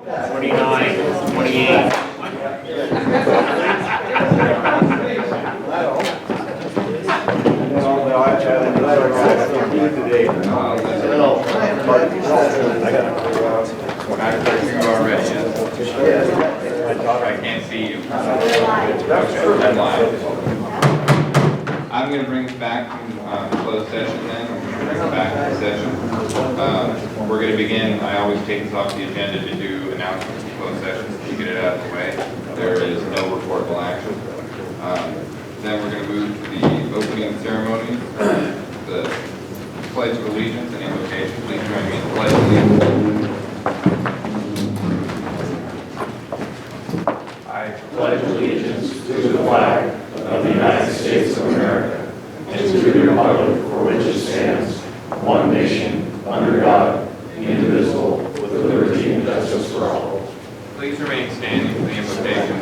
29, 28. I can't see you. I'm going to bring us back from closed session then. I'm going to bring us back to the session. We're going to begin. I always take this off the agenda to do announcements in closed sessions to get it out of the way. There is no reportable action. Then we're going to move to the opening ceremony, the Pledge of Allegiance and invocation. Please join me in the Pledge of Allegiance. I pledge allegiance to the flag of the United States of America and to the republic for which it stands, one nation, under God, indivisible, with liberty and justice for all. Please remain standing for the invocation.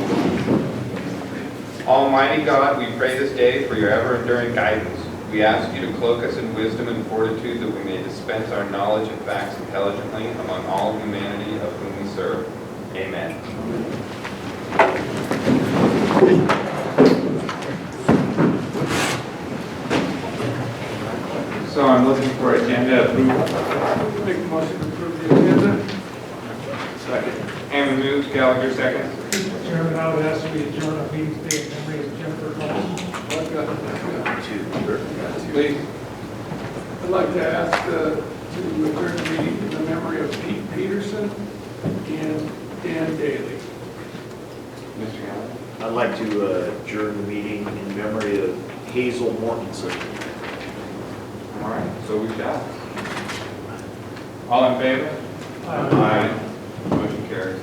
Almighty God, we pray this day for your ever-enduring guidance. We ask you to cloak us in wisdom and fortitude that we may dispense our knowledge and facts intelligently among all humanity of whom we serve. Amen. So I'm looking for agenda approval. Make a motion to approve the agenda. Second. Hammond moves, Gallagher seconds. Mr. Chairman, I would ask we adjourn our meeting today in memory of Jennifer Lassen. Please. I'd like to ask to adjourn the meeting in the memory of Pete Peterson and Dan Daly. Mr. Gallagher. I'd like to adjourn the meeting in memory of Hazel Mortensen. All right, so we shall. All in favor? Aye. Motion carries.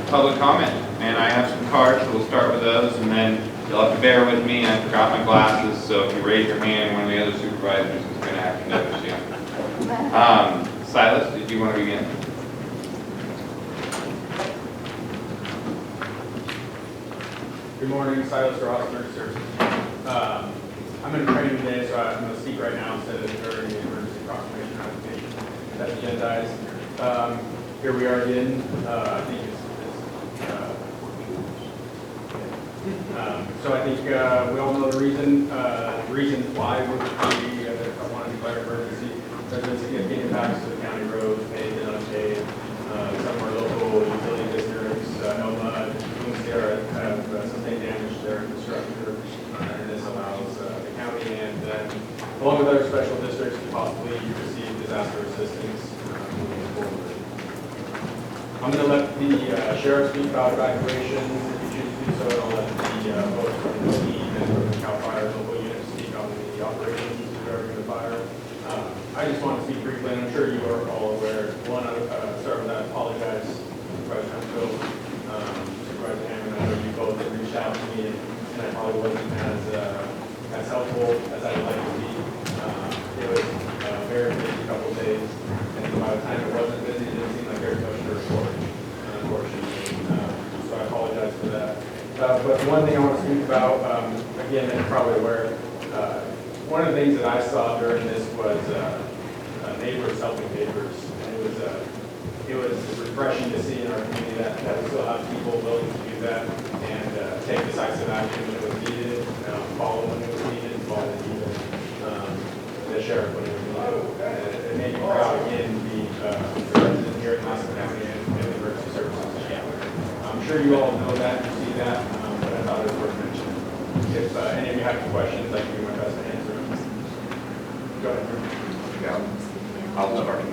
Public comment, and I have some cards, so we'll start with those, and then you'll have to bear with me. I forgot my glasses, so if you raise your hand, one of the other supervisors is going to have to notice you. Silas, did you want to begin? Good morning, Silas Ross, Emergency Services. I'm in training today, so I'm going to speak right now instead of during the emergency proclamation application that's agendized. Here we are again. I think so I think we all know the reasons why we want to declare emergency. There's been significant impacts to the county roads, paved and unpaved. Some of our local utility districts, Noma, and Sierra have sustained damage to their infrastructure, and this allows the county and then, along with other special districts, to possibly receive disaster assistance moving forward. I'm going to let the sheriff speak about evacuation if you choose to do so, and I'll let the folks from the team and from the CAL FIRE local units speak on the operations regarding the fire. I just want to speak briefly, and I'm sure you are all aware. One, start with that, I apologize, Supervisor Huntsville, Supervisor Hammond, I know you both have reached out to me, and I probably wasn't as helpful as I'd like to be. It was a very busy couple of days, and by the time it wasn't busy, it didn't seem like there was much to report, unfortunately. So I apologize for that. But the one thing I want to speak about, again, and you're probably aware, one of the things that I saw during this was neighbors helping neighbors. And it was refreshing to see in our community that we still have people willing to do that and take decisive action when it was needed, follow when it was needed, follow when needed, the sheriff when it was needed. It made me proud again to be a resident here in Lassen County and the emergency services together. I'm sure you all know that, you see that, but I thought it was worth mentioning. If any of you have any questions, I can do my best to answer them. Go ahead. I'll start with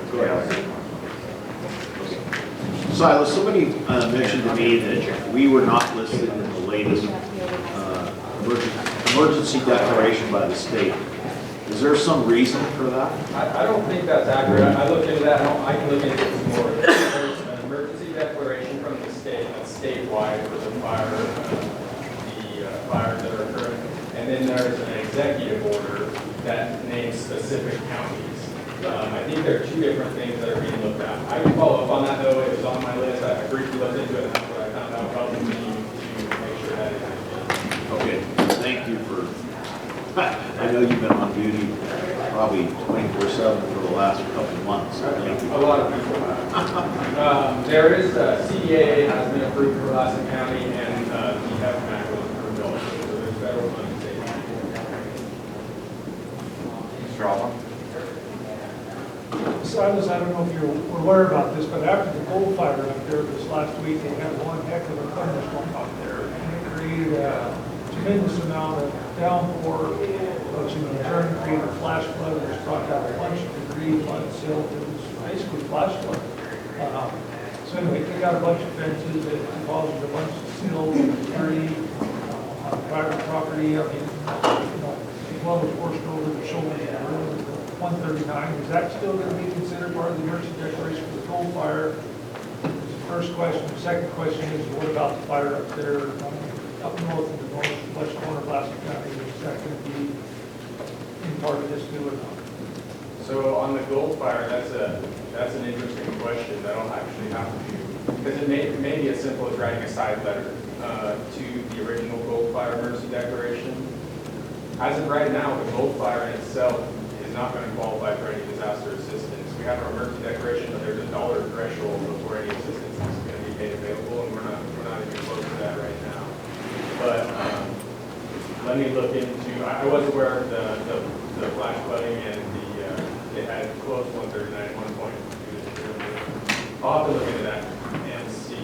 Silas, somebody mentioned to me that we were not listed in the latest emergency declaration by the state. Is there some reason for that? I don't think that's accurate. I looked into that. I can look into it some more. There's an emergency declaration from the state that's statewide for the fires that are occurring. And then there's an executive order that names specific counties. I think there are two different things that are being looked at. I can follow up on that though. It was on my list. I briefly looked into it and that's what I found out about the meeting to make sure that is accurate. Okay, thank you for, I know you've been on duty probably 24/7 for the last couple of months. So thank you. A lot of people have. There is, CDA has been approved for Lassen County, and the FMAC was approved also, so there's federal money saved. Mr. Alba? Silas, I don't know if you're aware about this, but after the gold fire up there this last week, they had one heck of a thunderstorm up there. And it created a tremendous amount of downpour, which in turn created a flash flood, which brought out a bunch of debris, mud, silt. It was basically flash flood. So anyway, they got a bunch of fences that deposited a bunch of silt and debris on private property. I mean, well was washed over the shoulders of the road. 139, is that still going to be considered part of the emergency declaration for the coal fire? Is the first question. The second question is, what about the fire up there, up north in the northwest corner of Lassen County? Is that going to be in part of this too or not? So on the gold fire, that's an interesting question that I'll actually have to, because it may be as simple as writing a side letter to the original gold fire emergency declaration. As of right now, the gold fire in itself is not going to qualify for any disaster assistance. We have our emergency declaration, but there's a dollar threshold before any assistance is going to be made available, and we're not even close to that right now. But let me look into. I was aware of the flash flooding and it had closed 139 at one point. I'll have to look into that and see.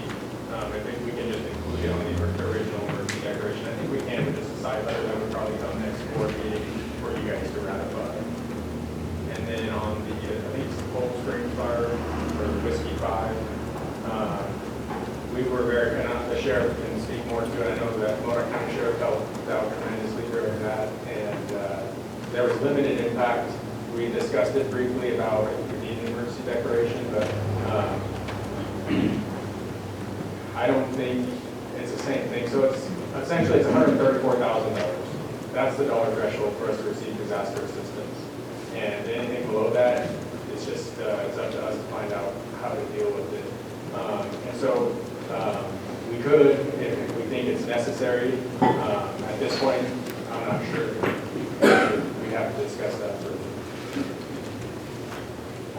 I think we can just include it on the original emergency declaration. I think we can, but just a side letter that would probably come next board meeting for you guys to ratify. And then on the, I think it's the Cold Spring Fire, or Whiskey 5, we were very, and the sheriff can speak more to it. I know that Motor County Sheriff helped out tremendously during that, and there was limited impact. We discussed it briefly about if we need an emergency declaration, but I don't think it's the same thing. So it's essentially it's $134,000. That's the dollar threshold for us to receive disaster assistance. And anything below that, it's just it's up to us to find out how to deal with it. And so we could, if we think it's necessary. At this point, I'm not sure. We have to discuss that further.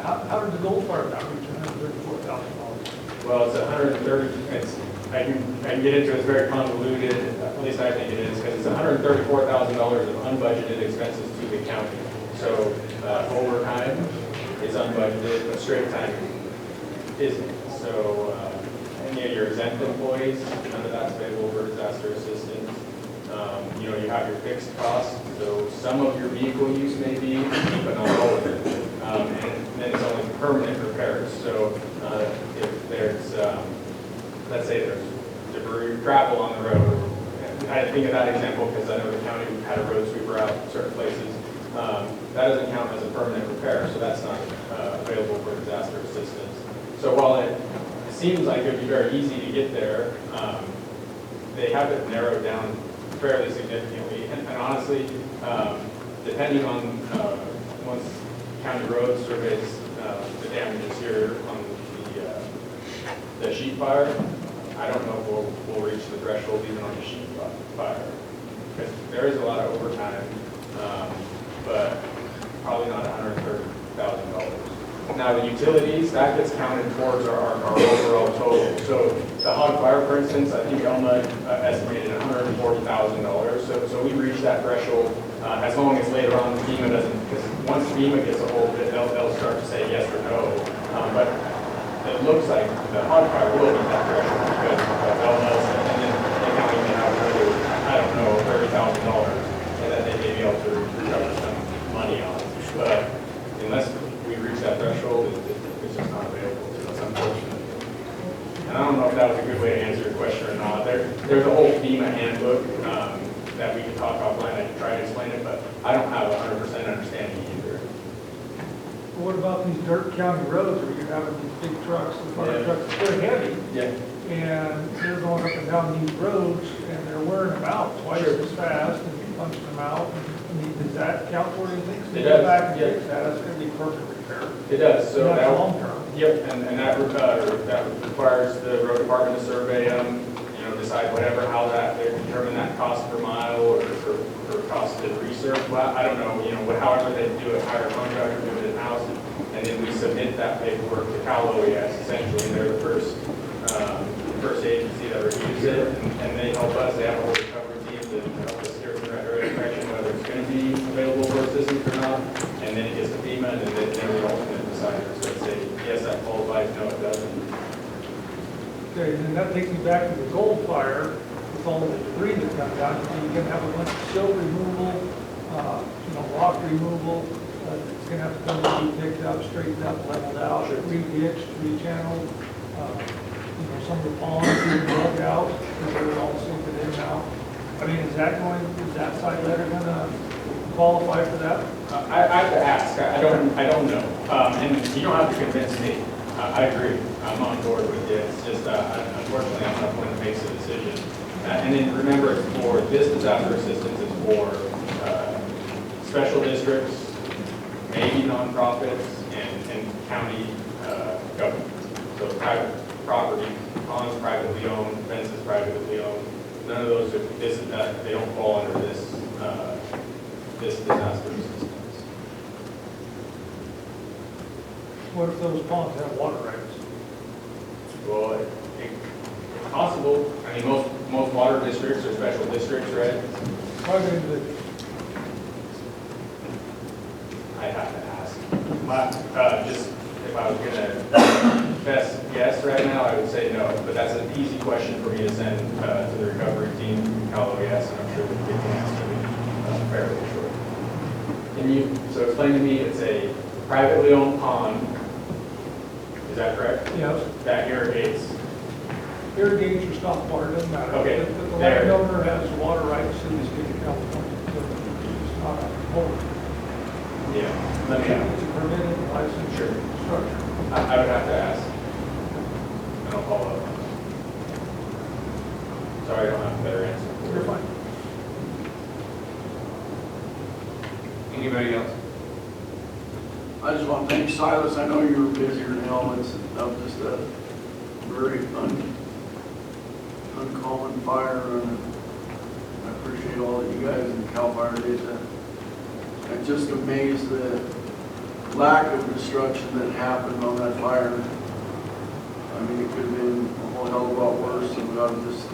How did the gold fire not reach $134,000? Well, it's 130. I can get into it. It's very convoluted. At least I think it is, because it's $134,000 of unbudgeted expenses to the county. So overtime is unbudgeted, but straight time isn't. So any of your exempt employees, none of that's available for disaster assistance. You have your fixed costs. So some of your vehicle use may be, but not all of it. And then it's only permanent repairs. So if there's, let's say there's debris, gravel on the road. I think of that example because I know the county had a road sweeper out in certain places. That doesn't count as a permanent repair, so that's not available for disaster assistance. So while it seems like it would be very easy to get there, they have it narrowed down fairly significantly. And honestly, depending on once county road surveys the damages here on the sheet fire, I don't know if we'll reach the threshold even on the sheet fire. Because there is a lot of overtime, but probably not $130,000. Now the utilities, that gets counted towards our overall total. So the hog fire, for instance, I think Elma estimated $140,000. So we reached that threshold as long as later on FEMA doesn't, because once FEMA gets a hold of it, they'll start to say yes or no. But it looks like the hog fire will meet that threshold because of Elma's, and then the county may have another, I don't know, $30,000, and that they may be able to recover some money on. But unless we reach that threshold, it's just not available to us, unfortunately. And I don't know if that was a good way to answer your question or not. There's a whole FEMA handbook that we can talk offline. I can try to explain it, but I don't have 100% understanding either. What about these dirt county roads where you're having these big trucks, the fire trucks, they're heavy, Yeah. and they're going up and down these roads, and they're wearing them out twice as fast and punching them out. I mean, does that count for anything? So It you go does, back and yeah. fix that, that's gonna be permanent repair. It does. So That's that long term. Yep, and that requires the road department to survey them, decide whatever, how that, they determine that cost per mile or cost to research. Well, I don't know, however they do it, hire a contractor, do it in-house, and then we submit that paperwork to Cal OES, essentially, and they're the use it, and they help us, they have a whole recovery team that help us steer in the right direction, whether it's going to be available for assistance or not, and then it gets to FEMA, and then the ultimate decider, so it's say, yes, that qualifies, no, it doesn't. Okay, and then that takes me back to the gold fire, with all the debris that comes out. You can have a bunch of silt removal, rock removal. It's gonna have to be picked up, straightened up, leveled out, re-ditched, re-channeled. Some of the ponds being dug out, because they're all sinking in now. I mean, is that side letter gonna qualify for that? I have to ask, I don't know, and you don't have to convince me. I agree, I'm on board with you, it's just, unfortunately, I'm not the one that makes the decision. And then remember, it's for, this disaster assistance is for special districts, maybe nonprofits, and county government. So private property, ponds privately owned, fences privately owned, none of those, they don't fall under this disaster assistance. What if those ponds have water rights? Well, it's possible. I mean, most water districts are special districts, right? Private individuals. I'd have to ask. Just if I was gonna best guess right now, I would say no, but that's an easy question for me to send to the recovery team. Hello, yes, and I'm sure we can get the answer fairly short. So explain to me, it's a privately owned pond. Is that correct? Yes. That irrigates. Irrigates or stop water, doesn't matter. Okay, If the there. landowner has water rights in the state of California, so it's not a whole. Yeah. Let me know. It's a permitted licensed structure. I would have to ask. And I'll follow up. Sorry, I don't have a better answer. You're fine. Anybody else? I just want to thank Silas. I know you were busier than hell. It's just a very uncommon fire, and I appreciate all that you guys and CAL FIRE did. I'm just amazed the lack of destruction that happened on that fire. I mean, it could have been a whole hell of a lot worse, and we ought to just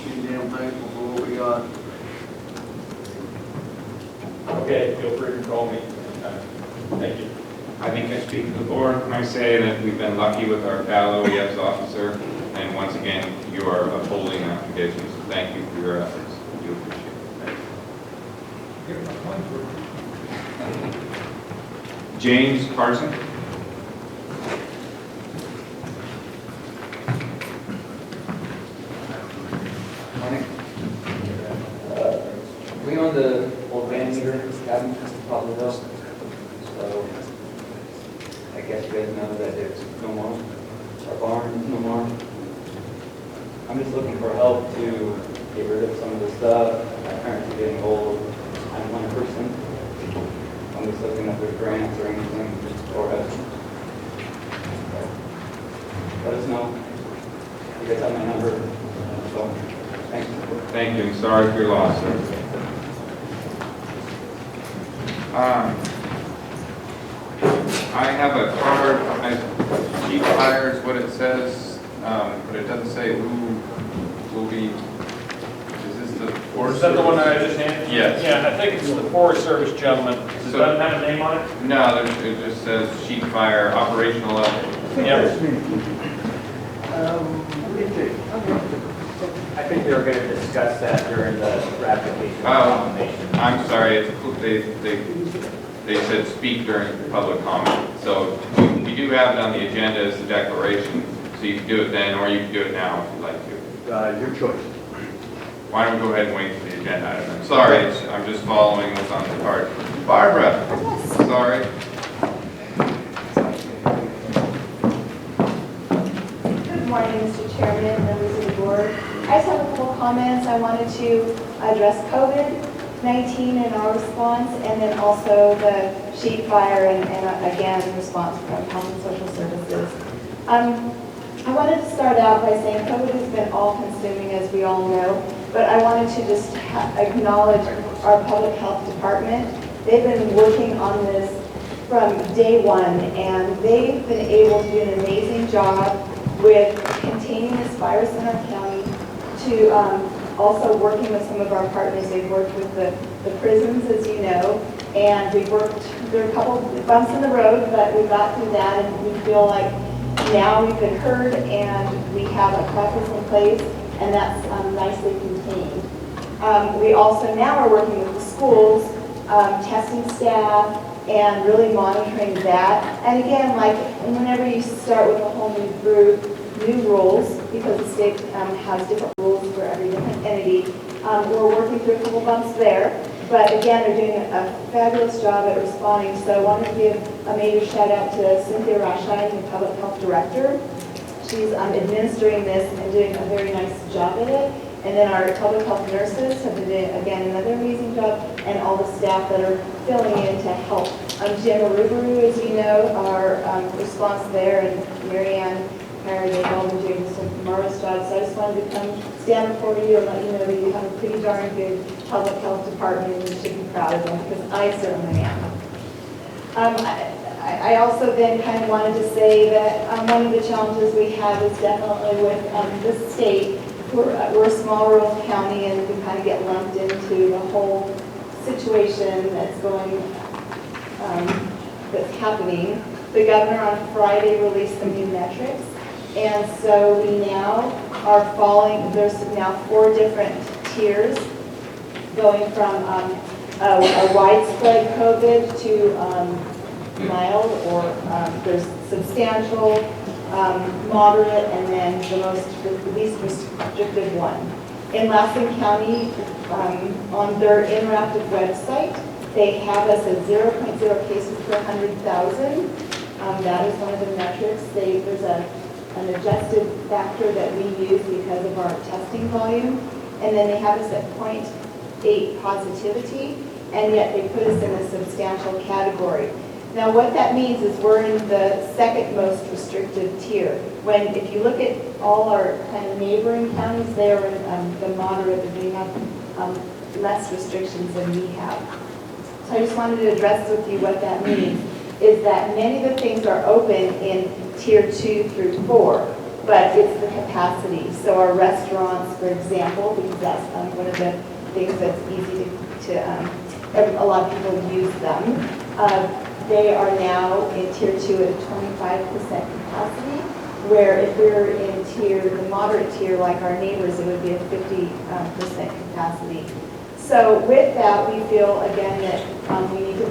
be damn thankful for what we got. Okay, feel free to call me. Thank you. I think I speak to the board when I say that we've been lucky with our Cal OES officer, and once again, you are upholding that tradition, so thank you for your efforts. We do appreciate it. Thank you. Get my money's worth. James Carson? Morning. We own the old van meter cabin, Poplar Hill. So I guess you guys know that there's no more. Our barn is no more. I'm just looking for help to get rid of some of the stuff. My parents are getting old. I'm one person. I'm just looking if there's grants or anything for us. Let us know. You guys have my number. So, thank you. Thank you, I'm sorry for your loss, sir. I have a card, chief fire is what it says, but it doesn't say who will be, is this the Forest Is that the one that I Service? just handed? Yes. Yeah, I think it's the Forest Service gentleman. Does it So- doesn't have a name on it? No, it just says chief fire, operational level. Yep. I think they were going to discuss that during the application Oh, nomination. I'm sorry, they said speak during public comment. So we do have it on the agenda as the declaration, so you can do it then, or you can do it now if you'd like to. Your choice. Why don't we go ahead and wait for the agenda item? I'm sorry, I'm just following what's on the card. Barbara, sorry. Good morning, Mr. Chairman, members of the board. I just have a couple comments. I wanted to address COVID-19 and our response, and then also the sheet fire and again, response from Health and Social Services. I wanted to start out by saying COVID has been all-consuming, as we all know, but I wanted to just acknowledge our public health department. They've been working on this from day one, and they've been able to do an amazing job with containing maintaining this virus in our county to also working with some of our partners. They've worked with the prisons, as you know, and we've worked, there are a couple bumps in the road, but we got through that, and we feel like now we've been heard and we have a process in place, and that's nicely contained. We also now are working with the schools, testing staff, and really monitoring that. And again, like whenever you start with a whole new group, new rules, because the state has different rules for every different entity, we're working through a couple bumps there. But again, they're doing a fabulous job at responding. So I want to give a major shout out to Cynthia Rashine, the Public Health Director. She's administering this and doing a very nice job at it. And then our public health nurses have been doing, again, another amazing job, and all the staff that are filling in to help. Jim Aruburu, as you know, our response there, and Marianne Harry, they've all been doing some marvelous jobs. So I just wanted to come stand before you and let you know that you have a pretty darn good public health department, and you should be proud of them, because I certainly am. I also then kind of wanted to say that one of the challenges we have is definitely with the state. We're a small rural county, and we kind of get lumped into the whole situation that's going, that's happening. The governor on Friday released some new metrics, and so we now are falling, there's now 4 different tiers, going from a widespread COVID to mild, or there's substantial, moderate, and then the least restrictive one. In Lassen County, on their interactive website, they have us at 0.0 cases per 100,000. That is one of the metrics. There's an adjusted factor that we use because of our testing volume, and then they have us at 0.8 positivity, and yet they put us in a substantial category. Now, what that means is we're in the second most restrictive tier. If you look at all our kind of neighboring counties, they're in the moderate, and they have less restrictions than we have. So I just wanted to address with you what that means, is that many of the things are open in tier 2 through 4, but it's the capacity. So our restaurants, for example, because that's one of the things that's easy to a lot of people use them. They are now in tier 2 at 25% capacity, where if we're in the moderate tier, like our neighbors, it would be a 50% capacity. So with that, we feel again that we need to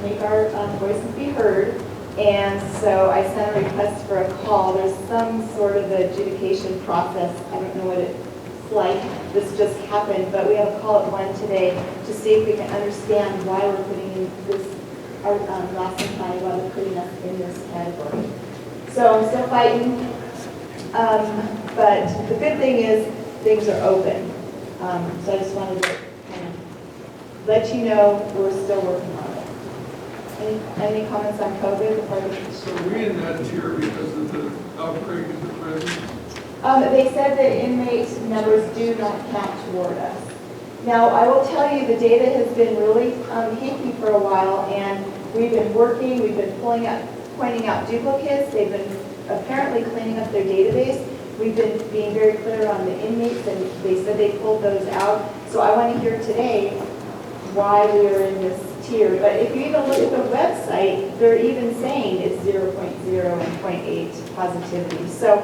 make our voices be heard. And so I sent a request for a call. There's some sort of adjudication process. I don't know what it's like. This just happened, but we have a call at 1 today to see if we can understand why we're putting in this, our Lassen County, why they're putting us in this category. So I'm still fighting, but the good thing is things are open. So I just wanted to kind of let you know we're still working on it. Any comments on COVID before I get So are we in that tier because of the outbreak in the prison? They said that inmate numbers do not count toward us. Now, I will tell you, the data has been really hinky for a while, and we've been working, we've been pointing out duplicates. They've been apparently cleaning up their database. We've been being very clear on the inmates, and they said they pulled those out. So I want to hear today why we are in this tier. But if you even look at the website, they're even saying it's 0.0 and 0.8 positivity. So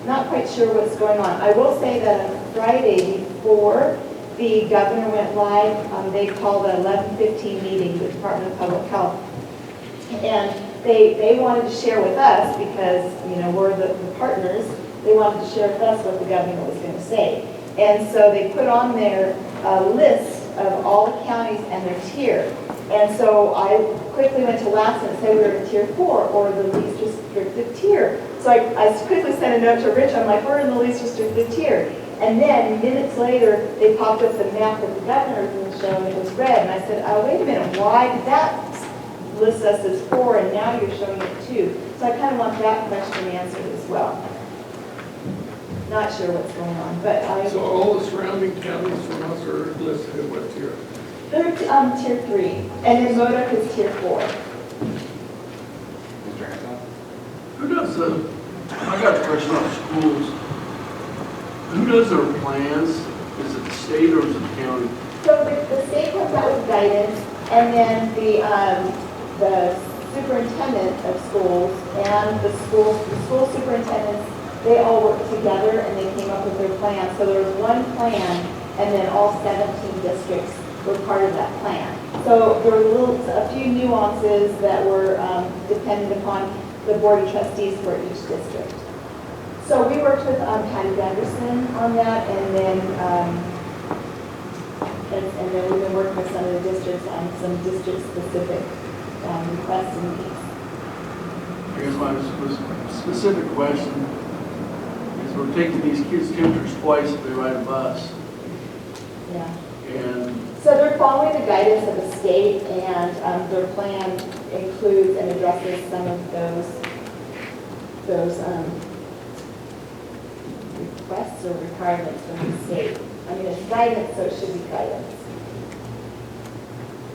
not quite sure what's going on. I will say that on Friday before the governor went live, they called an 11:15 meeting with the Department of Public Health. And they wanted to share with us, because we're the partners, they wanted to share with us what the governor was going to say. And so they put on there a list of all the counties and their tier. And so I quickly went to Lassen and said we were in tier 4, or the least restrictive tier. So I quickly sent a note to Rich, I'm like, we're in the least restrictive tier. And then minutes later, they popped up the map that the governor was showing, it was red. And I said, oh, wait a minute, why did that list us as 4 and now you're showing it 2? So I kind of want that question answered as well. Not sure what's going on, but So all the surrounding counties from us are listed in what tier? They're tier 3, and then Modoc is tier 4. Mr. Hanson? Who does the I got a question on schools. Who does their plans? Is it the state or is it the county? So the state comes out with guidance, and then the superintendent of schools and the school superintendents, they all work together and they came up with their plan. So there was one plan, and then all 17 districts were part of that plan. So there were a few nuances that were dependent upon the board of trustees for each district. So we worked with Patty Gunderson on that, and then we've been working with some of the districts on some district-specific requests and needs. I guess my specific question is we're taking these kids' temperatures twice if they ride a bus. Yeah. And So they're following the guidance of the state, and their plan includes and addresses some of those requests or requirements from the state. I mean, it's guidance, so it should be guidance.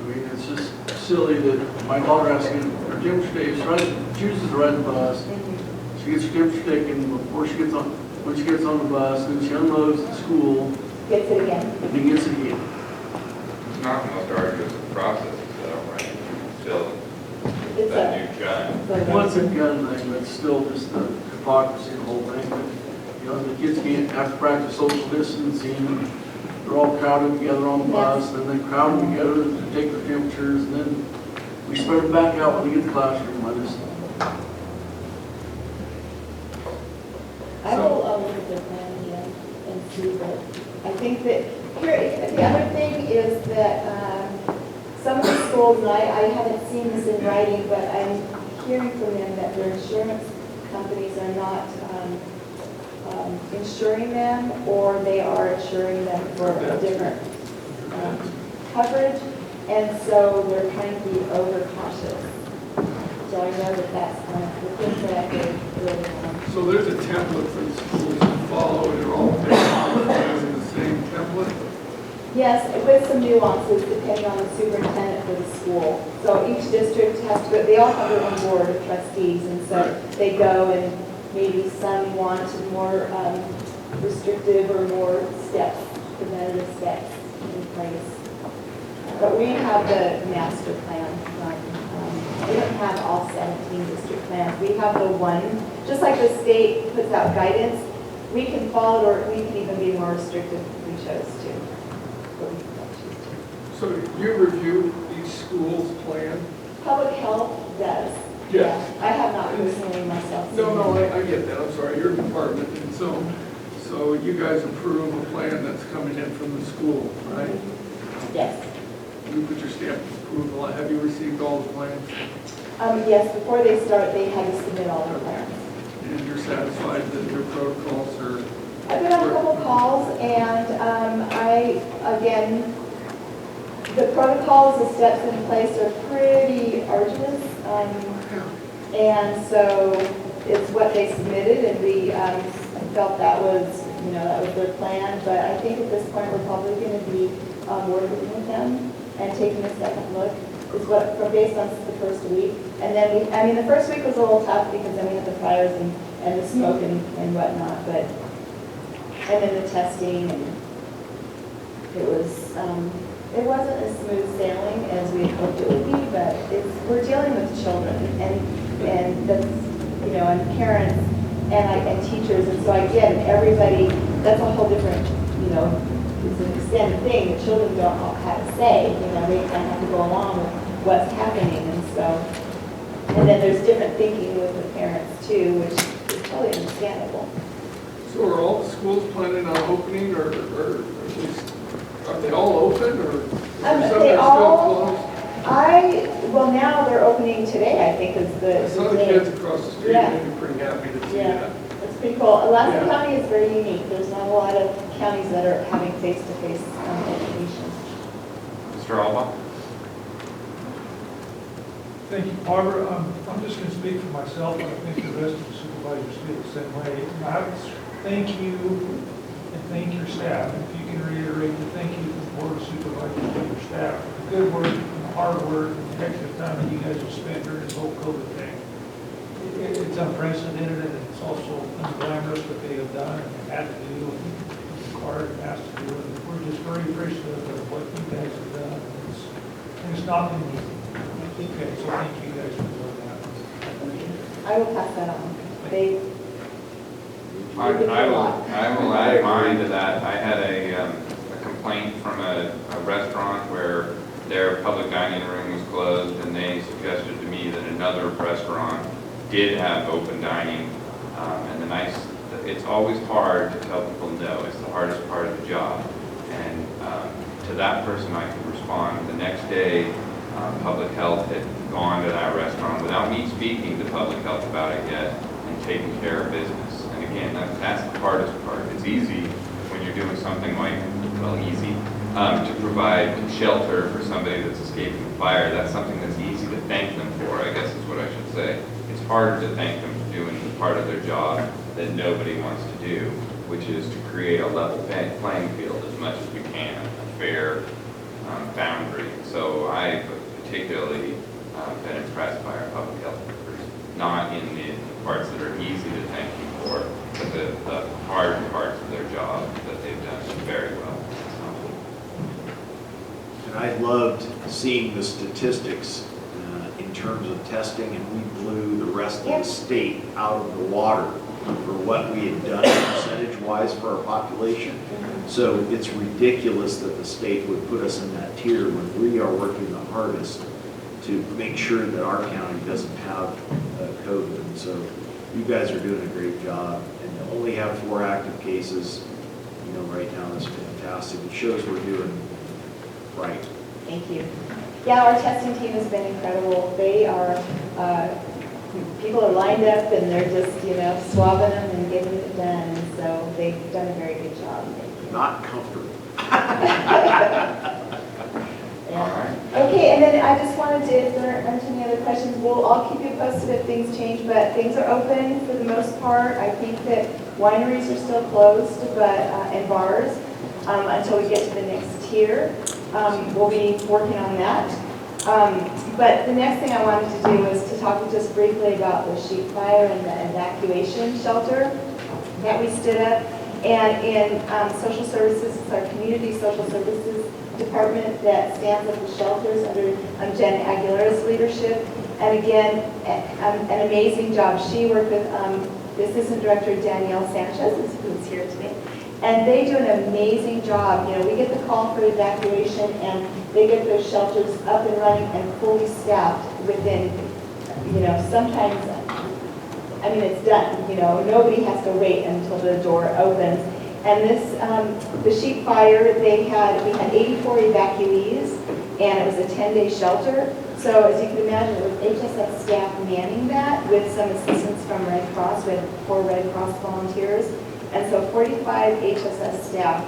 I mean, it's just silly that my daughter has to get her temperature taken. She chooses to ride the bus. She gets her temperature taken before she gets on, when she gets on the bus, then she unloads at school, Gets it again. and then gets it again. It's not the most arduous process, though, right? Still, It's that a, new gun. Well, it's a gun thing, but it's still just the hypocrisy of the whole thing. But, you know, the kids can't have to practice social distancing. They're all crowded together on the bus, then they crowd them together to take their temperatures, and then we spread them back out when they get to the classroom. I will look at their plan again and see, but I think that, here, the other thing is that some of the schools, and I haven't seen this in writing, but I'm hearing from them that their insurance companies are not insuring them, or they are insuring them for a different coverage, and so they're trying to be overcautious. So I know that that's the thing that they really want. So there's a template for the schools to follow, and they're all using the same template? Yes, with some nuances depending on the superintendent for the school. So each district has to, they all have their own board of trustees, and so they go and maybe some want more restrictive or more steps, preventative steps in place. But we have the master plan. We don't have all 17 district plans. We have the one, just like the state puts out guidance, we can follow it, or we can even be more restrictive if we chose to. But we don't choose to. So you review each school's plan? Public health does. Yeah. I have not personally myself. seen No, it. I get that, I'm sorry, your department, and so you guys approve a plan that's coming in from the school, right? Yes. You put your stamp of approval, have you received all the plans? Yes, before they start, they had to submit all their plans. And you're satisfied that your protocols are? I've been on a couple calls, and again, the protocols, the steps in place are pretty arduous. And so it's what they submitted, and we felt that was their plan. But I think at this point, we're probably going to be working with them and taking a second look, is what, based on the first week. And then the first week was a little tough because then we had the fires and the smoke and whatnot, and then the testing, and it wasn't as smooth sailing as we had hoped it would be, but we're dealing with children and that's, and parents and teachers, and so I get it, everybody, that's a whole different, it's an extended thing. The children don't all have a say, they kind of have to go along with what's happening, and then there's different thinking with the parents too, which is totally understandable. So are all the schools planning on opening, or at least, are they all open, or is there some that are still closed? Now they're opening today, I think, is the Some of the day. kids across the street Yeah. may be pretty happy to see Yeah, that. it's pretty cool. Lassen Yeah. County is very unique. There's not a lot of counties that are having face-to-face education. Mr. Alba? Thank you, Barbara. I'm just going to speak for myself, and I think the rest of the supervisors feel the same way. I thank you and thank your staff. If you can reiterate the thank you from the Board of Supervisors and your staff for the good work and the hard work and the extra time that you guys have spent during this whole COVID thing. It's unprecedented, and it's also it's not been easy. Okay, so thank you guys for doing that. I will pass that on. They, I will add mine to that. I had a complaint from a restaurant where their public dining room was closed, and they suggested to me that another restaurant did have open dining. It's always hard to tell people no. It's the hardest part of the job. And to that person, I could respond. The next day, public health had gone to that restaurant without me speaking to public health about it yet and taking care of business. And again, that's the hardest part. It's easy when you're doing something like, well, easy, to provide shelter for somebody that's escaping fire. That's something that's easy to thank them for, I guess is what I should say. It's harder to thank them for doing the part of their job that nobody wants to do, which is to create a level playing field as much as we can, a fair boundary. So I've particularly been impressed by our public health workers, not in the parts that are easy to thank you for, but the hard parts of their job that they've done very well. And I loved seeing the statistics in terms of testing, and we blew the rest of the state out of the water for what we had done percentage-wise for our population. So it's ridiculous that the state would put us in that tier when we are working the hardest to make sure that our county doesn't have COVID. And so you guys are doing a great job, and to only have 4 active cases, right now is fantastic. It shows we're doing right. thank you. Yeah, our testing team has been incredible. They are, people are lined up and they're just, swabbing them and getting it done. And so they've done a very good job. Thank you. Not comfortable. Yeah. Okay, and then I just wanted to, if there aren't any other questions, I'll keep you posted if things change, but things are open for the most part. I think that wineries are still closed, but and bars until we get to the next tier. We'll be working on that. But the next thing I wanted to do was to talk just briefly about the sheep fire and the evacuation shelter that we stood up. And in social services, it's our community social services department that stands up the shelters under Jen Aguilera's leadership. And again, an amazing job. She worked with the Assistant Director Danielle Sanchez, who's here today. And they do an amazing job. We get the call for evacuation, and they get those shelters up and running and fully staffed within, sometimes, it's done. Nobody has to wait until the door opens. And this, the sheep fire, we had 84 evacuees, and it was a 10-day shelter. So as you can imagine, it was HSS staff manning that with some assistance from Red Cross. We had 4 Red Cross volunteers. And so 45 HSS staff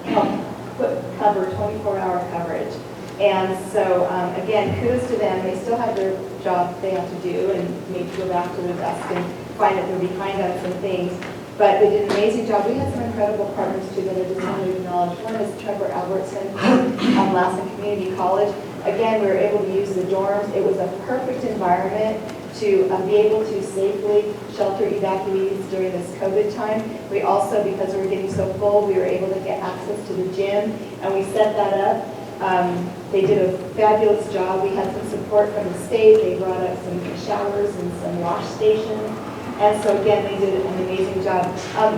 helped cover 24-hour coverage. And so, again, kudos to them. They still have their job they have to do and maybe go back to their desk and find that they're behind on some things. But they did an amazing job. We had some incredible partners, too, that I just want to acknowledge. One is Trevor Albertson from Lassen Community College. Again, we were able to use the dorms. It was a perfect environment to be able to safely shelter evacuees during this COVID time. We also, because we were getting so full, we were able to get access to the gym, and we set that up. They did a fabulous job. We had some support from the state. They brought up some showers and some wash stations. And so again, they did an amazing job.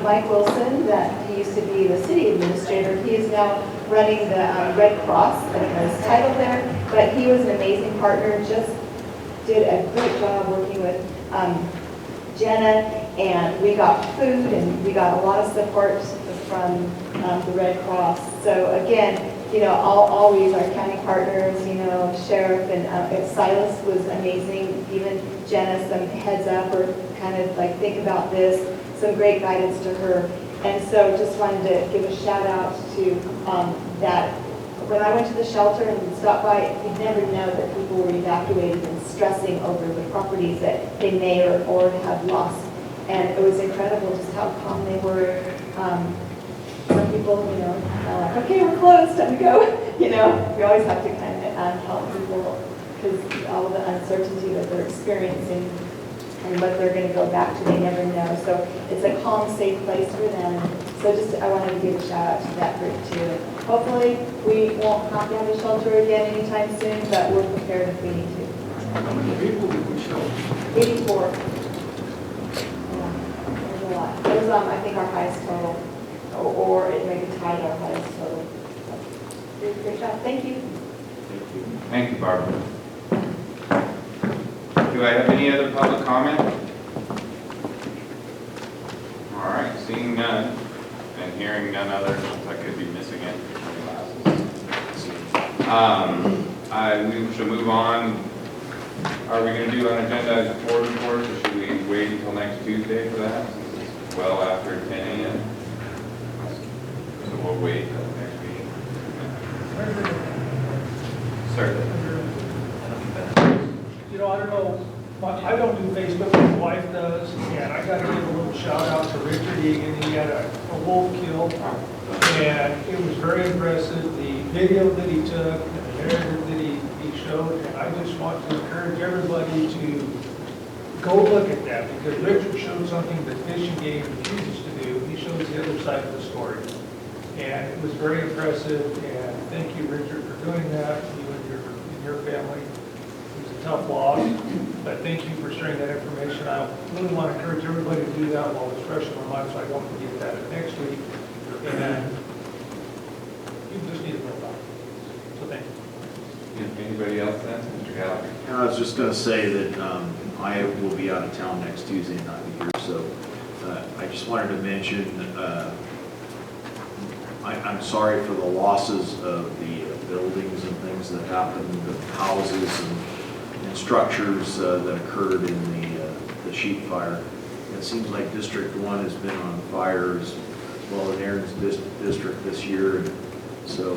Mike Wilson, that he used to be the city administrator, he is now running the Red Cross. I don't know his title there, but he was an amazing partner. Just did a great job working with Jenna, and we got food and we got a lot of support from the Red Cross. So again, always our county partners, Sheriff and Silas was amazing. Even Jenna, some heads up or kind of like think about this, some great guidance to her. And so just wanted to give a shout out to that. When I went to the shelter and stopped by, you'd never know that people were evacuated and stressing over the properties that they may or have lost. And it was incredible just how calm they were. Some people, like, okay, we're closed, time to go. We always have to kind of help people because all of the uncertainty that they're experiencing. and what they're gonna go back to, they never know. So it's a calm, safe place for them. So just, I wanted to give a shout out to that group too. Hopefully, we won't have to have a shelter again anytime soon, but we're prepared if we need to. How many people did we shelter? 84. Yeah, it was a lot. It was, I think, our highest total, or it may be tied our highest total. Great job, thank you. Thank you, Barbara. Do I have any other public comment? All right, seeing none and hearing none other, I could be missing it. We should move on. Are we going to do an agenda board report, or should we wait until next Tuesday for that? It's well after 10 a.m. So we'll wait until the next meeting. Certainly. You know, I don't know, I don't do Facebook, my wife does, and I gotta give a little shout out to Richard Egan. He had a wolf kill, and it was very impressive, the video that he took, and the narrative that he showed, and I just want to encourage everybody to go look at that, because Richard showed something that Fish and Game refuses to do. He shows the other side of the story, and it was very impressive, and thank you, Richard, for doing that, you and your family. Tough loss, but thank you for sharing that information. I really want to encourage everybody to do that while it's fresh in my mind, so I don't forget that next week. And you just need to know about it. So thank you. Anybody else then? Mr. Gallagher? I was just going to say that I will be out of town next Tuesday and not be here, so I just wanted to mention I'm sorry for the losses of the buildings and things that happened, the houses and structures that occurred in the sheep fire. It seems like District 1 has been on fire as well in Aaron's district this year. So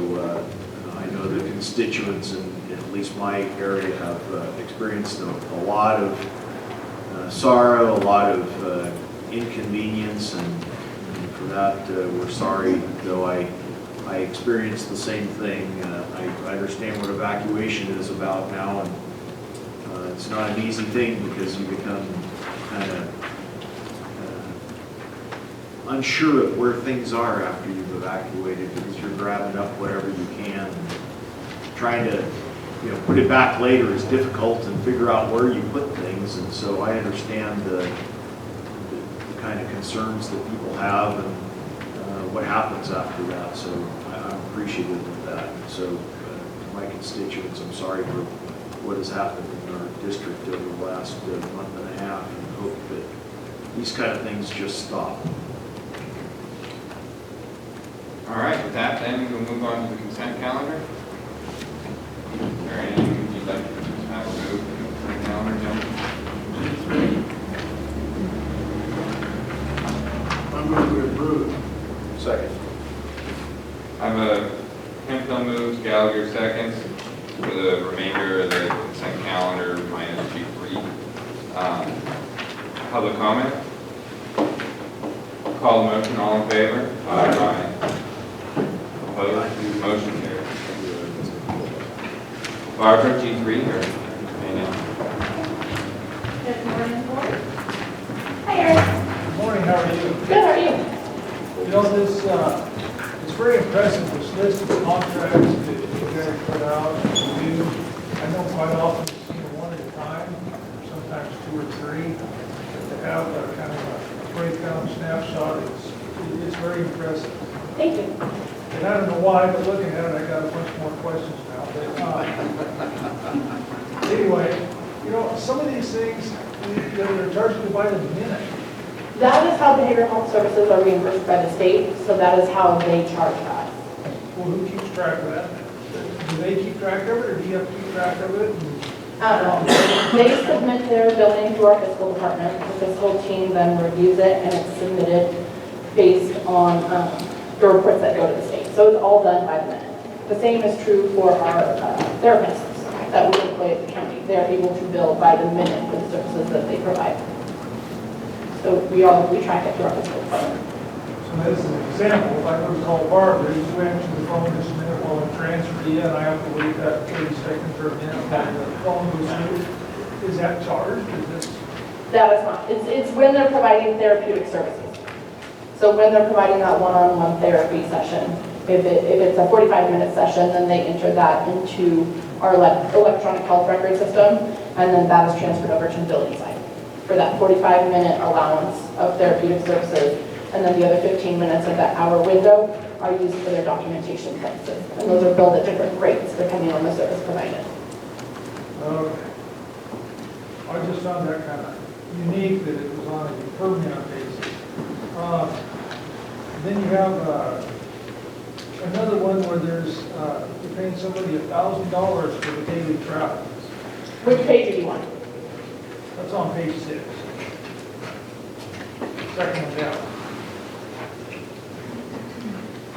I know the constituents in at least my area have experienced a lot of sorrow, a lot of inconvenience, and for that we're sorry, though I experienced the same thing. I understand what evacuation is about now, and it's not an easy thing because you become kind of unsure of where things are after you've evacuated, because you're grabbing up whatever you can. And trying to, put it back later is difficult, and figure out where you put things. And so I understand the kind of concerns that people have and what happens after that. So I'm appreciative of that. So to my constituents, I'm sorry for what has happened in our district over the last month and a half, and hope that these kind of things just stop. All right, with that then, we'll move on to the consent calendar. Is there anything you'd like to have removed from the consent calendar, gentlemen? I'm going to approve. Second. I have a Hemphill moves, Gallagher seconds, for the remainder of the consent calendar minus G3. Public comment? Call the motion, all in favor? Aye. Opposed? Motion carries. Barbara, G3, or Daniel? Good morning, board. Hi, Eric. Good morning, how are you? Good, how are you? It's very impressive, this list of contracts that you guys put out and do. I know quite often you see them one at a time, sometimes two or three, but to have a kind of a breakdown snapshot, it's very impressive. Thank you. And I don't know why, but looking at it, I got a bunch more questions now. But anyway, some of these things, they're charging you by the minute. That is how behavioral health services are reimbursed by the state, so that is how they charge us. Well, who keeps track of that? Do they keep track of it, or do you have to keep track of it? They submit their billing to our fiscal department. The fiscal team then reviews it, and it's submitted based on the reports that go to the state. So it's all done by the minute. The same is true for our therapists that we employ at the county. They're able to bill by the minute for the services that they provide. So we track it through our fiscal department. So as an example, if I go to call Barbara, you answer the phone this minute while I'm transferred in, and I have to wait that 30 seconds or a minute, and the phone goes through. Is that charged? Is this? That is not. It's when they're providing therapeutic services. So when they're providing that one-on-one therapy session, if it's a 45-minute session, then they enter that into our electronic health record system, and then that is transferred over to the billing side for that 45-minute allowance of therapeutic services. And then the other 15 minutes of that hour window are used for their documentation purposes. And those are billed at different rates depending on the service provided. Okay. I just found that kind of unique that it was on a permanent basis. Then you have another one where there's, you're paying somebody $1,000 for the daily travel. Which page do you want? That's on page 6. Second one down.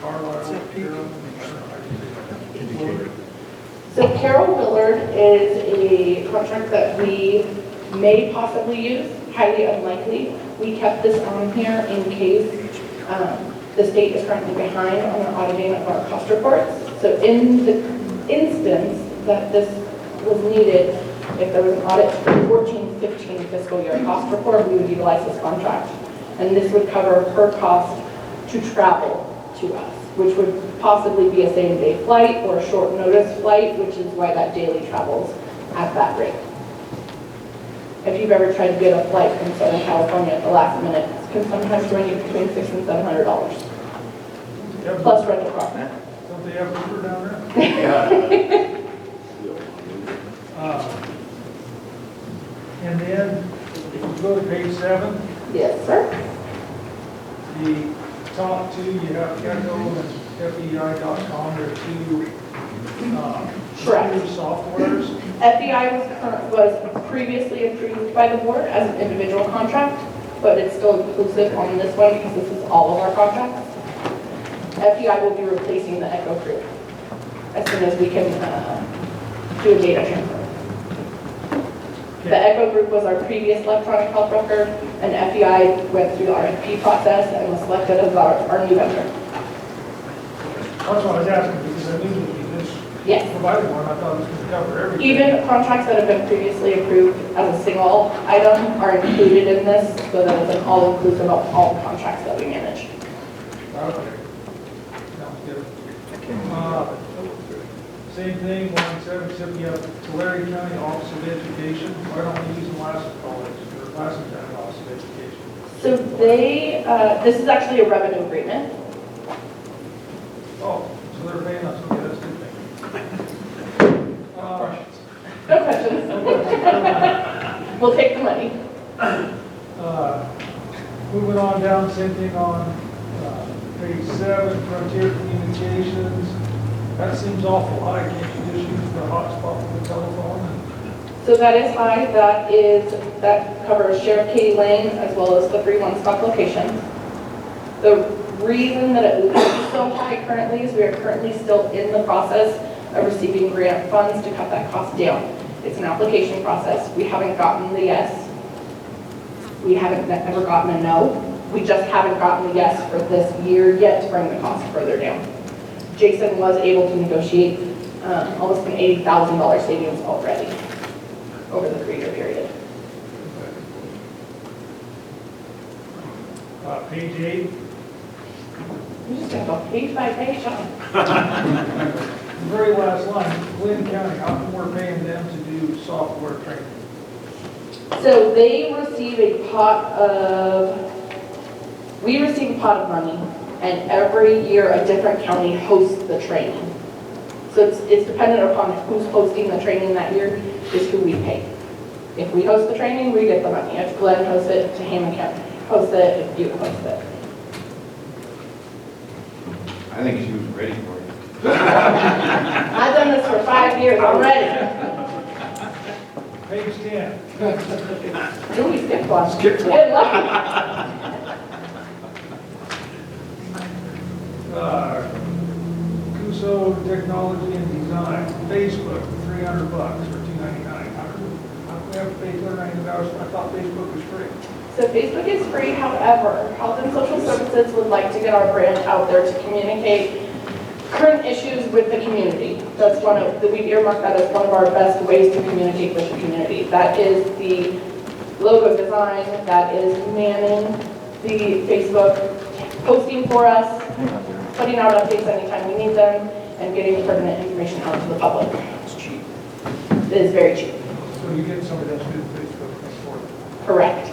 Carlisle, Carol. So Carol Willard is a contract that we may possibly use, highly unlikely. We kept this on here in case the state is currently behind on the auditing of our cost reports. So in the instance that this was needed, if there was an audit for 14-15 fiscal year cost report, we would utilize this contract. And this would cover her cost to travel to us, which would possibly be a same-day flight or a short notice flight, which is why that daily travels at that rate. If you've ever tried to get a flight from Southern California at the last minute, it can sometimes run you between $600 and $700, plus rental car. Don't they have Uber down there? And then, if you go to page 7, Yes, sir. the top two, you have Echo and FEI.com, they're two Correct. new softwares. FEI was previously approved by the board as an individual contract, but it's still inclusive on this one because this is all of our contracts. FEI will be replacing the Echo group as soon as we can do a data transfer. The Echo group was our previous electronic health record, and FEI went through the RFP process and was selected as our new vendor. That's what I was asking, because I knew that this Yes. provided one, I thought it was going to cover everything. Even contracts that have been previously approved as a single item are included in this, so that it's an all-inclusive of all the contracts that we manage. Okay. Sounds good. Same thing, line 7, except you have Tulare County Office of Education. Why don't we use the Lassen College or Lassen County Office of Education? So they, this is actually a revenue agreement. Oh, so they're paying us, okay, that's a good thing. No questions. We'll take the money. Moving on down, same thing on page 7, Frontier Communications. That seems awful high, can't you just use the hotspot with the telephone? So that is high, that covers Sheriff Katie Lane as well as the 3 one-stop locations. The reason that it looks so high currently is we are currently still in the process of receiving grant funds to cut that cost down. It's an application process. We haven't gotten the yes. We haven't ever gotten a no. We just haven't gotten the yes for this year yet to bring the cost further down. Jason was able to negotiate almost an $80,000 savings already over the 3-year period. Page 8. You just got to go page by page, huh? The very last line, Glenn County, how come we're paying them to do software training? So they receive a pot of, we receive a pot of money, and every year a different county hosts the training. So it's dependent upon who's hosting the training that year is who we pay. If we host the training, we get the money. If Glenn hosts it, Tehama County hosts it, if you host it. I think she was ready for it. I've done this for 5 years already. Page 10. Ooh, we skipped one. Skipped one. Good luck. Cuso Technology and Design, Facebook, $300 or $299. How come we have to pay $299? I thought Facebook was free. So Facebook is free, however, Health and Social Services would like to get our brand out there to communicate current issues with the community. That's we've earmarked that as one of our best ways to communicate with the community. That is the logo design that is manning the Facebook posting for us, putting out updates anytime we need them, and getting pertinent information out to the public. It's cheap. It is very cheap. So you get somebody that's doing Facebook thing for you. Correct.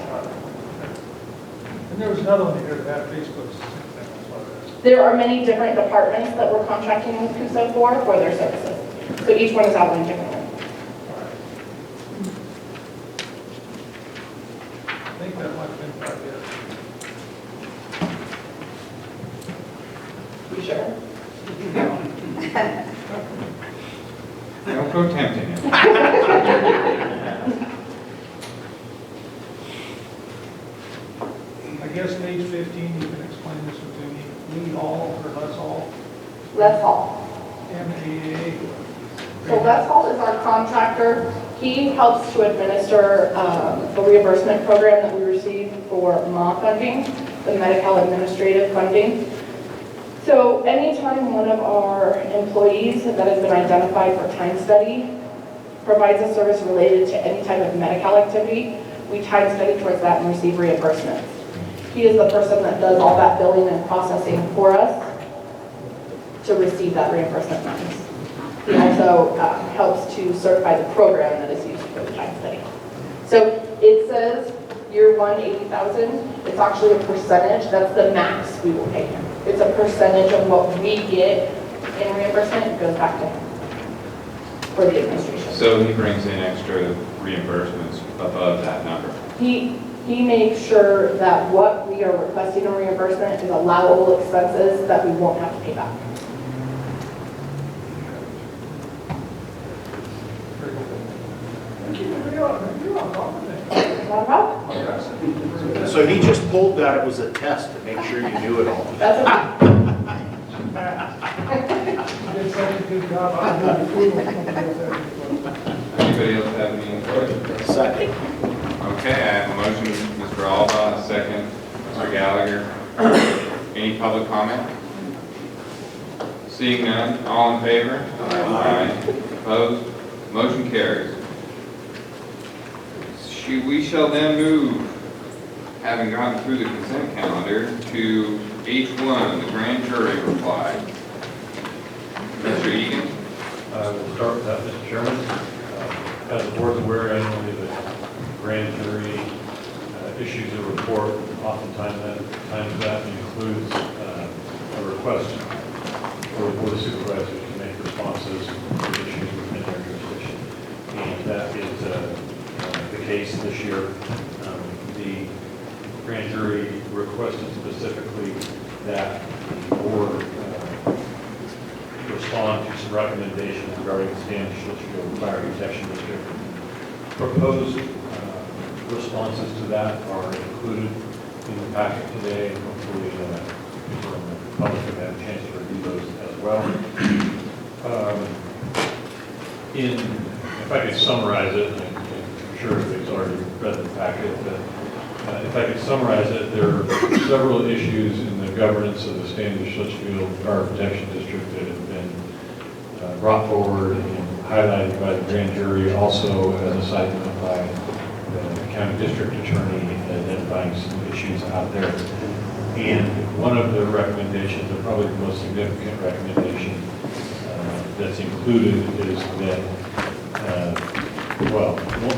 And there was another one here that had Facebook. That's what it is. There are many different departments that we're contracting with CUSO for their services. So each one is outlined differently. I think that might have been 5 years. You sure? Don't go tempting him. I guess page 15, you can explain this one to me. Lee Hall or Les Hall, Les Hall. MAA. So Les Hall is our contractor. He helps to administer the reimbursement program that we receive for MA funding, the Medi-Cal administrative funding. So anytime one of our employees that has been identified for time study provides a service related to any type of Medi-Cal activity, we time study towards that and receive reimbursements. He is the person that does all that billing and processing for us to receive that reimbursement monies. He also helps to certify the program that is used for the time study. So it says year one, 80,000. It's actually a percentage. That's the max we will pay him. It's a percentage of what we get in reimbursement. It goes back to him for the administration. So he brings in extra reimbursements above that number. He makes sure that what we are requesting in reimbursement is allowable expenses that we won't have to pay back. Not a problem. So he just pulled that it was a test to make sure you knew it all. That's okay. You did such a good job. I really approve of Anybody else have any input? Second. Okay, I have a motion, Mr. Alba, a second, Mr. Gallagher. Any public comment? Seeing none, all in favor? Aye. Opposed? Motion carries. We shall then move, having gone through the consent calendar, to H1, the grand jury reply. Mr. Egan? We'll start with that, Mr. Chairman. As the board's aware, annually the grand jury issues a report. Oftentimes that includes a request for the board of supervisors to make responses to issues within their jurisdiction. And that is the case this year. The grand jury requested specifically that the board respond to some recommendations regarding the Standish Litchfield Fire Protection District. Proposed responses to that are included in the packet today, and hopefully the public have had a chance to review those as well. If I could summarize it, and I'm sure everybody's already read the packet, but if I could summarize it, there are several issues in the governance of the Standish Litchfield Fire Protection District that have been brought forward and highlighted by the grand jury, also as a side note by the county district attorney identifying some issues out there. And one of the recommendations, and probably the most significant recommendation that's included, is that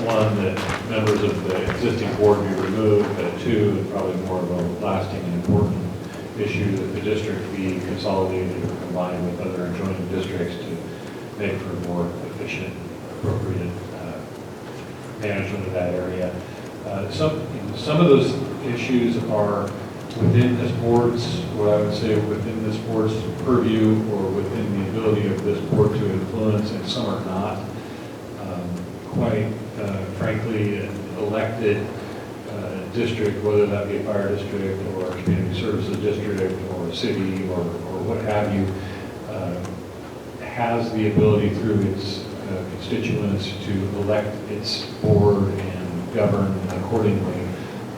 one, that members of the existing board be removed, but two, and probably more of a lasting and important issue, that the district be consolidated or combined with other adjoining districts to make for more efficient, appropriate management of that area. Some of those issues are within this board's, what I would say, within this board's purview or within the ability of this board to influence, and some are not. Quite frankly, an elected district, whether that be a fire district or a community services district or a city or what have you, has the ability through its constituents to elect its board and govern accordingly.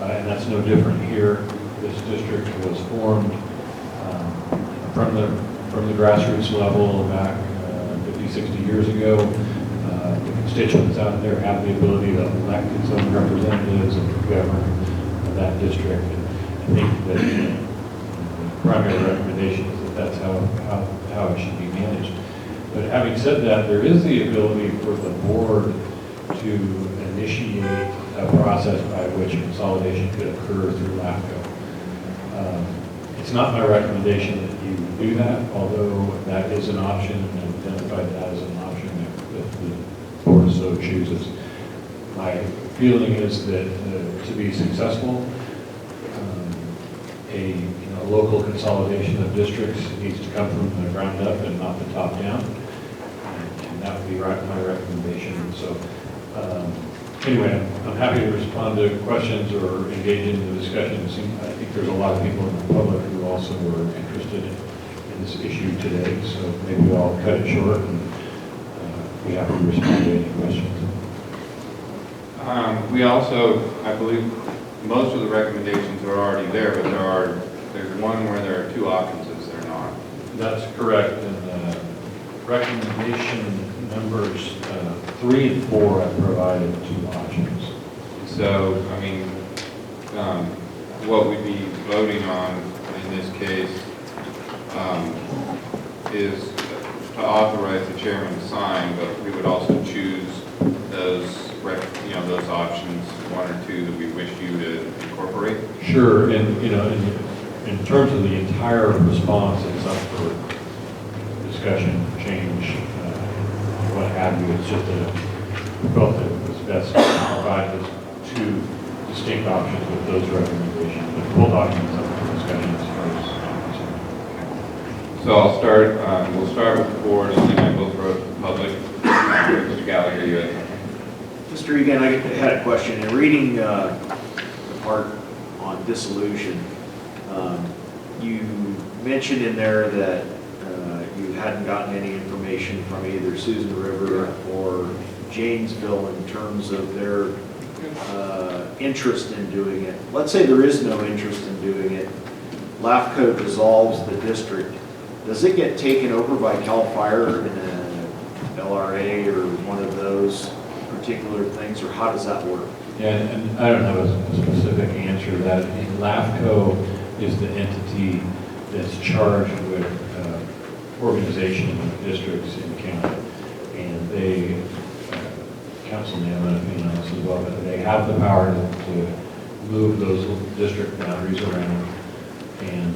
And that's no different here. This district was formed from the grassroots level back 50, 60 years ago. the constituents out there have the ability to elect its own representatives and govern that district. And I think that the primary recommendation is that that's how it should be managed. But having said that, there is the ability for the board to initiate a process by which consolidation could occur through LAFCO. It's not my recommendation that you do that, although that is an option, and identified that as an option if the board so chooses. My feeling is that to be successful, a local consolidation of districts needs to come from the ground up and not the top down, and that would be my recommendation. So anyway, I'm happy to respond to questions or engage in the discussion. I think there's a lot of people in the public who also were interested in this issue today, so maybe I'll cut it short and be happy to respond to any questions. We also, I believe, most of the recommendations are already there, but there's one where there are two options as there not. That's correct, and recommendation numbers 3 and 4 have provided 2 options. So, I mean, what we'd be voting on in this case is to authorize the chairman to sign, but we would also choose those options, 1 or 2 that we wish you to incorporate. Sure, and in terms of the entire response, it's up for discussion, change, what have you. It's just that we felt that it was best to provide those 2 distinct options with those recommendations. The full documents up for discussion as far as So we'll start with the board, and then I will throw it to the public. Mr. Gallagher, you had Mr. Egan, I had a question. In reading the part on dissolution, you mentioned in there that you hadn't gotten any information from either Susan River or Janesville in terms of their interest in doing it. Let's say there is no interest in doing it. LAFCO dissolves the district. Does it get taken over by CAL FIRE in an LRA or one of those particular things, or how does that work? Yeah, and I don't have a specific answer to that. LAFCO is the entity that's charged with organization of districts in the county, and they, Council Namath, as well, but they have the power to move those district boundaries around and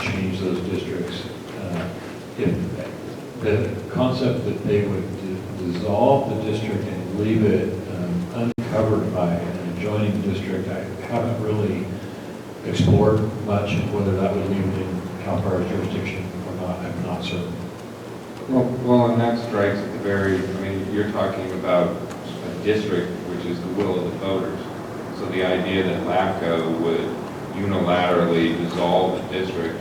change those districts. If the concept that they would dissolve the district and leave it uncovered by an adjoining district, I haven't really explored much whether that would leave it in CAL FIRE's jurisdiction or not. I'm not certain. Well, and that strikes at the you're talking about a district which is the will of the voters. So the idea that LAFCO would unilaterally dissolve the district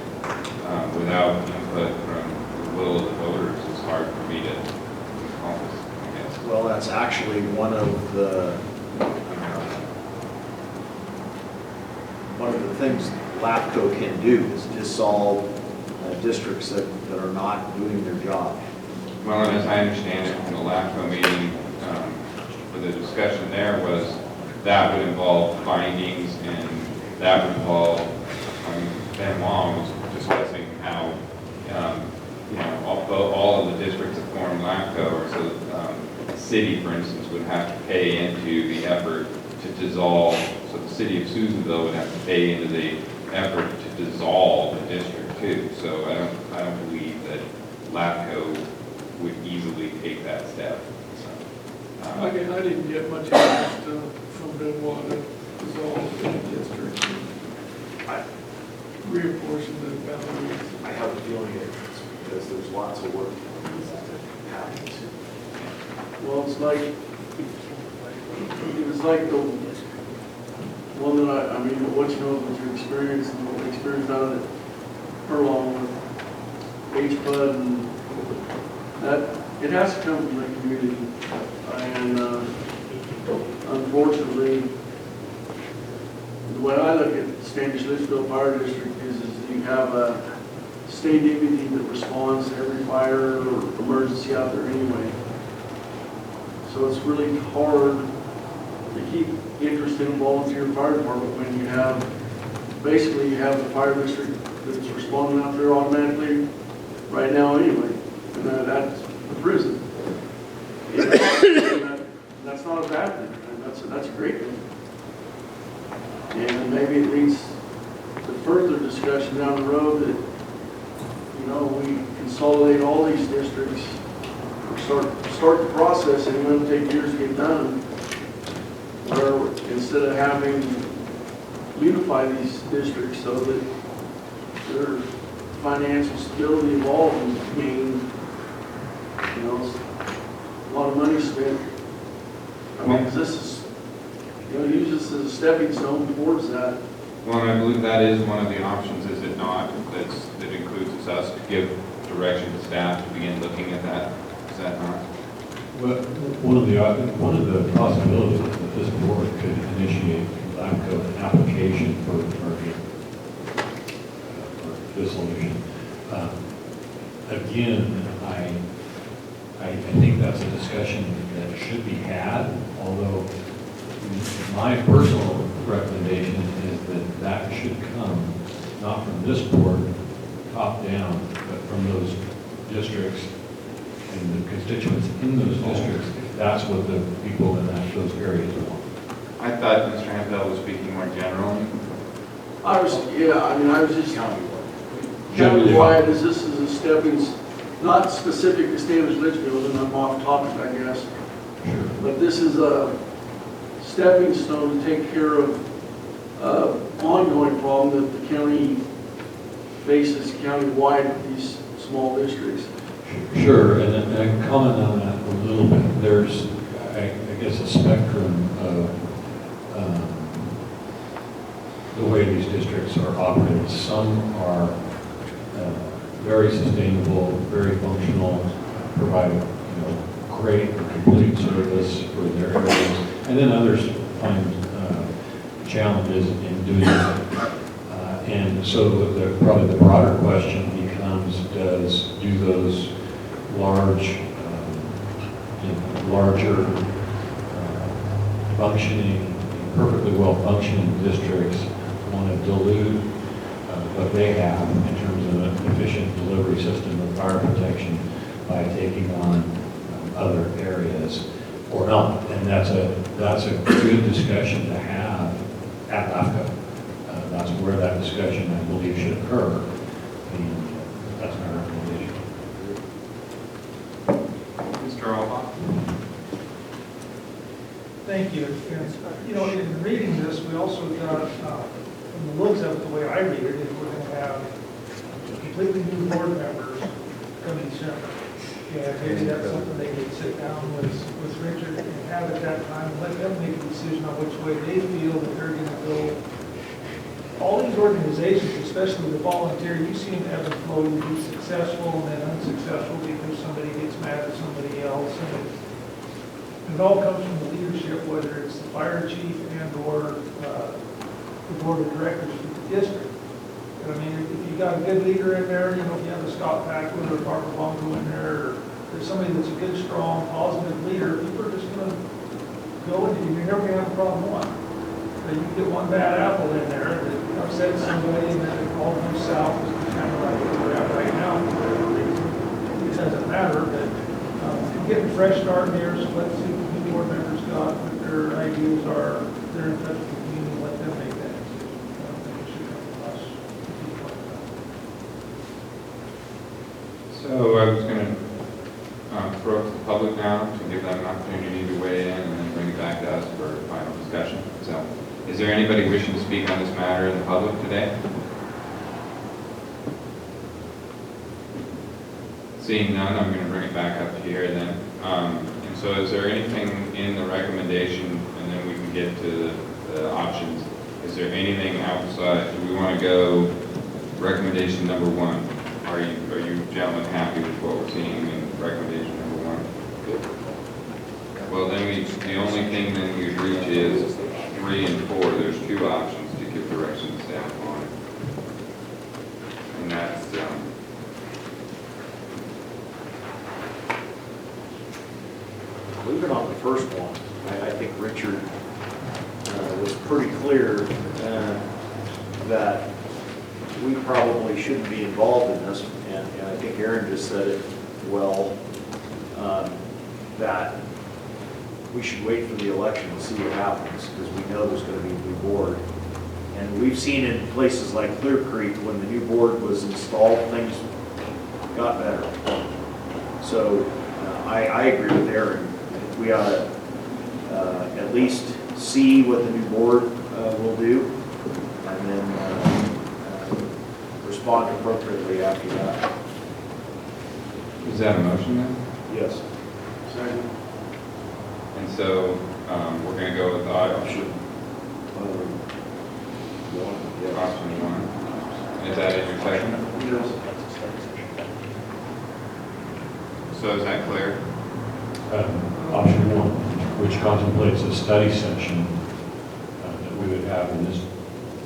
without input from the will of the voters is hard for me to encompass, I guess. Well, that's actually one of the things LAFCO can do is dissolve districts that are not doing their job. Well, and as I understand it from the LAFCO meeting, for the discussion there was that would involve findings, and that would involve, Ben Wong was discussing how, all of the districts that form LAFCO, or so the city, for instance, would have to pay into the effort to dissolve, so the city of Susanville would have to pay into the effort to dissolve the district too. So I don't believe that LAFCO would easily take that step. So, I didn't get much interest from Benoit to dissolve the district and reapportion the boundaries. I have a feeling it's because there's lots of work that happens. Well, it was like the one that what you know with your experience and what experience out of it, Furlong with HPUD, and that, it has to come from the community. And unfortunately, the way I look at Standish Litchfield Fire District is you have a state deputy that responds to every fire or emergency out there anyway. So it's really hard to keep interest in a volunteer fire department when you have, basically you have the fire district that's responding out there automatically right now anyway, and that's the prison. And that's not a bad thing, and that's a great thing. And maybe it leads to further discussion down the road that, you know, we consolidate all these districts, or start the process, and it'll take years to get done, where instead of having unify these districts so that their financial stability involved and gain, you know, a lot of money spent. I mean, 'cause this is, you know, use this as a stepping stone towards that. Well, and I believe that is one of the options, is it not? That includes us to give direction to staff to begin looking at that. Is that not? Well, one of the possibilities is that this board could initiate an application for dissolution. Again, I think that's a discussion that should be had, although my personal recommendation is that that should come not from this board, top down, but from those districts and the constituents in those districts, if that's what the people in those areas want. I thought Mr. Hampel was speaking more generally. I was just Generally. countywide, as this is a stepping, not specific to Standish Litchfield, and I'm off topic, I guess. Sure. But this is a stepping stone to take care of ongoing problem that the county faces countywide with these small districts. Sure, and I can comment on that a little bit. There's, I guess, a spectrum of the way these districts are operated. Some are very sustainable, very functional, provide great or complete service for their areas, and then others find challenges in doing that. And so probably the broader question becomes, do those larger functioning, perfectly well functioning districts want to dilute what they have in terms of an efficient delivery system of fire protection by taking on other areas or not? And that's a good discussion to have at LAFCO. That's where that discussion, I believe, should occur. And that's my recommendation. Mr. Alba? Thank you. And, in reading this, we also got, from the looks of it, the way I read it, is we're going to have completely new board members coming soon. And maybe that's something they could sit down with Richard and have at that time, and let them make a decision on which way they feel that they're going to go. All these organizations, especially the volunteer, you see them ebb and flow, you be successful and then unsuccessful because somebody gets mad at somebody else. And it all comes from the leadership, whether it's the fire chief and or the board of directors for the district. But I mean, if you got a good leader in there, if you have a Scott Packwood or Barbara Bonko in there, or there's somebody that's a good, strong, positive leader, people are just going to go and you're never going to have a problem one. But you get one bad apple in there that upsets somebody and then it all goes south, which is kind of like where we're at right now. It doesn't matter, but getting a fresh start here, so let's see what the new board members got, what their ideas are, they're in touch with the community, let them make that decision. I don't think it should come from us. So I was going to throw it to the public now to give them an opportunity to weigh in and then bring it back to us for final discussion. So is there anybody wishing to speak on this matter in the public today? Seeing none, I'm going to bring it back up here then. And so is there anything in the recommendation, and then we can get to the options, is there anything outside, do we want to go recommendation number one? Are you gentlemen happy with what we're seeing in recommendation number one? Good. Well, then the only thing then we reach is 3 and 4. There's 2 options to give direction to staff on. And that's Leave it on the first one. I think Richard was pretty clear that we probably shouldn't be involved in this, and I think Aaron just said it well, that we should wait for the election to see what happens, because we know there's going to be a new board. And we've seen in places like Clear Creek, when the new board was installed, things got better. So I agree with Aaron. We ought to at least see what the new board will do, and then respond appropriately after that. Is that a motion then? Yes. Second. And so, we're gonna go with option option one. Is that your second? Yes. So is that clear? Option one, which contemplates a study session that we would have in this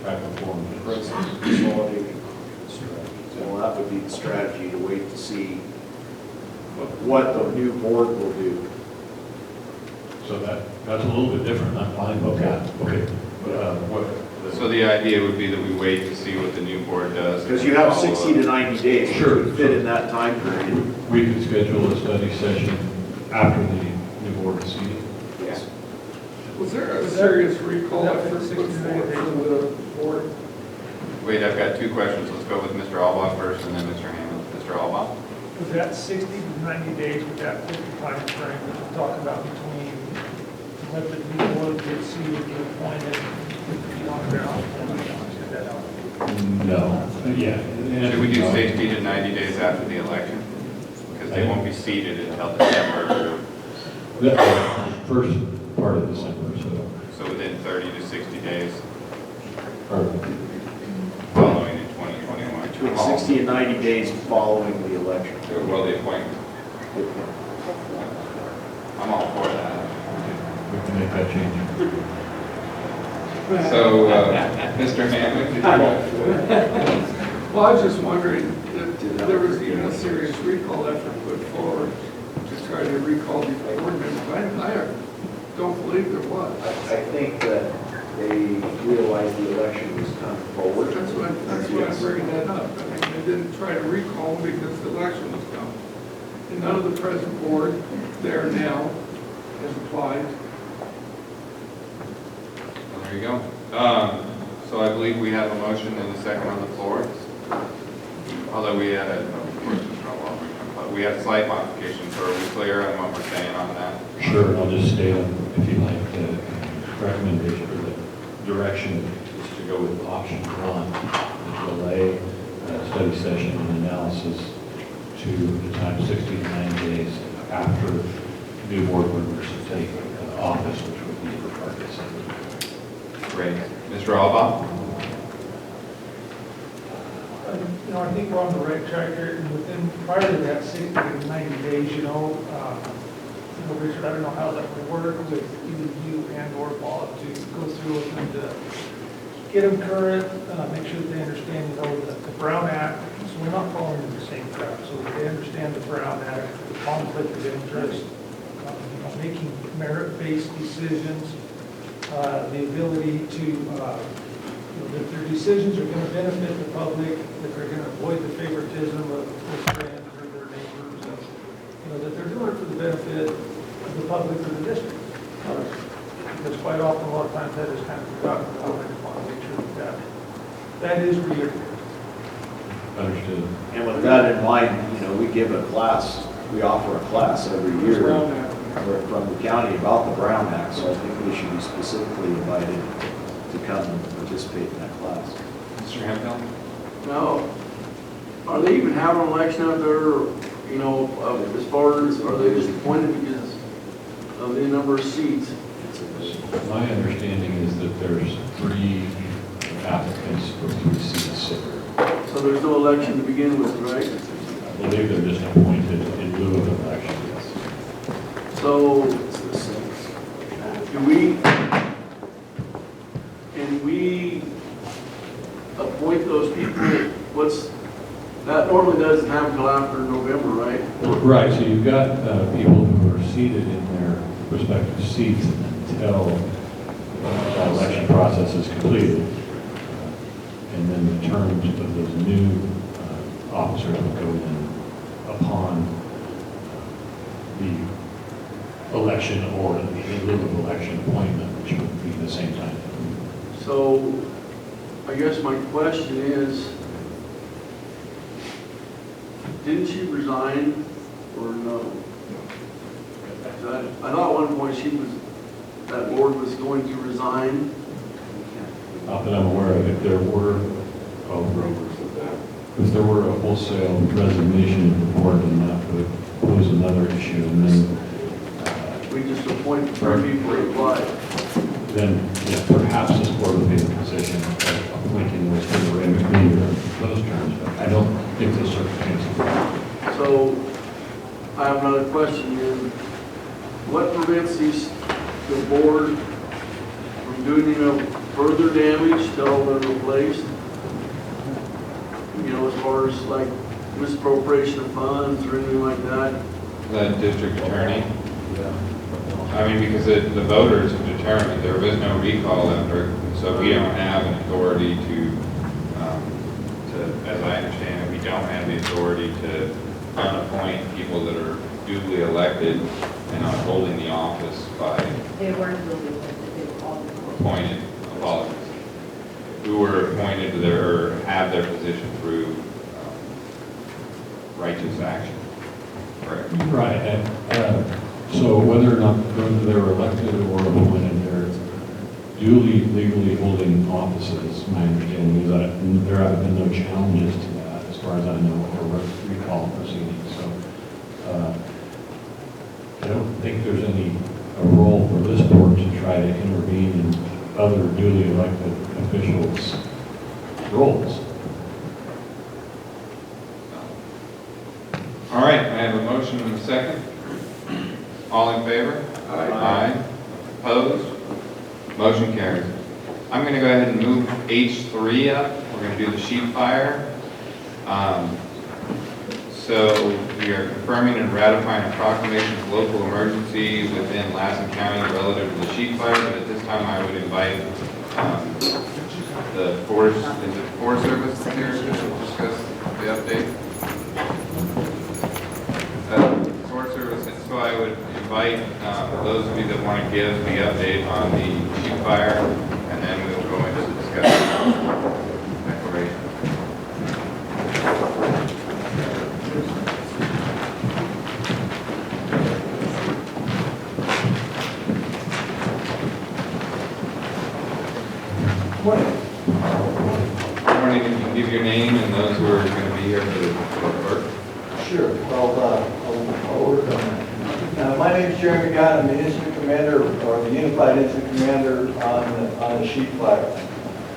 type of form. Consolidated strategy. Well, that would be the strategy, to wait to see what the new board will do. So that's a little bit different, I'm fine with that. Okay. So the idea would be that we wait to see what the new board does. Because you have 60 to 90 days Sure. to fit in that time period. We could schedule a study session after the new board is seated. Yes. Was there a serious recall That effort was put 60 forward days. from the board? Wait, I've got two questions. Let's go with Mr. Alba first and then Mr. Hammond. Mr. Alba? Was that 60 to 90 days with that 50 time frame that we're talking about between let the new board get seated, get appointed, get the feet on the ground? No, yeah. Should we do 60 to 90 days after the election? Because they won't be seated until December, The first part of December, so within 30 to 60 days or following in 2021. Between 60 and 90 days following the election. Well, the appointment. I'm all for that. we can make that change. So, Mr. Hammond? Well, I was just wondering if there was even a serious recall effort put forward to try to recall these board members. I don't believe there was. I think that they realized the election was coming forward. That's why I'm bringing that up. I mean, they didn't try to recall because the election was coming. And none of the present board there now has applied. Well, there you go. So I believe we have a motion and a second on the floor. Although we had we had a slight modification, so are we clear on what we're saying on that? Sure, I'll just state, if you like, the recommendation or the direction is to go with option one, the delay study session and analysis to the time 60 to 90 days after new board members take office, which would be for part of December. Great. Mr. Alba? I think we're on the right track here, and within, prior to that 60 to 90 days, Richard, I don't know how that would work with either you and or Bob to go through with them to get them current, make sure that they understand, the Brown Act, so we're not falling into the same trap, so that they understand the Brown Act, the conflict of interest, making merit-based decisions, the ability to, that their decisions are going to benefit the public, that they're going to avoid the favoritism of their friends or their neighbors, and, that they're doing it for the benefit of the public or the district. Because quite often, a lot of times, that is kind of forgotten about. I just want to make sure that is reiterated. Understood. And with that in mind, we give a class, we offer a class every year from the county about the Brown Act, so I think we should be specifically invited to come and participate in that class. Mr. Hampton? Now, are they even having an election out there, as far as, are they just appointed because of the number of seats? My understanding is that there's 3 applicants for 3 seats. So there's no election to begin with, right? I believe they're just appointed in lieu of election. So, can we appoint those people? That normally doesn't happen until after November, right? Right, so you've got people who are seated in their respective seats until the election process is completed. And then the terms of those new officers will go in upon the election or the in lieu of election appointment, which would be the same time. So I guess my question is, didn't she resign or no? I thought at one point that board was going to resign. Not that I'm aware of. If there were a wholesale resignation of the board, then that would pose another issue. And then We just appoint 3 people to apply. then yeah, perhaps this board would be in a position of appointing those to the remainder of those terms. But I don't think the circumstances. So I have another question here. What prevents the board from doing further damage till they're replaced? As far as like misappropriation of funds or anything like that? The district attorney. I mean, because the voters have determined there was no recall effort, so we don't have an authority to, as I understand it, we don't have the authority to unappoint people that are duly elected and not holding the office by They weren't really elected, they were all appointed, apologies, who were appointed to or have their position through righteous action. Correct. Right. So whether or not they were elected or appointed, they're duly legally holding offices. My understanding is that there have been no challenges to that, as far as I know, or recall proceedings. So I don't think there's a role for this board to try to intervene in other duly elected officials' roles. All right, I have a motion and a second. All in favor? Aye. Opposed? Motion carries. I'm going to go ahead and move H3 up. We're going to do the sheet fire. So we are confirming and ratifying a proclamation of local emergency within Lassen County relative to the sheet fire, but at this time I would invite the Forest Service here to discuss the update. Forest Service, so I would invite those of you that want to give the update on the sheet fire, and then we'll go into the discussion. Declaration. Morning, if you can give your name and those who are going to be here for the work. Sure, I'll work on that. My name is Jeremy Gott. I'm the incident commander, or the unified incident commander on the sheet fire.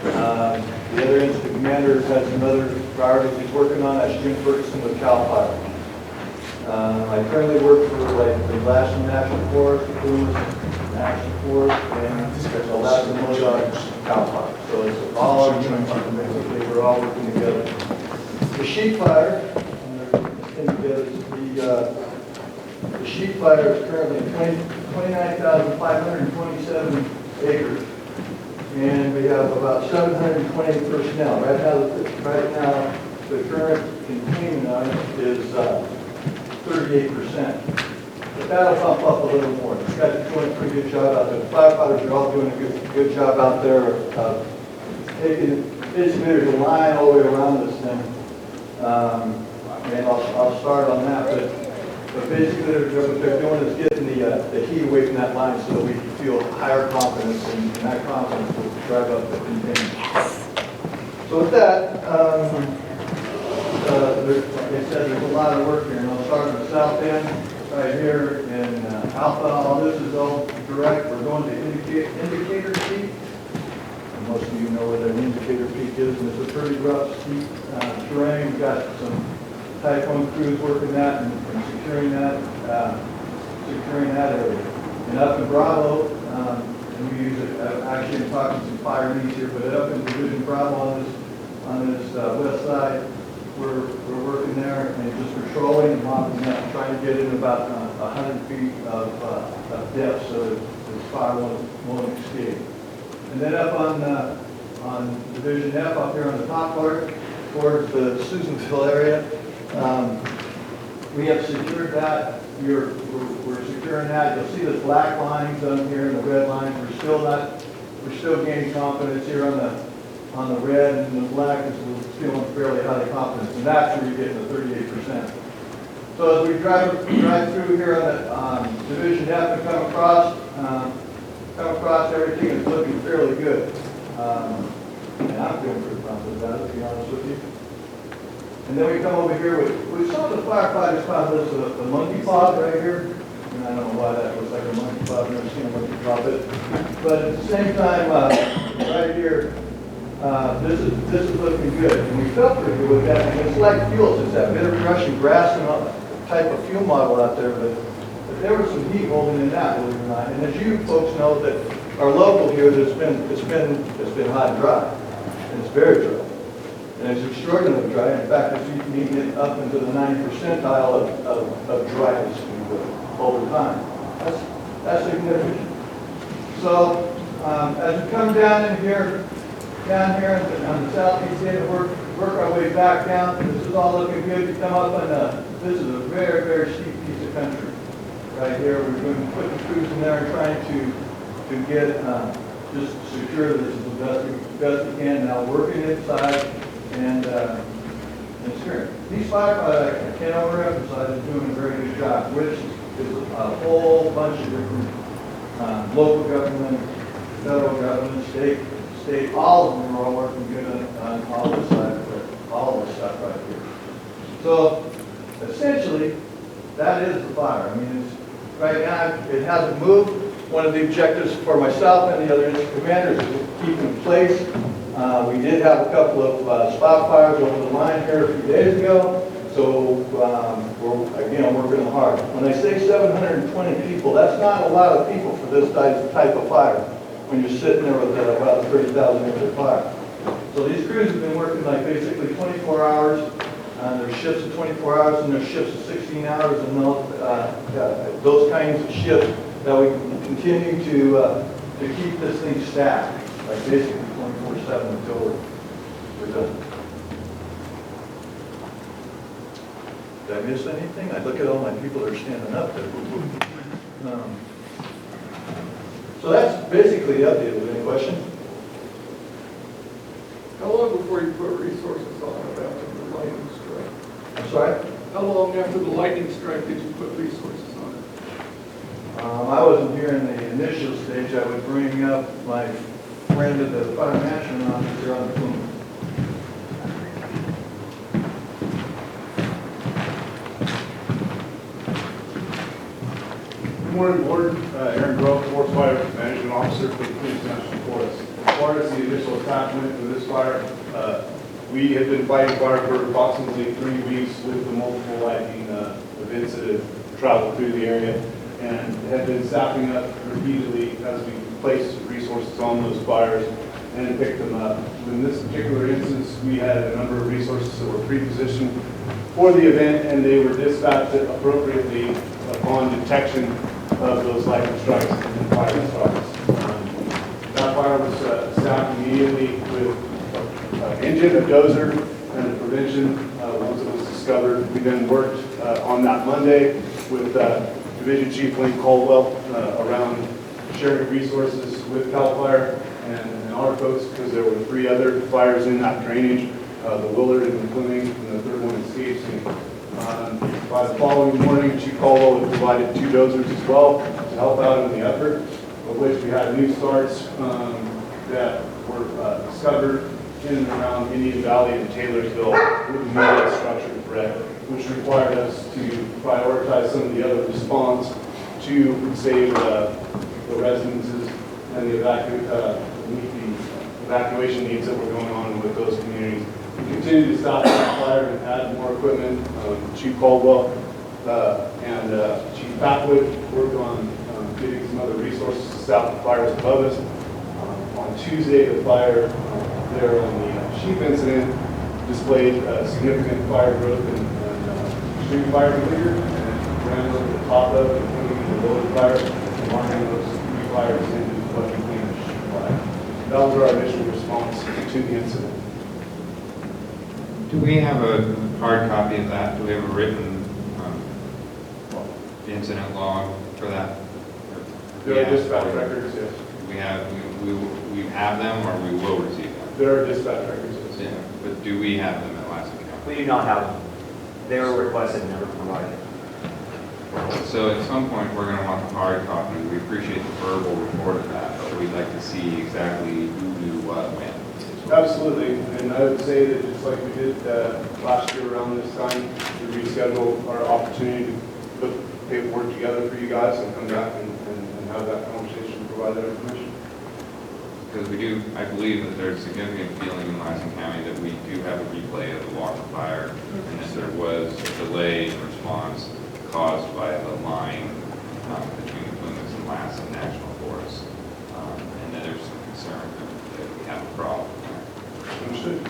The other incident commander has some other priorities he's working on. That's Jim Ferguson with CAL FIRE. I currently work for the Lassen National Forest, the Loomis National Forest, and the Lassen Ozarks CAL FIRE. So it's all unified, basically. We're all working together. The sheet fire. The sheet fire is currently 29,527 acres, and we have about 720 personnel. Right now, the current containment on it is 38%. But that'll bump up a little more. The guys are doing a pretty good job out there. The firefighters are all doing a good job out there of taking, basically there's a line all the way around this thing. And I'll start on that, but basically what they're doing is getting the heat away from that line so that we feel higher confidence, and that confidence will drive up the containment. So with that, like I said, there's a lot of work here, and I'll start at the south end, right here in Alpha. All this is all direct. We're going to indicator peak. And most of you know where that indicator peak is, and it's a pretty rough, steep terrain. We've got some Type 1 crews working that and securing that area. And up in Bravo, and we use it, actually I'm talking some fire needs here, but up in Division Bravo on this west side, we're working there and just patrolling and mopping up, trying to get in about 100 feet of depth so that the fire won't escape. And then up on Division F, up here on the top part, towards the Susanville area, we have secured that. We're securing that. You'll see the black lines on here and the red lines. We're still gaining confidence here on the red, and the black is we're feeling fairly highly confident, and that's where you're getting the 38%. So as we drive through here on Division F and come across, everything is looking fairly good. And I'm feeling pretty confident about it, to be honest with you. And then we come over here with some of the firefighters call this the monkey pod right here. And I don't know why that looks like a monkey pod. I've never seen a monkey pod, but at the same time, right here, this is looking good. And we felt pretty good with that. And it's like fuels. It's that bitter brush and grass and all type of fuel model out there, but there was some heat holding in that, believe it or not. And as you folks know, that our local here, it's been hot and dry, and it's very dry, and it's extraordinarily dry. In fact, it's even getting up into the 90th percentile of dryness over time. That's significant. So as we come down here on the southeast end, work our way back down. This is all looking good. You come up on this is a very, very steep piece of country right here. We're going to put the crews in there and trying to get just secure this as the best we can. Now working inside and securing. These firefighters, I can't overemphasize, are doing a very good job, which is a whole bunch of different local government, federal government, state, all of them are all working good on all this side, all of this stuff right here. So essentially, that is the fire. I mean, right now it hasn't moved. One of the objectives for myself and the other incident commanders is to keep in place. We did have a couple of spot fires over the line here a few days ago, so we're again working hard. When I say 720 people, that's not a lot of people for this type of fire. When you're sitting there with about a 30,000 acre fire. So these crews have been working like basically 24 hours. There's shifts of 24 hours and there's shifts of 16 hours, and those kinds of shifts that we continue to keep this thing stacked, like basically 24/7 until we're done. Did I miss anything? I look at all my people that are standing up there. So that's basically the update. Any questions? How long before you put resources on it after the lightning strike? I'm sorry? How long after the lightning strike did you put resources on it? I wasn't here in the initial stage. I would bring up my friend at the fire management office here on the phone. Good morning, Board. Aaron Grove, Forest Fire Management Officer for the Queens National Forest. As far as the initial attachment for this fire, we have been fighting fire for approximately 3 weeks with the multiple lightning events that have traveled through the area, and have been staffing up repeatedly as we place resources on those fires and pick them up. In this particular instance, we had a number of resources that were pre-positioned for the event, and they were dispatched appropriately upon detection of those lightning strikes and fire starts. That fire was staffed immediately with an engine, a dozer, and a prevention once it was discovered. We then worked on that Monday with Division Chief Link Caldwell around sharing resources with CAL FIRE and our folks, because there were 3 other fires in that drainage, the Willard and the Fleming, and the third one escaped me. By the following morning, Chief Caldwell had provided 2 dozers as well to help out in the effort, of which we had new starts that were discovered in and around Indian Valley and Taylorsville with immediate structured threat, which required us to prioritize some of the other response to save the residences and meet the evacuation needs that were going on with those communities. We continue to stop that fire and add more equipment. Chief Caldwell and Chief Patwood worked on getting some other resources to stop the fires above us. On Tuesday, the fire there on the sheep incident displayed significant fire growth and extreme fire failure, and ran over the top of it, including the lower fire, and running those three fires into the flooding clean fire. That was our initial response to the incident. Do we have a hard copy of that? Do we have a written incident log for that? There are dispatch records, yes. We have them, or we will receive them? There are dispatch records, yes. Yeah, but do we have them at Lassen County? We do not have them. They were requested, never provided. So at some point, we're gonna want the hard copy. We appreciate the verbal report of that, but we'd like to see exactly who knew what when. Absolutely, and I would say that just like we did last year around this time, we reschedule our opportunity to put paperwork together for you guys and come back and have that conversation and provide that information. Because we do, I believe that there's significant feeling in Lassen County that we do have a replay of the Walker fire, and that there was a delay in response caused by the line between the Plumas and Lassen National Forest, and that there's some concern that we have a problem. Understood.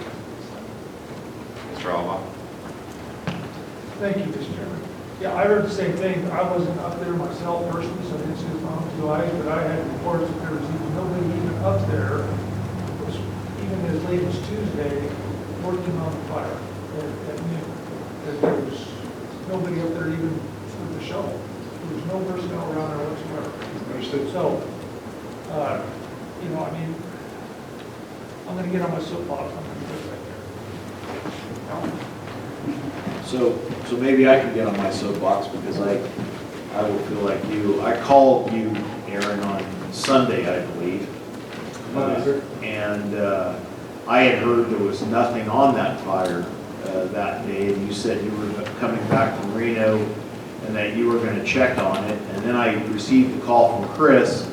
Mr. Alba? Thank you, Mr. Chairman. Yeah, I heard the same thing. I wasn't up there myself personally, so I didn't see it with my own 2 eyes, but I had reports that there was even nobody even up there, even as late as Tuesday, working on the fire at noon. That there was nobody up there even with the shovel. There was no personnel around there whatsoever. Understood. So, you know, I mean, I'm gonna get on my soapbox, I'm gonna put it right there. So maybe I can get on my soapbox because I will feel like you. I called you, Aaron, on Sunday, I believe. And I had heard there was nothing on that fire that day. And you said you were coming back from Reno and that you were going to check on it. And then I received a call from Chris,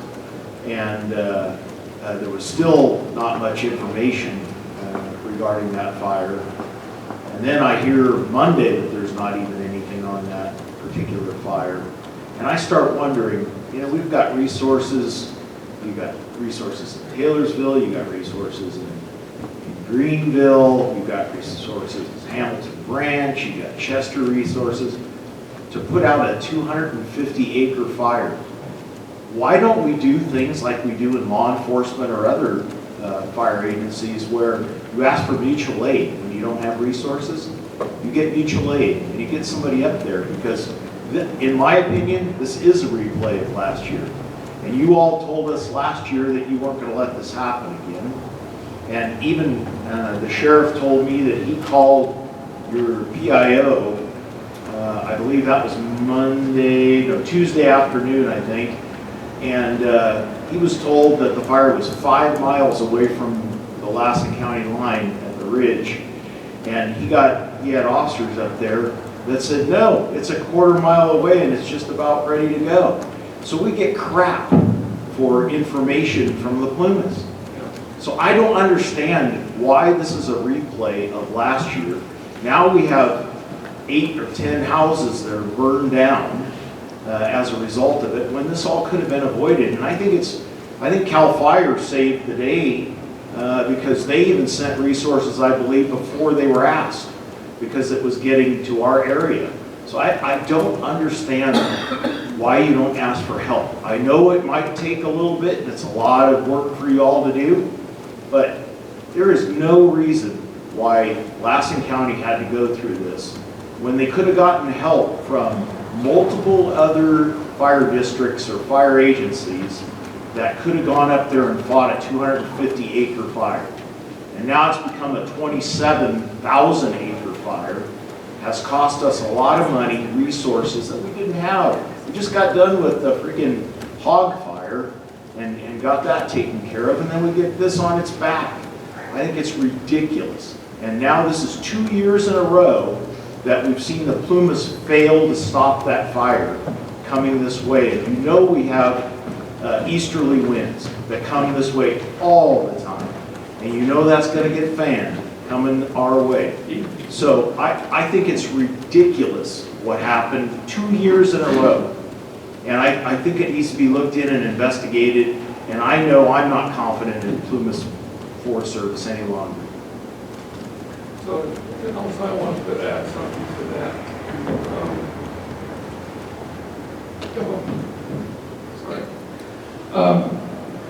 and there was still not much information regarding that fire. And then I hear Monday that there's not even anything on that particular fire. And I start wondering, you know, we've got resources. You've got resources in Taylorsville, you've got resources in Greenville, you've got resources in Hamilton Branch, you've got Chester resources. To put out a 250-acre fire, why don't we do things like we do in law enforcement or other fire agencies where you ask for mutual aid when you don't have resources? You get mutual aid and you get somebody up there, because in my opinion, this is a replay of last year. And you all told us last year that you weren't going to let this happen again. And even the sheriff told me that he called your PIO, I believe that was Tuesday afternoon, I think. And he was told that the fire was 5 miles away from the Lassen County line at the ridge. And he had officers up there that said, no, it's a 1/4 mile away and it's just about ready to go. So we get crap for information from the Plumas. So I don't understand why this is a replay of last year. Now we have 8 or 10 houses that are burned down as a result of it, when this all could have been avoided. And I think CAL FIRE saved the day because they even sent resources, I believe, before they were asked, because it was getting to our area. So I don't understand why you don't ask for help. I know it might take a little bit, and it's a lot of work for you all to do, but there is no reason why Lassen County had to go through this when they could have gotten help from multiple other fire districts or fire agencies that could have gone up there and fought a 250-acre fire. And now it's become a 27,000-acre fire. Has cost us a lot of money, resources that we didn't have. We just got done with the freaking hog fire and got that taken care of, and then we get this on its back. I think it's ridiculous. And now this is 2 years in a row that we've seen the Plumas fail to stop that fire coming this way. And you know we have easterly winds that come this way all the time. And you know that's going to get fanned coming our way. So I think it's ridiculous what happened 2 years in a row. And I think it needs to be looked in and investigated. And I know I'm not confident in Plumas Forest Service any longer. So, and also I wanted to add something to that.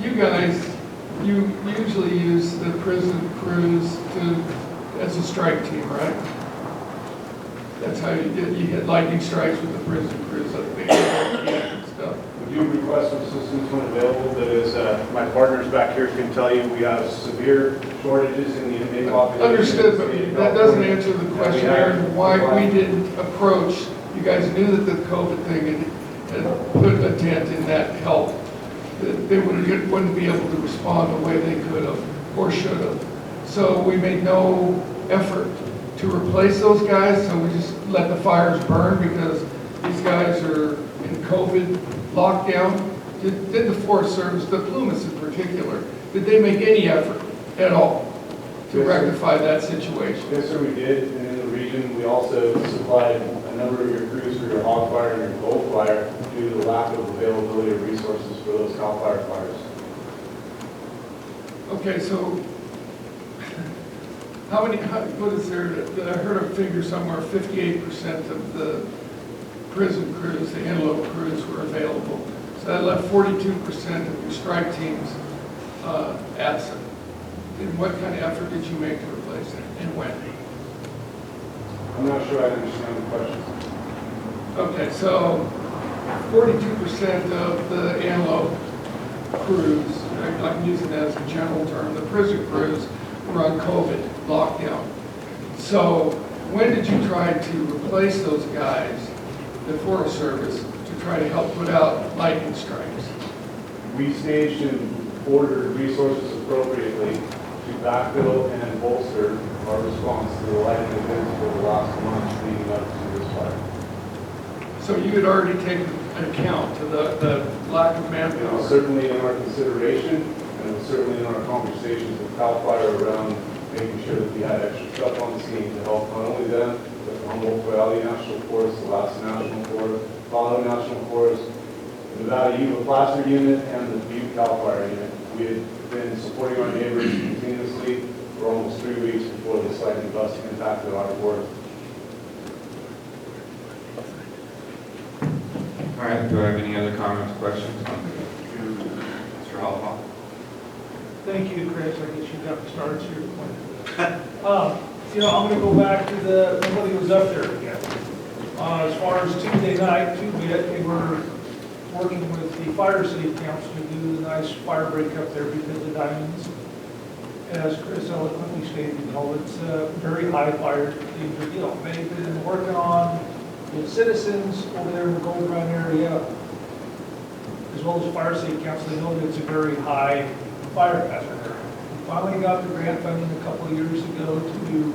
You guys, you usually use the prison crews as a strike team, right? That's how you hit lightning strikes with the prison crews, like they and stuff. We do request assistance when available, but as my partners back here can tell you, we have severe shortages in the inmate population. Understood, but that doesn't answer the question, Aaron, why we didn't approach, you guys knew that the COVID thing had put a dent in that help. That they wouldn't be able to respond the way they could have or should have. So we made no effort to replace those guys, so we just let the fires burn because these guys are in COVID lockdown. Did the Forest Service, the Plumas in particular, did they make any effort at all to rectify that situation? Yes, sir, we did. And in the region, we also supplied a number of your crews for your hog fire and your gold fire due to the lack of availability of resources for those CAL FIRE fires. Okay, so what is there, I heard a figure somewhere, 58% of the prison crews, the antelope crews were available. So that left 42% of your strike teams absent. And what kind of effort did you make to replace it, and when? I'm not sure I understand the question. Okay, so 42% of the antelope crews, I'm using that as a general term, the prison crews were on COVID lockdown. So when did you try to replace those guys, the Forest Service, to try to help put out lightning strikes? We staged and ordered resources appropriately to backfill and bolster our response to the lightning events for the last month leading up to this fire. So you had already taken account to the lack of It was manpower? certainly in our consideration, and it was certainly in our conversations with CAL FIRE around making sure that we had extra stuff on the scene to help not only them, but the Humboldt Valley National Forest, the Lassen National Forest, Colorado National Forest, the Nevada Yuba Placer Unit, and the Butte CAL FIRE Unit. We had been supporting our neighbors continuously for almost 3 weeks before this lightning bust impacted our forest. All right, do I have any other comments, questions? Mr. Hall? Thank you, Chris. I guess you got the start to your point. You know, I'm going to go back to nobody was up there again. As far as Tuesday night, they were working with the Fire Safe Council to do the nice fire break up there because of diamonds. As Chris eloquently stated, you know, it's a very high fire danger deal. They've been working on with citizens over there in the Gold Run area, as well as Fire Safe Council. They know that it's a very high fire hazard area. We finally got the grant funding a couple of years ago to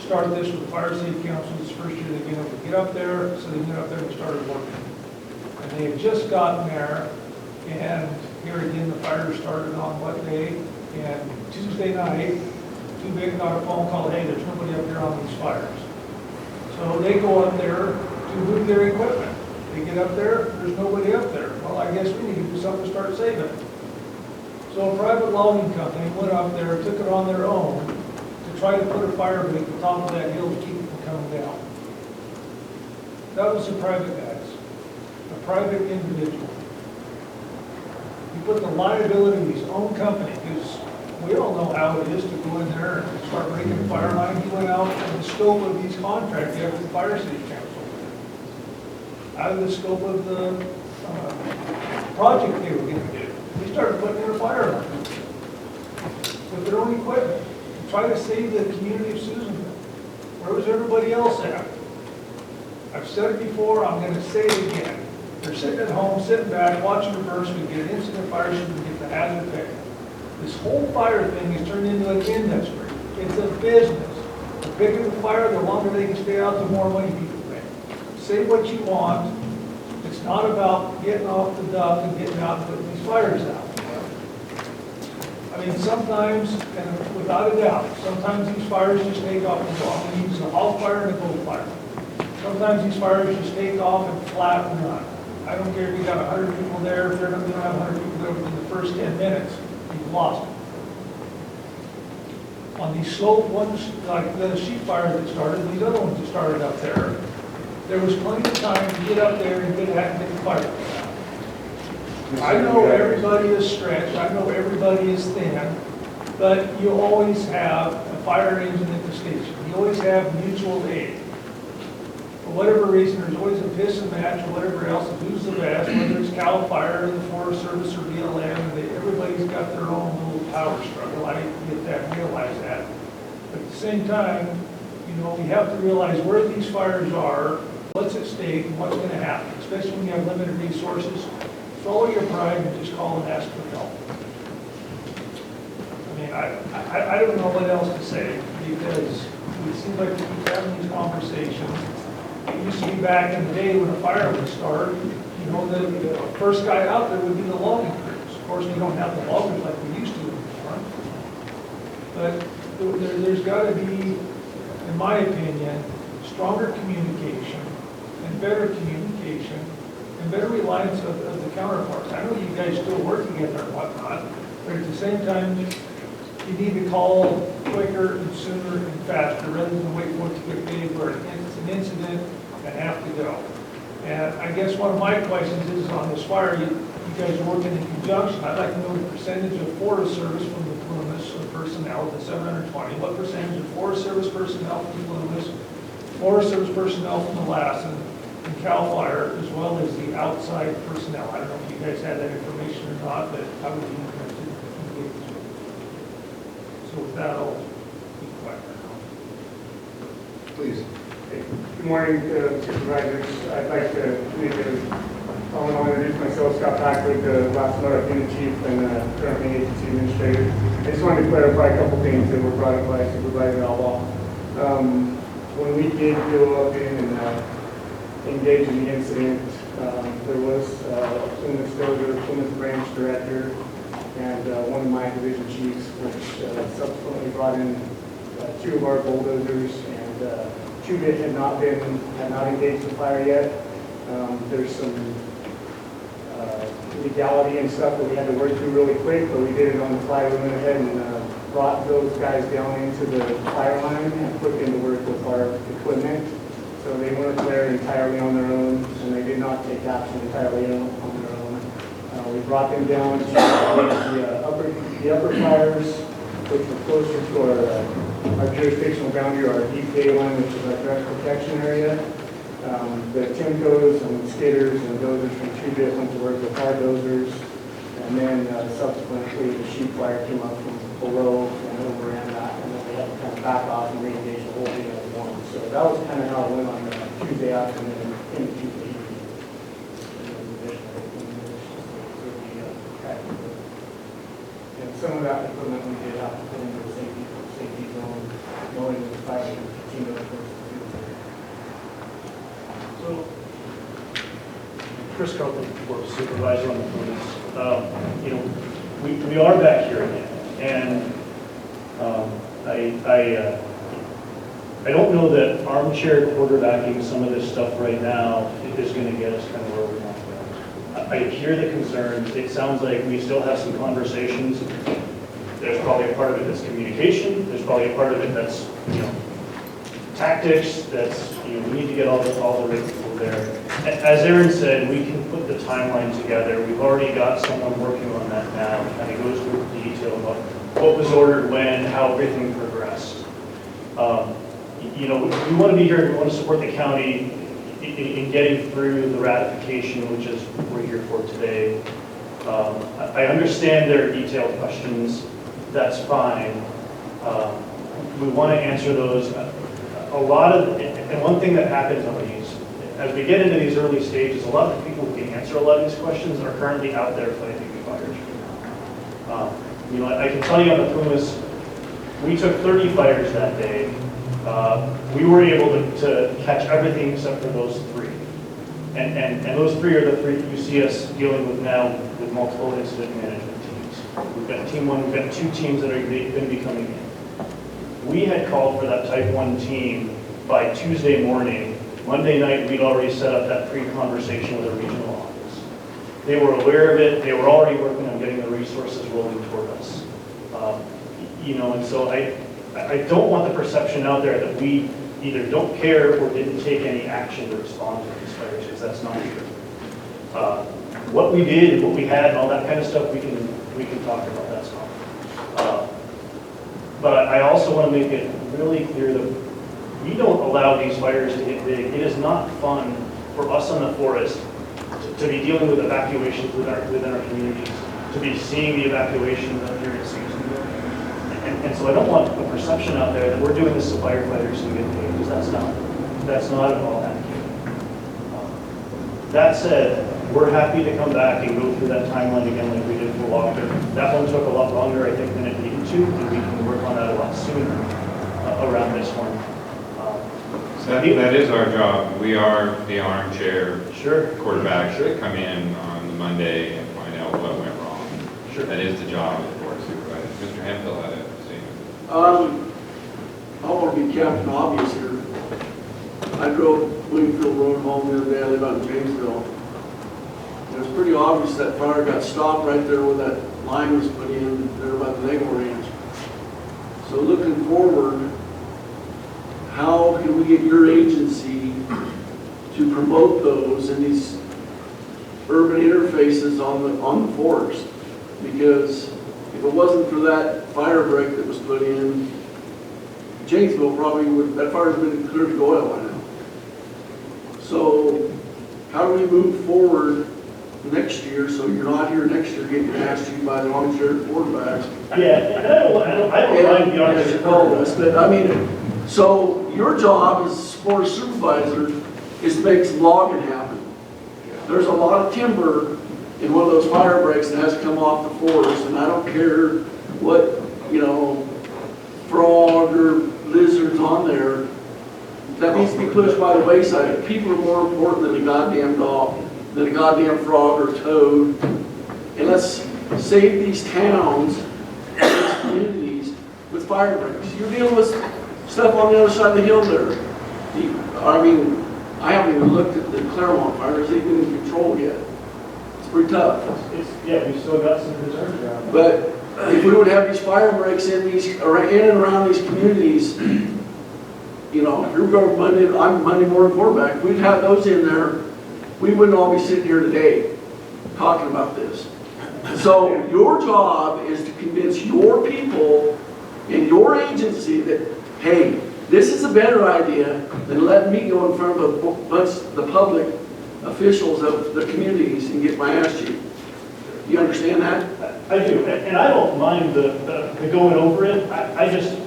start this with Fire Safe Council. This first year they've been able to get up there, so they get up there and started working. And they had just gotten there, and here again, the fire started on what day? And Tuesday night, Too Big got a phone call, hey, there's nobody up there on these fires. So they go up there to move their equipment. They get up there, there's nobody up there. Well, I guess we need to do something to start saving. So a private logging company went up there, took it on their own to try to put a fire break at the top of that hill to keep it from coming down. That was the private guys, a private individual. He put the liability of his own company, because we all know how it is to go in there and start breaking a fire line. He went out in the scope of his contract, he had with the Fire Safe Council. Out of the scope of the project they were going to do. They started putting in a fire line with their own equipment to try to save the community of Susanville. Where was everybody else at? I've said it before, I'm going to say it again. They're sitting at home, sitting back, watching the burst, we get incident fire, so we get the hazard pay. This whole fire thing is turned into an industry. It's a business. The bigger the fire, the longer they can stay out, the more money people make. Say what you want. It's not about getting off the duck and getting out and putting these fires out. I mean, sometimes, and without a doubt, sometimes these fires just take off and go. I'm going to use a hog fire and a gold fire. Sometimes these fires just take off and flat and run. I don't care if you got 100 people there, if they don't have 100 people there within the first 10 minutes, you've lost it. on these slope ones, like the sheep fire that started, these other ones that started up there was plenty of time to get up there and get the fire out. I know everybody is stretched, I know everybody is thin, but you always have a fire engine at the station. You always have mutual aid. For whatever reason, there's always a piss and match or whatever else, of who's the best, whether it's CAL FIRE or the Forest Service or BLM, everybody's got their own little power struggle. I get that and realize that. But at the same time, you know, we have to realize where these fires are, what's at stake, and what's going to happen, especially when you have limited resources. Swallow your pride and just call and ask for help. I mean, I don't know what else to say, because it seems like we keep having these conversations. It used to be back in the day when a fire would start, you know, the first guy out there would be the logging crews. Of course, we don't have the loggers like we used to anymore. But there's got to be, in my opinion, stronger communication and better communication and better reliance of the counterparts. I know you guys still work together and whatnot, but at the same time, you need to call quicker and sooner and faster rather than wait for it to get big where it's an incident and have to go. And I guess one of my questions is on this fire, you guys are working in conjunction. I'd like to know the percentage of Forest Service from the Plumas personnel, the 720. What percentage of Forest Service personnel from the Plumas, Forest Service personnel from the Lassen, and CAL FIRE, as well as the outside personnel. I don't know if you guys had that information or not, but I would be interested in engaging. So with that, I'll be quiet now. Please. Good morning, Supervisors. I'd like to I want to introduce myself, Scott Packwood, the Lassen North Unit Chief and currently Agency Administrator. I just wanted to clarify a couple things that were brought up by Supervisor Outlaw. When we did go up in and engage in the incident, there was a Plymouth Dozer, Plymouth Branch Director, and one of my division chiefs, which subsequently brought in two of our bulldozers, and two that had not engaged the fire yet. There's some legality and stuff that we had to work through really quick, but we did it on the fly. We went ahead and brought those guys down into the fire line and put them to work with our equipment. So they weren't there entirely on their own, and they did not take action entirely on their own. We brought them down to the upper fires, which were closer to our jurisdictional boundary, our EPA line, which is our direct protection area. The Timcos and skidders and dozers from two different to work with our dozers. And then subsequently, the sheep fire came up from below and overran that, and then we had to kind of back off and re-engage the whole thing as one. So that was kind of how it went on Tuesday afternoon into Tuesday evening. And some of that equipment we did have to put into the safety zone, knowing that the fire would continue to course. So, Chris Copeland, Board Supervisor on the police. You know, we are back here again, and I don't know that armchair quarterbacking some of this stuff right now is going to get us kind of where we want to go. I hear the concerns. It sounds like we still have some conversations. There's probably a part of it that's communication. There's probably a part of it that's, you know, tactics. That's, you know, we need to get all the right people there. As Aaron said, we can put the timeline together. We've already got someone working on that now. It kind of goes through detail about what was ordered when, how everything progressed. You know, we want to be here. We want to support the county in getting through the ratification, which is what we're here for today. I understand there are detailed questions. That's fine. We want to answer those. A lot of, and one thing that happens on these, as we get into these early stages, a lot of the people who can answer a lot of these questions are currently out there fighting the fires. You know, I can tell you on the Pumas, we took 30 fires that day. We were able to catch everything except for those three. And those three are the three that you see us dealing with now with multiple incident management teams. We've got team one, we've got two teams that are going to be coming in. We had called for that type 1 team by Tuesday morning. Monday night, we'd already set up that pre-conversation with the regional office. They were aware of it. They were already working on getting the resources rolling toward us. You know, and so I I don't want the perception out there that we either don't care or didn't take any action to respond to these fires, because that's not true. What we did and what we had and all that kind of stuff, we can talk about, that's not. But I also want to make it really clear that we don't allow these fires to get big. It is not fun for us on the forest to be dealing with evacuations within our communities, to be seeing the evacuations up here in Susan. And so I don't want a perception out there that we're doing this to firefighters to get paid, because that's not at all accurate. That said, we're happy to come back and go through that timeline again like we did for Walker. That one took a lot longer, I think, than it needed to, and we can work on that a lot sooner around this one. That is our job. We are the armchair quarterbacks Sure. that come in on the Monday and find out what went wrong. Sure. That is the job of the board of supervisors. Mr. Hemphill had a statement. I want to be Captain Obvious here. I drove Wingfield Road home the other day. I live out in Janesville. It was pretty obvious that fire got stopped right there where that line was put in there by the Naval Ranch. So looking forward, how can we get your agency to promote those in these urban interfaces on the forest? Because if it wasn't for that fire break that was put in, Janesville probably would, that fire's been cleared to oil by now. So how do we move forward next year so you're not here next year getting asked you by the armchair quarterbacks? Yeah, and I don't mind the armchair quarterbacks. But I mean, so your job as board supervisor is to make some logging happen. There's a lot of timber in one of those fire breaks that has to come off the forest, and I don't care what, frog or lizards on there. That needs to be pushed by the wayside. People are more important than a goddamn dog, than a goddamn frog or toad. And let's save these towns, these communities with fire breaks. You're dealing with stuff on the other side of the hill there. I haven't even looked at the Claremont fire. Is it even in control yet? It's pretty tough. We've still got some concerns around that. But if we would have these fire breaks in and around these communities, if you're going Monday, I'm Monday morning quarterback, if we'd have those in there, we wouldn't all be sitting here today talking about this. So your job is to convince your people and your agency that, hey, this is a better idea than letting me go in front of a bunch of the public officials of the communities and get my ass cheeked. You understand that? I do, and I don't mind the going over it. I just,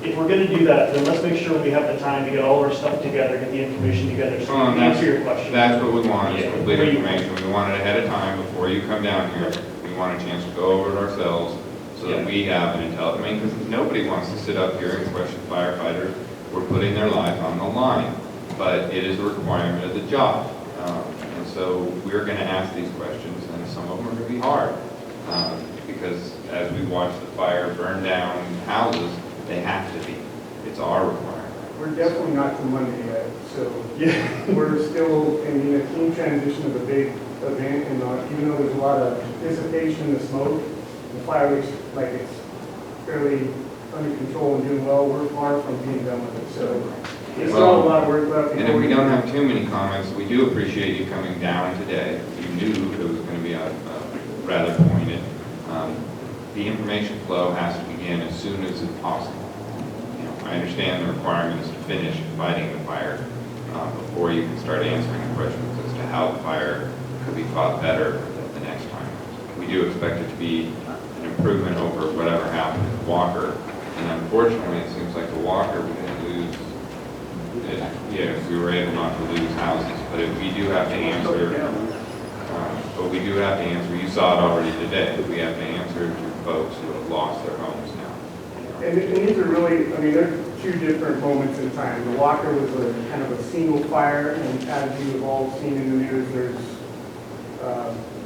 if we're going to do that, then let's make sure we have the time to get all our stuff together, get the information together, so we can answer your question. That's what we want, is complete information. We want it ahead of time before you come down here. We want a chance to go over it ourselves so that we have an intelligent, because nobody wants to sit up here and question firefighters. We're putting their lives on the line, but it is a requirement of the job. And so we're going to ask these questions, and some of them are going to be hard, because as we watch the fire burn down houses, they have to be. It's our requirement. We're definitely not to Monday yet, so we're still in a clean transition of a big event, and even though there's a lot of dissipation in the smoke, the fire looks like it's fairly under control and doing well. We're far from being done with it, so it's still a lot of work left. And if we don't have too many comments, we do appreciate you coming down today. You knew it was going to be rather pointed. The information flow has to begin as soon as it's possible. I understand the requirement is to finish fighting the fire before you can start answering questions as to how the fire could be fought better the next time. We do expect it to be an improvement over whatever happened at Walker. And unfortunately, it seems like the Walker, we didn't lose. We were able not to lose houses, but we do have to answer. You saw it already today. We have to answer to folks who have lost their homes now. And these are really, they're two different moments in time. The Walker was a kind of a single fire, and as you have all seen in the news, there's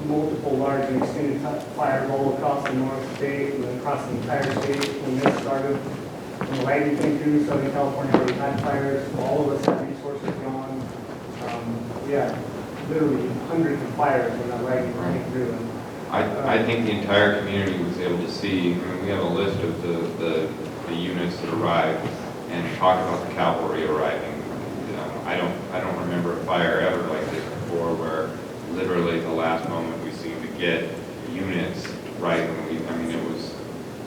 multiple large and extended fires all across the North State and across the entire state. When this started, when the lightning came through Southern California, where we had fires, all of us had resources gone. Literally hundreds of fires when that lightning came through. I think the entire community was able to see. We have a list of the the units that arrive and talk about the cavalry arriving. I don't remember a fire ever like this before where literally the last moment we seemed to get units right when I mean, it was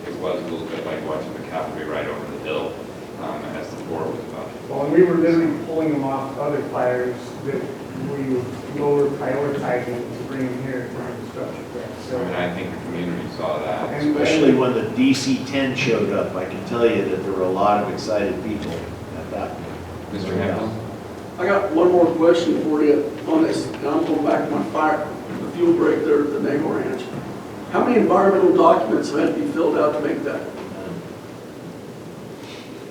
a little bit like watching the cavalry ride over the hill as the war was about. Well, and we were literally pulling them off other fires that we were prioritizing to bring them here during the structure plan. I mean, I think the community saw that. Especially when the DC-10 showed up, I can tell you that there were a lot of excited people at that point. Mr. Hamel? I got one more question for you on this, and I'm going back to my fire, the fuel break there at the Nagle Ranch. How many environmental documents have to be filled out to make that?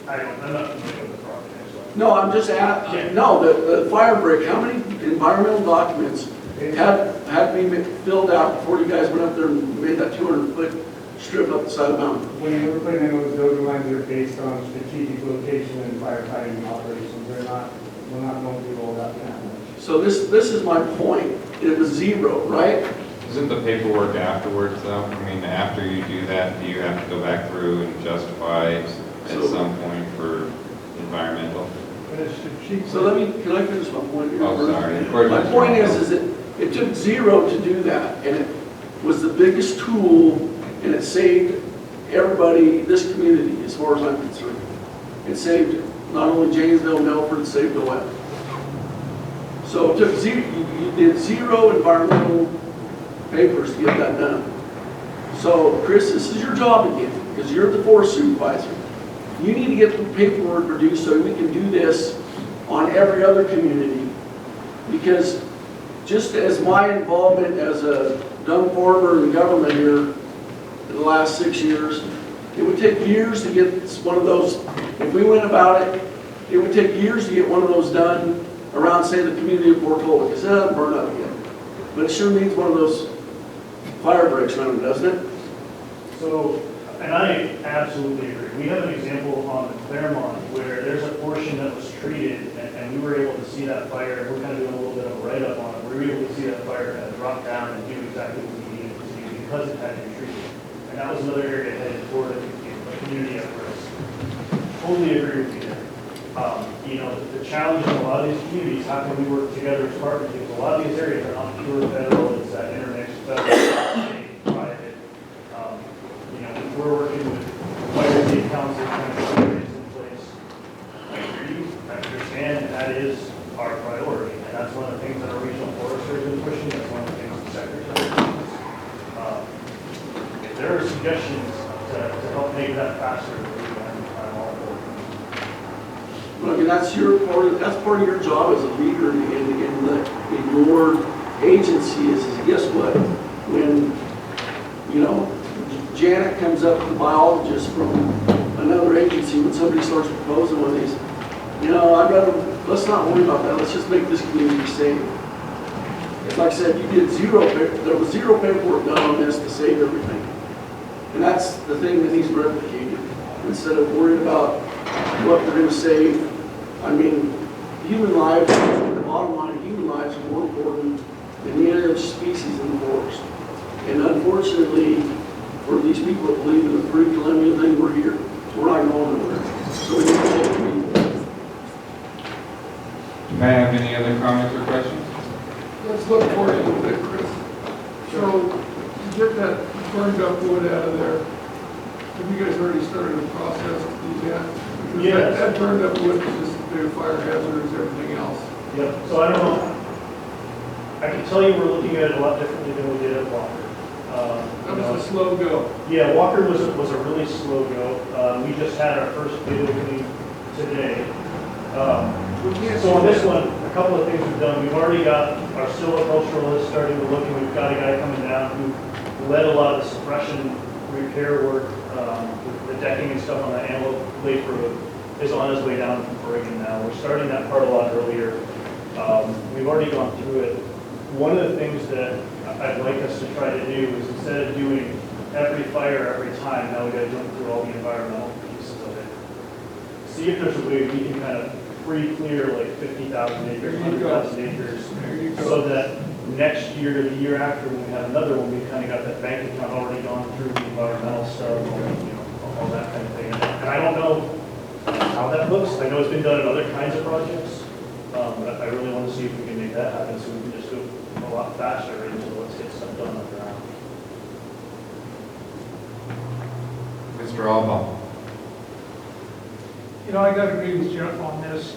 I'm not familiar with the project, actually. No, I'm just asking, no, the fire break, how many environmental documents had to be filled out before you guys went up there and made that 200-foot strip up the side of the mountain? When we were putting in those lines, are based on strategic location and firefighting operations. We're not going through all that now. So this is my point. It was zero, right? Isn't the paperwork afterwards though? I mean, after you do that, do you have to go back through and justify at some point for environmental? So can I finish my point here? Oh, sorry. My point is that it took zero to do that, and it was the biggest tool, and it saved everybody, this community, as far as I'm concerned. It saved not only Janesville, Milford, it saved the West. So it took zero, you did zero environmental papers to get that done. So Chris, this is your job again, because you're the forest supervisor. You need to get the paperwork produced so we can do this on every other community, because just as my involvement as a young farmer in government here in the last 6 years, it would take years to get one of those, if we went about it, it would take years to get one of those done around, say, the community of Portola, because it hasn't burned up yet. But it sure needs one of those fire breaks around it, doesn't it? So, and I absolutely agree. We have an example on the Claremont where there's a portion that was treated, and we were able to see that fire. We're kind of doing a little bit of a write-up on it. We were able to see that fire kind of drop down and do exactly what we needed to do because it had to be treated. And that was another area headed toward a community at risk. Totally agree with you there. You know, the challenge in a lot of these communities, how can we work together as partners? Because a lot of these areas are not pure federal, it's that intermixed federal, state, private. You know, we're working with fire state council kind of areas in place. I agree, I understand, and that is our priority. And that's one of the things that our regional foresters have been pushing, that's one of the things the secretary is. If there are suggestions to help make that faster, I'm all for it. Well, I mean, that's part of your job as a leader in your agency is guess what? When, you know, Janet comes up with a biologist from another agency, when somebody starts proposing one of these, you know, let's not worry about that, let's just make this community safe. Like I said, there was zero paperwork done on this to save everything. And that's the thing that needs replicated. Instead of worrying about what we're going to save, I mean, human lives, the bottom line, human lives are more important than any other species in the forest. And unfortunately, for these people that believe in the free colonial thing, we're here. We're not going nowhere. So we need to take people. Do I have any other comments or questions? Let's look forward a little bit, Chris. So, to get that burned up wood out of there, have you guys already started the process to do that? Because Yes. that burned up wood is just a big fire hazard as everything else. Yep, so I don't know, I can tell you we're looking at it a lot differently than we did at Walker. That was a slow go. Yeah, Walker was a really slow go. We just had our first bid opening today. So on this one, a couple of things we've done. We've already got our silviculturalist starting to look, and we've got a guy coming down who led a lot of the suppression repair work, the decking and stuff on the Antelope Lake Road is on his way down from Oregon now. We're starting that part a lot earlier. We've already gone through it. One of the things that I'd like us to try to do is instead of doing every fire every time, now we got to jump through all the environmental pieces of it. See if there's a way we can kind of pre-clear like 50,000 acres, 100,000 acres, so that next year or the year after when we have another one, we kind of got that bank account already gone through the environmental stuff, all that kind of thing. And And I don't know how that looks. I know it's been done in other kinds of projects. But I really want to see if we can make that happen so we can just go a lot faster into let's get stuff done on the ground. Mr. Alba. You know, I gotta agree with Jeff on this,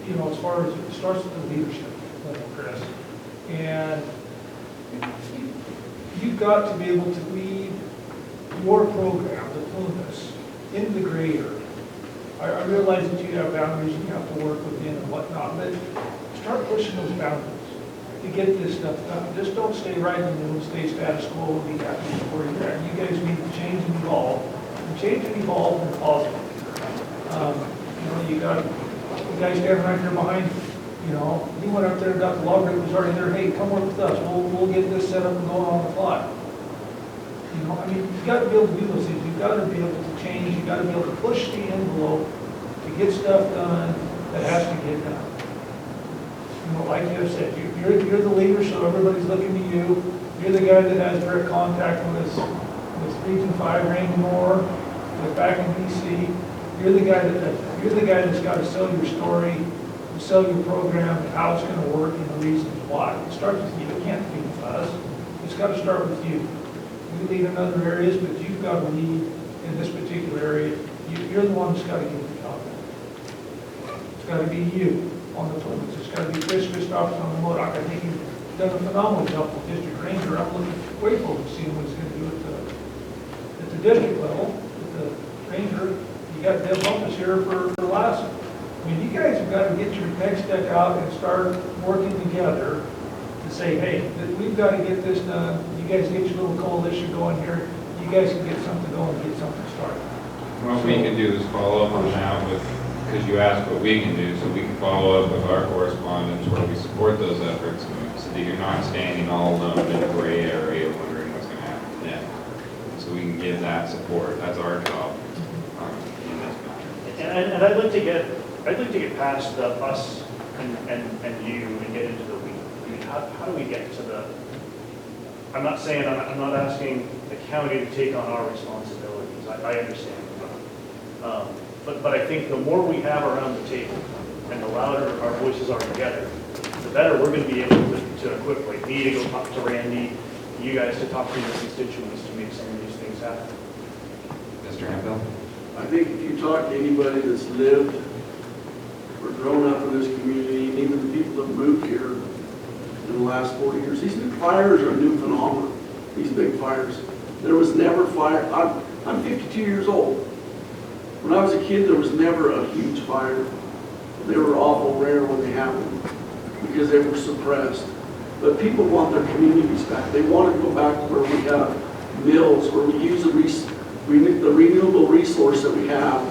you know, as far as, it starts with the leadership, Chris. And you've got to be able to lead your program, the Plumas, into the greater. I realize that you have boundaries you have to work within and whatnot, but start pushing those boundaries to get this stuff done. Just don't stay right in the middle, stay status quo and be happy with where you're at. You guys need to change and evolve, in a positive. You know, you got the guy standing right there behind you, you know, he went up there and got the log rig was already there, hey, come work with us, we'll get this set up and going on the fly. You know, I mean, you got to be able to do those things, you've got to be able to change, you've got to be able to push the envelope to get stuff done that has to get done. You know, like you said, you're the leader, so everybody's looking to you. You're the guy that has direct contact with Region 5, Randy Moore, with back in DC. You're the guy that's got to sell your story, sell your program, and how it's going to work, and the reasons why. It starts with you. It can't be with us. It's got to start with you. We lead in other areas, but you've got to lead in this particular area. You're the one that's got to get the job done. It's got to be you on the Plumas. It's got to be Chris Christopherson on the Modoc. I think he's done a phenomenal job with District Ranger. I'm looking way forward to seeing what he's going to do at the district level, with the Ranger. You got Deb Bumpus here for Lassen. I mean, you guys have got to get your next deck out and start working together to say, hey, we've got to get this done. You guys get your little coalition going here. You guys can get something going and get something started. What we can do is follow up on that with, because you asked what we can do, so we can follow up with our correspondence where we support those efforts so that you're not standing all alone in a gray area wondering what's going to happen then. So we can give that support. That's our job in this matter. And I'd like to get past the us and you and get into the we. I mean, how do we get to the, I'm not asking the county to take on our responsibilities. I understand. But I think the more we have around the table and the louder our voices are together, the better we're going to be able to equip, like me to go talk to Randy, you guys to talk to your constituents to make some of these things happen. Mr. Hemphill? I think if you talk to anybody that's lived or grown up in this community, and even the people that moved here in the last 40 years, these new fires are a new phenomenon, these big fires. There was never fire. I'm 52 years old. When I was a kid, there was never a huge fire. They were awful rare when they happened because they were suppressed. But people want their communities back. They want to go back to where we have mills, where we use the renewable resource that we have.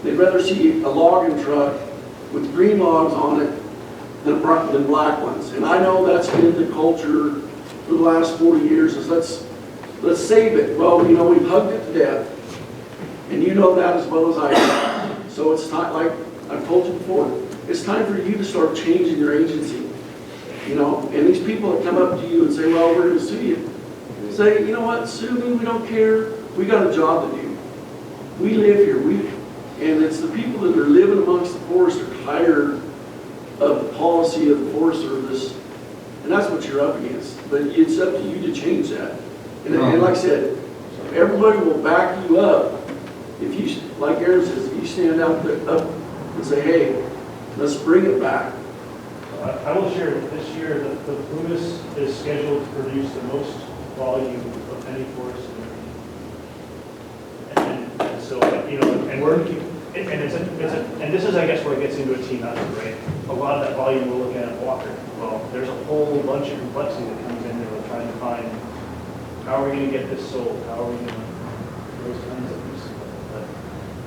They'd rather see a logging truck with green logs on it than black ones. And I know that's been the culture for the last 40 years is let's save it. Well, you know, we've hugged it to death. And you know that as well as I do. So it's time, like I've told you before, it's time for you to start changing your agency. You know, and these people that come up to you and say, well, we're going to sue you. Say, you know what, sue me, we don't care. We got a job to do. We live here. And it's the people that are living amongst the forest are tired of the policy of the Forest Service. And that's what you're up against. But it's up to you to change that. And like I said, everybody will back you up. If you, like Aaron says, if you stand up and say, hey, let's bring it back. I will share that this year the Plumas is scheduled to produce the most volume of any forest in the region. And so, you know, and we're and this is, I guess, where it gets into a team effort, right? A lot of that volume we're looking at Walker. Well, there's a whole bunch of complexity that comes in there. We're trying to find how are we going to get this sold? How are we going to those kinds of things.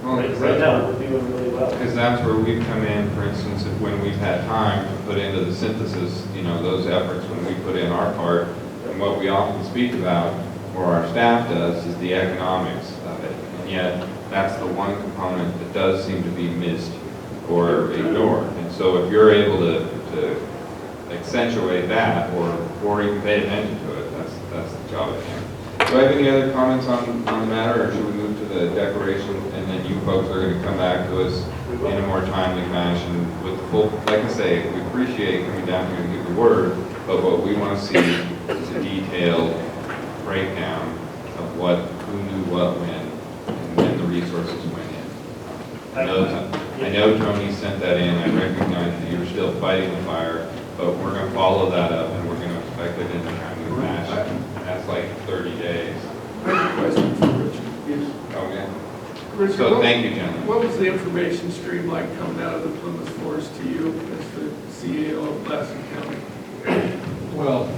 Right now, we're doing really well. Because that's where we've come in, for instance, when we've had time to put into the synthesis, you know, those efforts when we put in our part, and what we often speak about, or our staff does, is the economics of it. And yet, that's the one component that does seem to be missed or ignored. And so if you're able to accentuate that or even pay attention to it, that's the job at hand. Do I have any other comments on the matter, or should we move to the declaration, and then you folks are gonna come back to us in a more timely fashion with the full, like I say, we appreciate coming down here to give the word, but what we want to see is a detailed breakdown of what, who knew what when, and when the resources went in. I know Tony sent that in, I recognize that you're still fighting the fire, but we're gonna follow that up, and we're gonna expect it in a timely fashion. That's like 30 days. I have a question for Richard. Yes. Okay. Richard, So thank you, gentlemen. what was the information stream like coming out of the Plymouth Forest to you as the CAO of Lassen County? Well,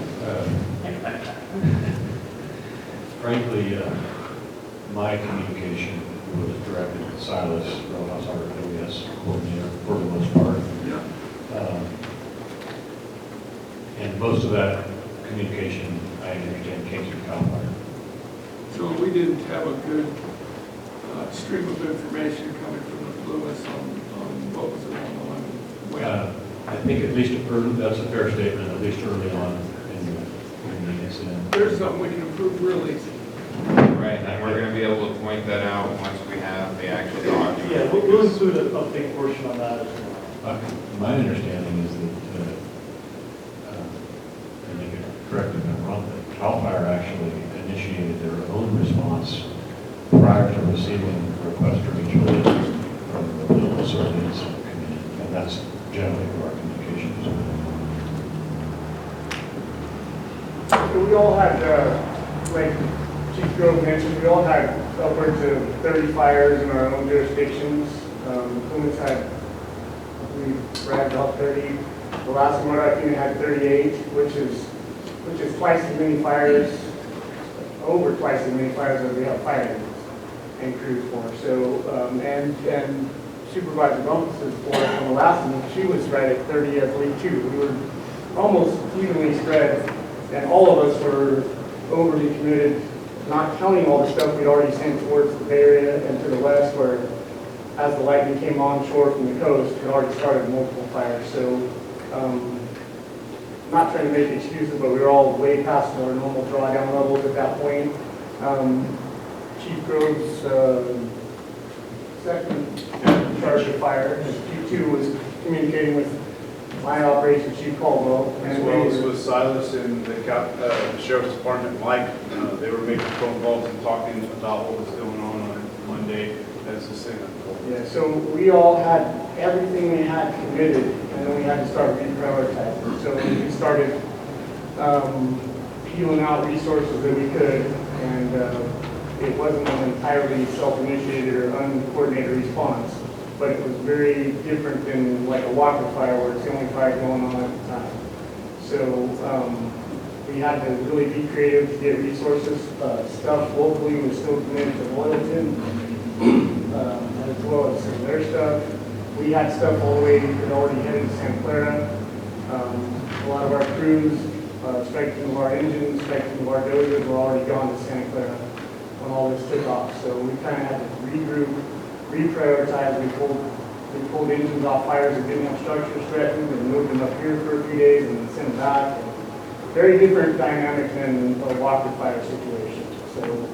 frankly, my communication was directed to Silas, Rojas, our OES coordinator, for the most part. Yeah. And most of that communication, I understand, came through CAL FIRE. So we didn't have a good stream of information coming from the Plymouth on what was going on. When. I think at least early, that's a fair statement, at least early on in the incident. There's something we can improve really. Right, and we're gonna be able to point that out once we have the actual document. Yeah, we'll include a big portion on that as well. My understanding is that, and you can correct me if I'm wrong, that CAL FIRE actually initiated their own response prior to receiving requests for mutual aid from the local surveillance committee, and that's generally who our communication is with. We all had, like Chief Grove mentioned, we all had upwards of 30 fires in our own jurisdictions. Plymouth had, I believe, Brad about 30. The last one I think had 38, which is twice as many fires, over twice as many fires as we have fire engines and crews for. So, and Supervisor Bumpus' for from the last one, she was right at 30 as lead too. We were almost evenly spread, and all of us were overly committed, not counting all the stuff we'd already sent towards the Bay Area and to the west, where as the lightning came onshore from the coast, it already started multiple fires. So, not trying to make excuses, but we were all way past our normal drawdown levels at that point. Chief Grove's second in charge of fire, and Q2 was communicating with my operations chief Caldwell. As well as with Silas and the Sheriff's Department, Mike, they were making phone calls and talking about what was going on Monday as this thing unfolded. Yeah, so we all had everything we had committed, and then we had to start reprioritizing. So we started peeling out resources that we could, and it wasn't an entirely self-initiated or uncoordinated response, but it was very different than like a Walker fire where it's the only fire going on at the time. So we had to really be creative to get resources. Stuff locally was still committed to Loyalton, as well as some of their stuff. We had stuff all the way that already headed to Santa Clara. A lot of our crews, strengthening of our engines, strengthening of our dozers were already gone to Santa Clara when all this took off. So we kind of had to regroup, reprioritize. We pulled engines off fires that didn't have structures threatened and moved them up here for a few days and then sent them back. And very different dynamic than a Walker fire situation. So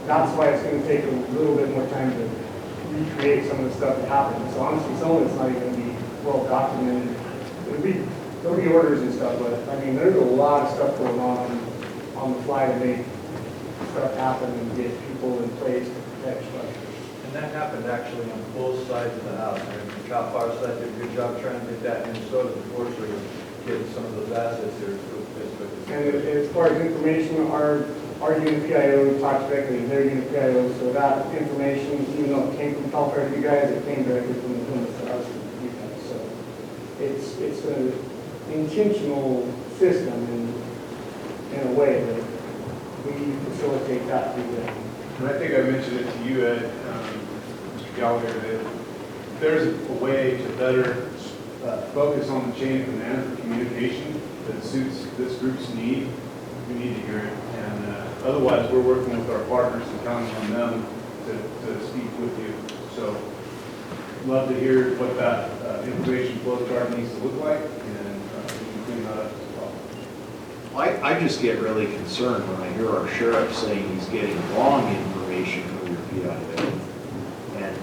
that's why it's going to take a little bit more time to recreate some of the stuff that happened. So honestly, some of it's not even going to be well documented. There'll be orders and stuff, but I mean, there's a lot of stuff going on the fly to make stuff happen and get people in place to protect structures. And that happened actually on both sides of the house. And the CAL FIRE side did a good job trying to get that, and so did the Forest Service, get some of those assets there. And as far as information, our unit PIO talks directly to their unit PIO, so that information, even though it came from CAL FIRE to you guys, it came directly from the Plymouth to us and you guys. So it's an intentional system in a way that we facilitate that through them. And I think I mentioned it to you, Ed, Mr. Gallagher, that there's a way to better focus on the chain of command for communication that suits this group's need. We need to hear it. And otherwise, we're working with our partners and counting on them to speak with you. So love to hear what that information flow chart needs to look like, and we can clean that up as well. I just get really concerned when I hear our sheriff saying he's getting wrong information from your PIO. And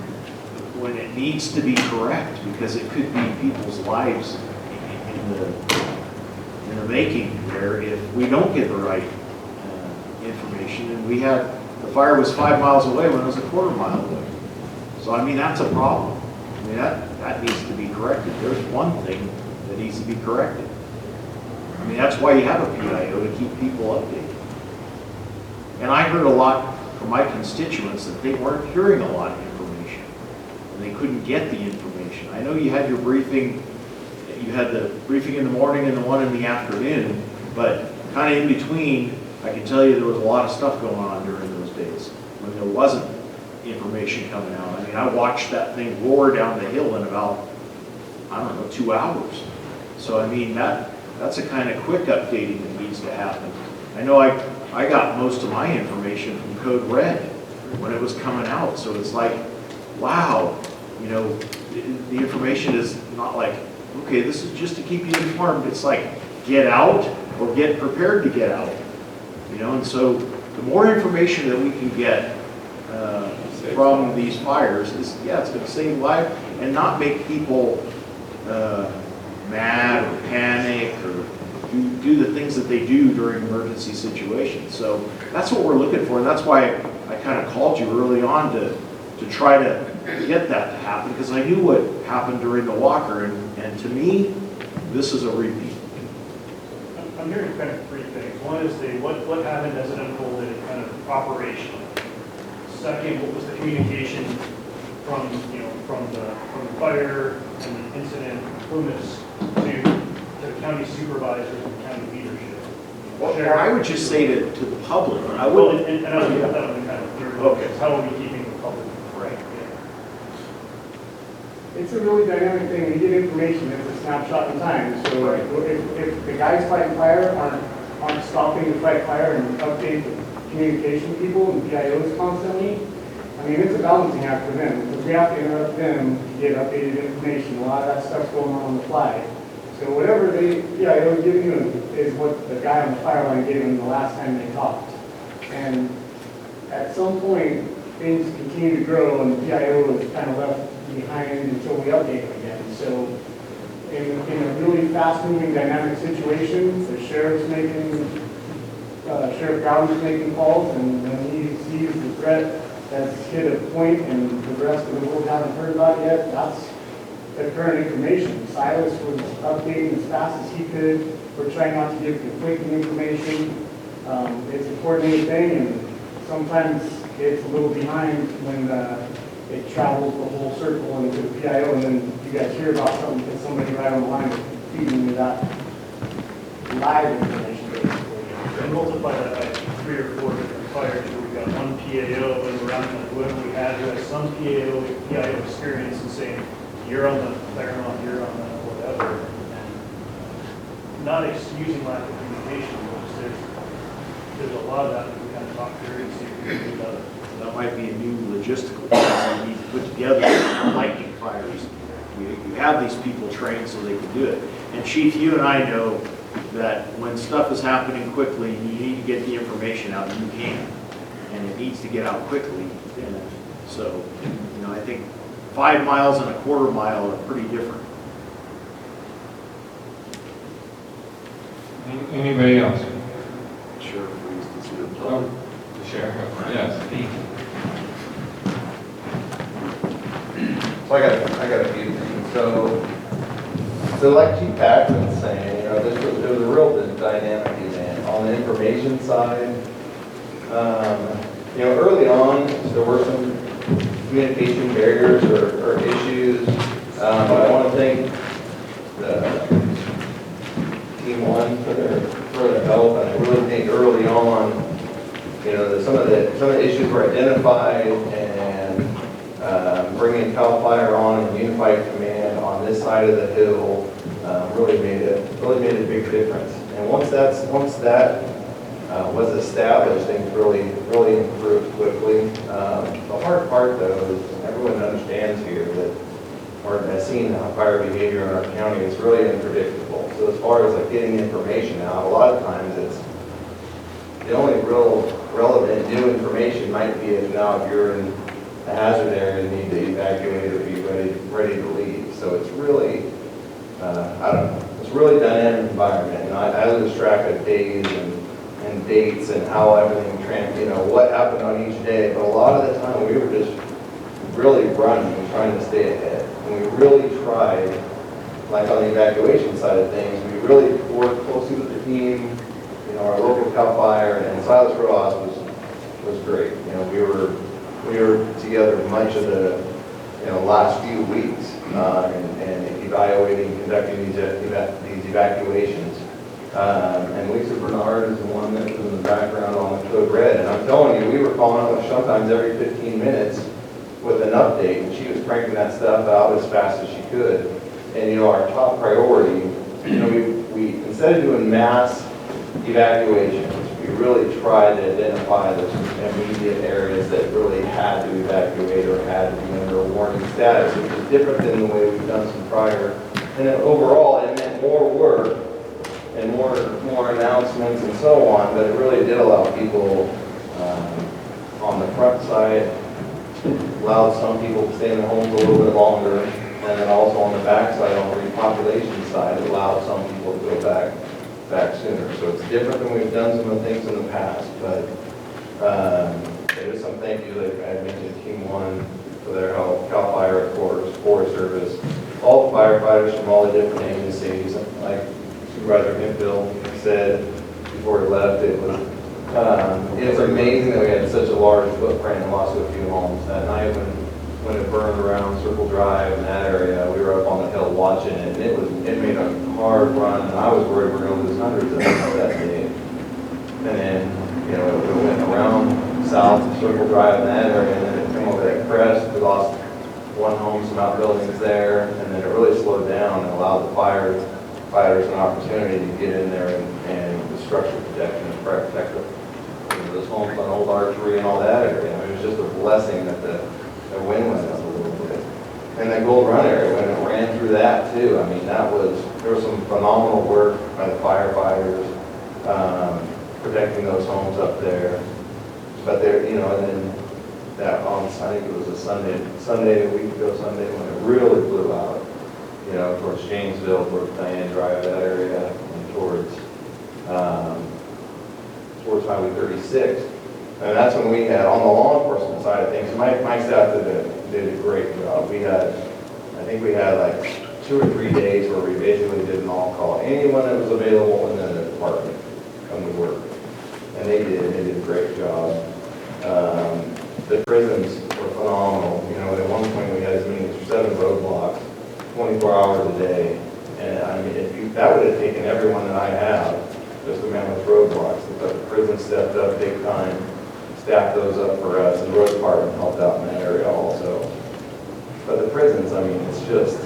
when it needs to be correct, because it could be people's lives in the making there if we don't get the right information. And the fire was 5 miles away when it was a quarter mile away. So I mean, that's a problem. I mean, that needs to be corrected. There's one thing that needs to be corrected. I mean, that's why you have a PIO, to keep people updated. And I heard a lot from my constituents that they weren't hearing a lot of information, and they couldn't get the information. I know you had your briefing, you had the briefing in the morning and the one in the afternoon, but kind of in between, I can tell you there was a lot of stuff going on during those days when there wasn't information coming out. I mean, I watched that thing roar down the hill in about, I don't know, 2 hours. So I mean, that's a kind of quick updating that needs to happen. I know I got most of my information from Code Red when it was coming out. So it's like, wow, you know, the information is not like, okay, this is just to keep you informed. It's like, get out or get prepared to get out. You know, and so the more information that we can get from these fires is, yeah, it's going to save life and not make people mad or panic or do the things that they do during emergency situations. So that's what we're looking for, and that's why I kind of called you early on to try to get that to happen, because I knew what happened during the Walker, and to me, this is a repeat. I'm hearing kind of three things. One is what happened as it unfolded, kind of operational. Second, what was the communication from the fire and the incident Plumas to the county supervisors and county leadership? Or I would just say to the public. I Well, would. and I would that would be kind of clear. Okay. How are we keeping the public right? It's a really dynamic thing. We get information. It's a snapshot in time. So if the guys fighting fire aren't stopping to fight fire and update the communication people and PIOs constantly, I mean, it's a balancing act for them, because we have to interrupt them to get updated information. A lot of that stuff's going on the fly. So whatever they PIO give you is what the guy on the fire line gave them the last time they talked. And at some point, things continue to grow, and the PIO is kind of left behind until we update them again. So in a really fast-moving, dynamic situation, the sheriff Brown's making calls, and when he sees the threat that's hit a point and the rest of the world haven't heard about it yet, that's the current information. Silas was updating as fast as he could. We're trying not to give conflicting information. It's a coordinated thing, and sometimes it's a little behind when it travels the whole circle into the PIO, and then you guys hear about something because somebody right on the line is feeding you that live information, basically. And multiply that by 3 or 4 different fires where we've got one PAO and around whoever we had who has some PIO experience and saying, you're on the Claremont, you're on the whatever. And not excusing lack of communication, but there's a lot of that we kind of talk through and see if we can do better. That might be a new logistical thing we need to put together for lightning fires. You have these people trained so they can do it. And Chief, you and I know that when stuff is happening quickly, you need to get the information out, you can. And it needs to get out quickly. And so, you know, I think 5 miles and a quarter mile are pretty different. Anybody else? Sure, please, to see the Oh, the sheriff, yes. So I got a few things. So like Chief Paxton's saying, you know, there was a real dynamic event on the information side. You know, early on, there were some communication barriers or issues. But I want to thank Team 1 for their help, and I really think early on, you know, some of the issues were identified, and bringing CAL FIRE on and unified command on this side of the hill really made a big difference. And once that was established, things really improved quickly. The hard part, though, is everyone understands here that, or has seen how fire behavior in our county is really unpredictable. So as far as like getting information out, a lot of times it's, the only real relevant new information might be if now if you're in a hazard area and need to evacuate or be ready to leave. So it's really, I don't know, it's really dynamic environment. And I lose track of days and dates and how everything what happened on each day. But a lot of the time we were just really running and trying to stay ahead. And we really tried, like on the evacuation side of things, we really worked closely with the team. Our local CAL FIRE and Silas Rojas was great. We were together much of the last few weeks and evaluating, conducting these evacuations. And Lisa Bernard is the one that was in the background on the code red. And I'm telling you, we were calling her sometimes every 15 minutes with an update, and she was cranking that stuff out as fast as she could. And our top priority, we instead of doing mass evacuations, we really tried to identify those immediate areas that really had to evacuate or had to be under a warning status, which is different than the way we've done some prior. And then overall, it meant more work and more announcements and so on, but it really did allow people on the front side, allowed some people to stay in their homes a little bit longer, and then also on the back side, on the repopulation side, it allowed some people to go back sooner. So it's different than we've done some of the things in the past, but there is some thank you, like I mentioned, Team 1 for their help, CAL FIRE, of course, Forest Service, all the firefighters from all the different agencies, like Supervisor Hemphill said before he left, it's amazing that we had such a large footprint and lost a few homes. That night when it burned around Circle Drive in that area, we were up on the hill watching it, and it made a hard run, and I was worried we were going to lose hundreds of them that day. And then, it went around south of Circle Drive in that area, and then it came over that crest. We lost one home, some outbuildings there, and then it really slowed down and allowed the firefighters an opportunity to get in there and the structure protection and protect those homes on Old Archery and all that area. It was just a blessing that the wind went up a little bit. And that Gold Run area, when it ran through that too, I mean, there was some phenomenal work by the firefighters protecting those homes up there. But there, and then that on, I think it was a Sunday, a week ago Sunday, when it really blew out, towards Janesville, towards Diane Drive, that area, and towards Highway 36. And that's when we had, on the law enforcement side of things, my staff did a great job. I think we had like 2 or 3 days where we basically did an all-call. Anyone that was available within the department come to work. And they did a great job. The prisons were phenomenal. At one point we had as many as 7 roadblocks, 24 hours a day. And I mean, that would have taken everyone that I have, just to manage roadblocks. But the prison stepped up big time, staffed those up for us, and the road department helped out in that area also. But the prisons, I mean, it's just,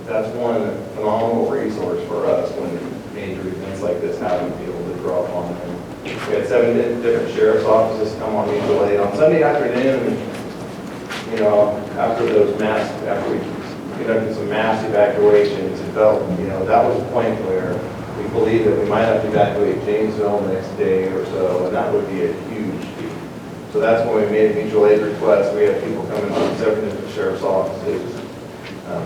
that's one phenomenal resource for us when major events like this happen to be able to draw upon them. We had 7 different sheriff's offices come on mutual aid on Sunday afternoon. After we conducted some mass evacuations, it felt, that was a point where we believed that we might have to evacuate Janesville the next day or so, and that would be a huge feat. So that's when we made a mutual aid request. We had people coming from 7 different sheriff's offices,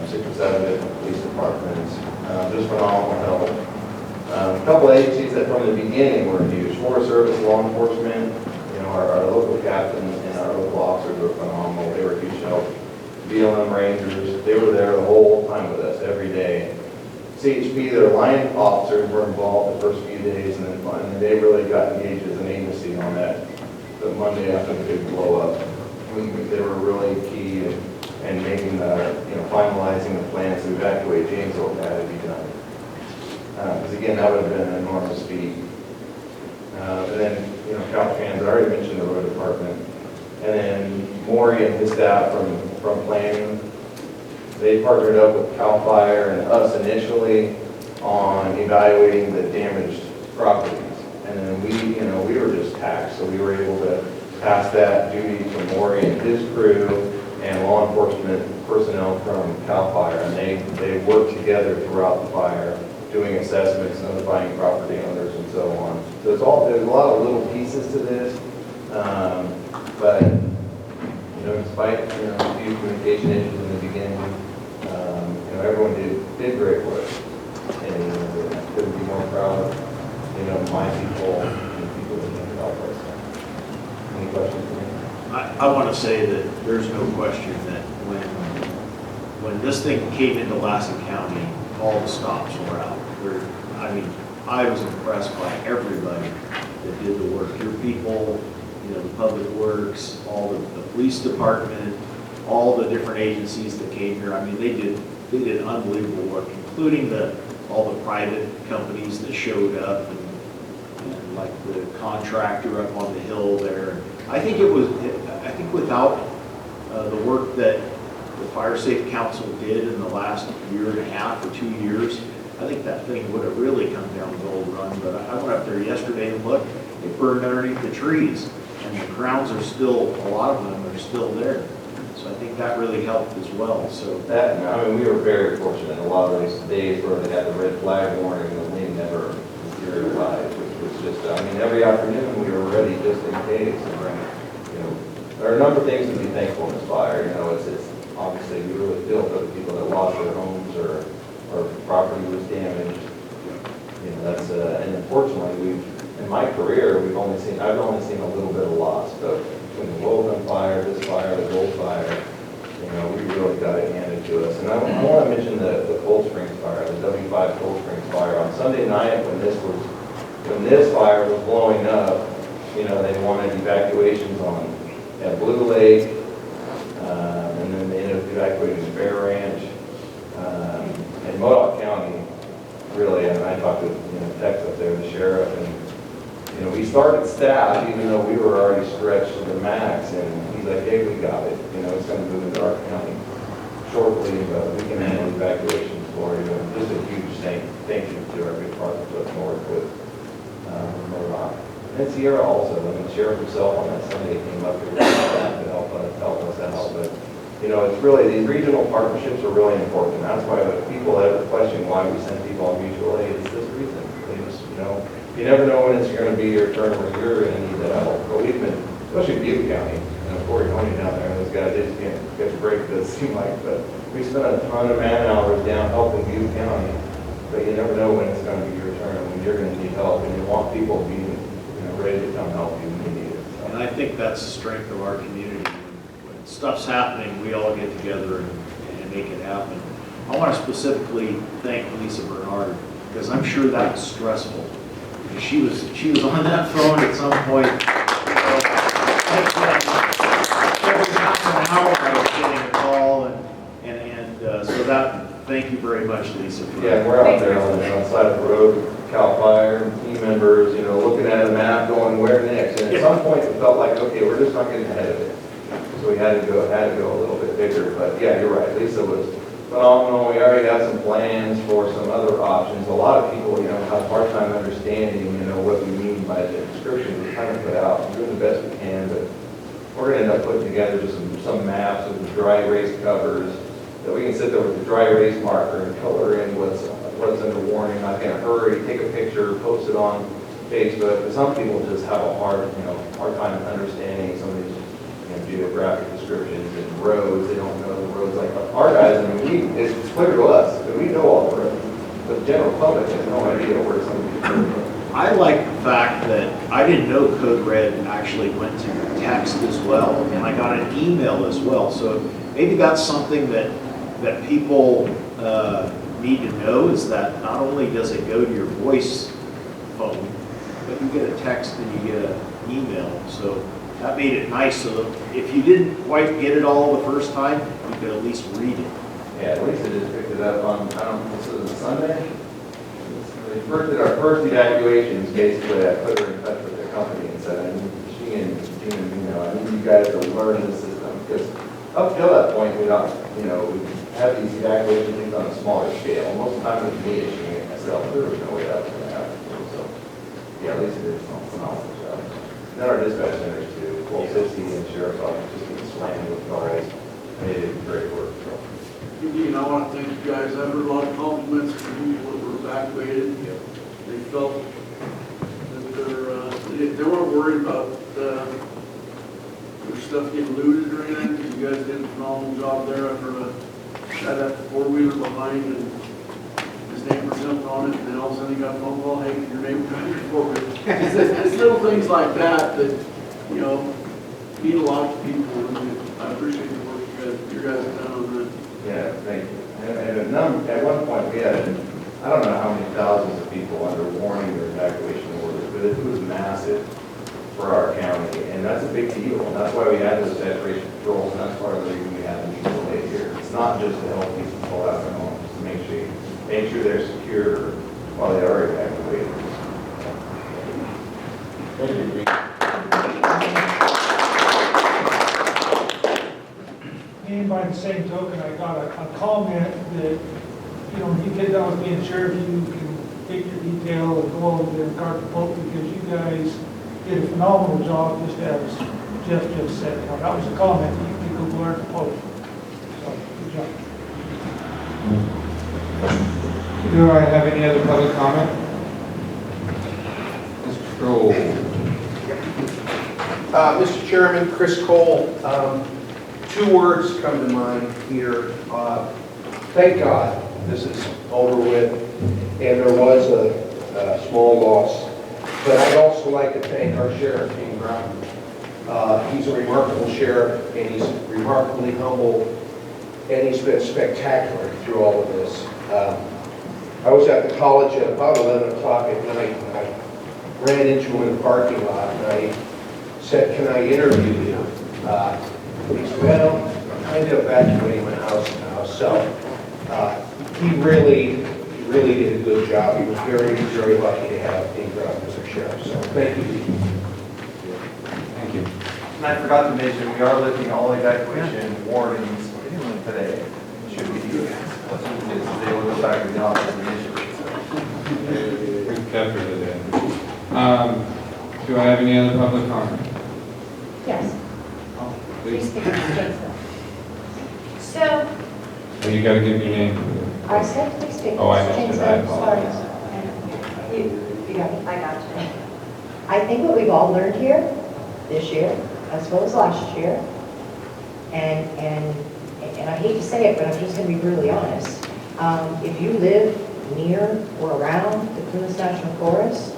6 or 7 different police departments, just phenomenal help. A couple agencies that from the beginning were huge. Forest Service, law enforcement, our local captain and our local officers were phenomenal. They were huge help. BLM Rangers, they were there the whole time with us, every day. CHP, their line officers were involved the first few days, and then they really got engaged as an agency on that. The Monday after the big blow up, they were really key in making finalizing the plans to evacuate Janesville that had to be done. Because again, that would have been an enormous feat. And then, Caltrans, I already mentioned the road department. And then Maury and his staff from planning, they partnered up with CAL FIRE and us initially on evaluating the damaged properties. And then we were just taxed, so we were able to pass that duty to Maury and his crew and law enforcement personnel from CAL FIRE, and they work together throughout the fire, doing assessments, notifying property owners, and so on. So there's a lot of little pieces to this, but despite a few communication issues in the beginning, everyone did great work, and I couldn't be more proud of my people and the people that came to help us. Any questions for me? I want to say that there's no question that when this thing came into Lassen County, all the stops were out. I was impressed by everybody that did the work. Your people, the public works, all the police department, all the different agencies that came here. They did unbelievable work, including all the private companies that showed up and like the contractor up on the hill there. I think without the work that the Fire Safe Council did in the last year and a half or 2 years, I think that thing would have really come down the Gold Run. But I went up there yesterday and looked, it burned underneath the trees, and the crowns are still, a lot of them are still there. So I think that really helped as well. So we were very fortunate. A lot of those days where they had the red flag warning, the wind never materialized, which was just, every afternoon we were ready just in case. And, there are a number of things to be thankful in this fire. It's obviously we really feel for the people that lost their homes or property was damaged. That's and unfortunately in my career I've only seen a little bit of loss, but between the Woven fire, this fire, the Gold fire, we really got it handed to us. And I want to mention the Cold Springs fire, the W5 Cold Springs fire. On Sunday night when this fire was blowing up, they wanted evacuations on Blue Lake, and then they ended up evacuating Bear Ranch. And Modoc County, really, and I talked to Tex up there, the sheriff, and we started staff even though we were already stretched to the max, and he's like, hey, we got it, it's going to move into our county shortly, but we can handle evacuations for you. And just a huge thank you to our big partners up north with Modoc. And Sierra also, the sheriff himself on that Sunday came up here to help us out, but it's really, these regional partnerships are really important. That's why if people ever question why we send people on mutual aid, it's this reason. They just, you never know when it's going to be your turn where you're going to need the help. But we've been, especially Butte County, Corey Tony down there, those guys, they just can't catch a break, it does seem like, but we spent a ton of man hours down helping Butte County. But you never know when it's going to be your turn, when you're going to need help, and you want people to be ready to come help you when you need it. So. And I think that's the strength of our community. When stuff's happening, we all get together and make it happen. I want to specifically thank Lisa Bernard, because I'm sure that was stressful. She was on that phone at some point. Every half an hour I was getting a call, and so that, thank you very much, Lisa. Yeah, we're out there on the side of the road, CAL FIRE, team members, looking at a map, going where next. And at some point, it felt like, okay, we're just not getting ahead of it. So we had to go a little bit bigger. But yeah, you're right. Lisa was phenomenal. We already had some plans for some other options. A lot of people, have a hard time understanding, what we mean by the description we're trying to put out. We're doing the best we can, but we're going to end up putting together just some maps of the dry erase covers that we can sit there with the dry erase marker and color in what's under warning, not in a hurry, take a picture, post it on Facebook. But some people just have a hard time understanding some of these geographic descriptions and roads. They don't know the roads like our guys. It's clear to us that we know all the roads, but the general public has no idea where some of these roads are. I like the fact that I didn't know Code Red actually went to text as well, and I got an email as well. So maybe that's something that people need to know, is that not only does it go to your voice phone, but you get a text and you get an email. So that made it nice, so that if you didn't quite get it all the first time, you could at least read it. Yeah, at least I just picked it up on, this was a Sunday? We first did our first evacuations, basically, I put her in touch with the company and said, I need you guys to learn the system, because up till that point, we have these evacuation things on a smaller scale. Most of the time it was me issuing it myself, there was no way that was going to happen. So, yeah, at least it did a phenomenal job. And then our dispatch centers too, 1260 and Sheriff's Office just getting slammed with calls. They did great work. So. I want to thank you guys. I've heard a lot of compliments from people that were evacuated. They felt that they weren't worried about their stuff getting looted or anything, because you guys did a phenomenal job there. I've heard a guy had that four-wheeler behind and his neighbor jumped on it, and then all of a sudden he got a phone call, hey, your neighbor got your four-wheeler. It's little things like that mean a lot to people, and I appreciate the work you guys have done on that. Yeah, thank you. And at one point, we had, I don't know how many thousands of people under warning or evacuation orders, but it was massive for our county, and that's a big deal. And that's why we had those saturation patrols, and that's part of the reason we have the people laid here. It's not just to help people pull out their homes, it's to make sure they're secure while they are evacuated. Thank you. And by the same token, I got a comment that, when you get done with being sheriff, you can take your detail and go over there and guard the boat, because you guys did a phenomenal job, just as Jeff just said. That was a comment, you can go guard the boat. So, good job. Do I have any other public comment? Mr. Kroll. Mr. Chairman, Chris Cole. Two words come to mind here. Thank God this is over with, and there was a small loss. But I'd also like to thank our sheriff, Dean Brown. He's a remarkable sheriff, and he's remarkably humble, and he's been spectacular through all of this. I was at the college at about 11 o'clock at night, and I ran into him in the parking lot, and I said, "Can I interview you?" He said, "Well, I'm kind of evacuating my house now." So he really did a good job. He was very, very lucky to have Dean Brown as our sheriff. So thank you, Dean. Thank you. And I forgot to mention, we are lifting all evacuation warnings today. Should be due. They will go back to the office initially. We've captured it in. Do I have any other public comment? Yes. Please. So, Oh, you gotta give me your name. I said please take. Oh, I missed it. I apologize. You got it. I got you. I think what we've all learned here this year, as well as last year, and I hate to say it, but I'm just going to be brutally honest. If you live near or around the Plymouth National Forest,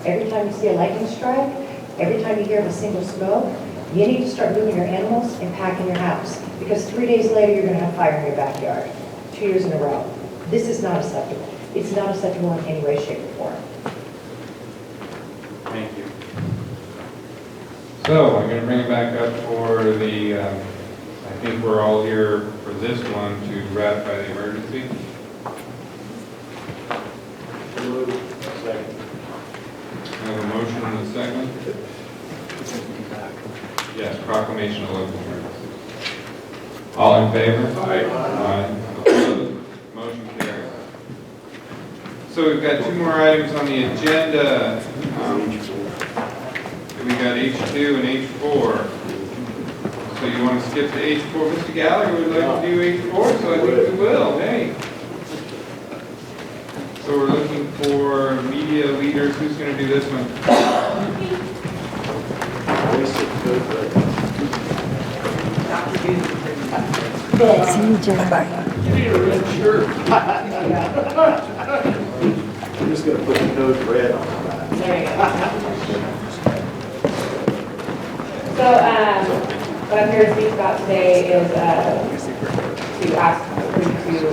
every time you see a lightning strike, every time you hear of a single smoke, you need to start moving your animals and packing your house, because 3 days later you're going to have fire in your backyard, 2 years in a row. This is not acceptable. It's not acceptable in any way, shape, or form. Thank you. So I'm going to bring it back up for the, I think we're all here for this one to ratify the emergency. Second. I have a motion and a second. Yes, proclamation of local emergency. All in favor? Aye. Opposed? Motion carries. So we've got two more items on the agenda. We got H2 and H4. So you want to skip to H4? Mr. Gallagher would like to do H4, so I think we will. Hey. So we're looking for media leaders. Who's going to do this one? You need a red shirt. I'm just going to put the code red on that. There you go. So, what I'm here to speak about today is to ask you to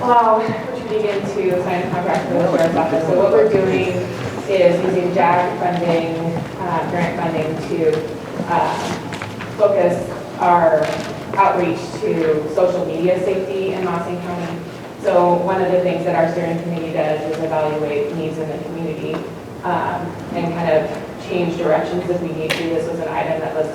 allow Richard Deegan to sign a contract for the sheriff's office. So what we're doing is using JAG funding, grant funding to focus our outreach to social media safety in Lassen County. So one of the things that our steering committee does is evaluate needs in the community and kind of change directions if we need to. This was an item that was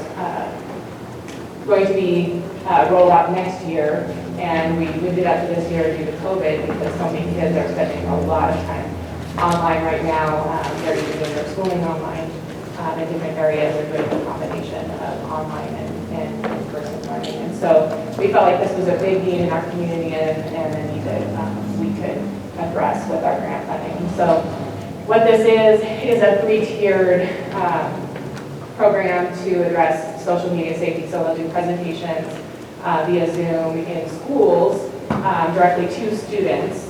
going to be rolled out next year, and we moved it up to this year due to COVID because so many kids are spending a lot of time online right now. They're even doing their schooling online in different areas. They're doing a combination of online and in-person learning. And so we felt like this was a big need in our community and a need that we could address with our grant funding. So what this is a 3-tiered program to address social media safety. So they'll do presentations via Zoom in schools directly to students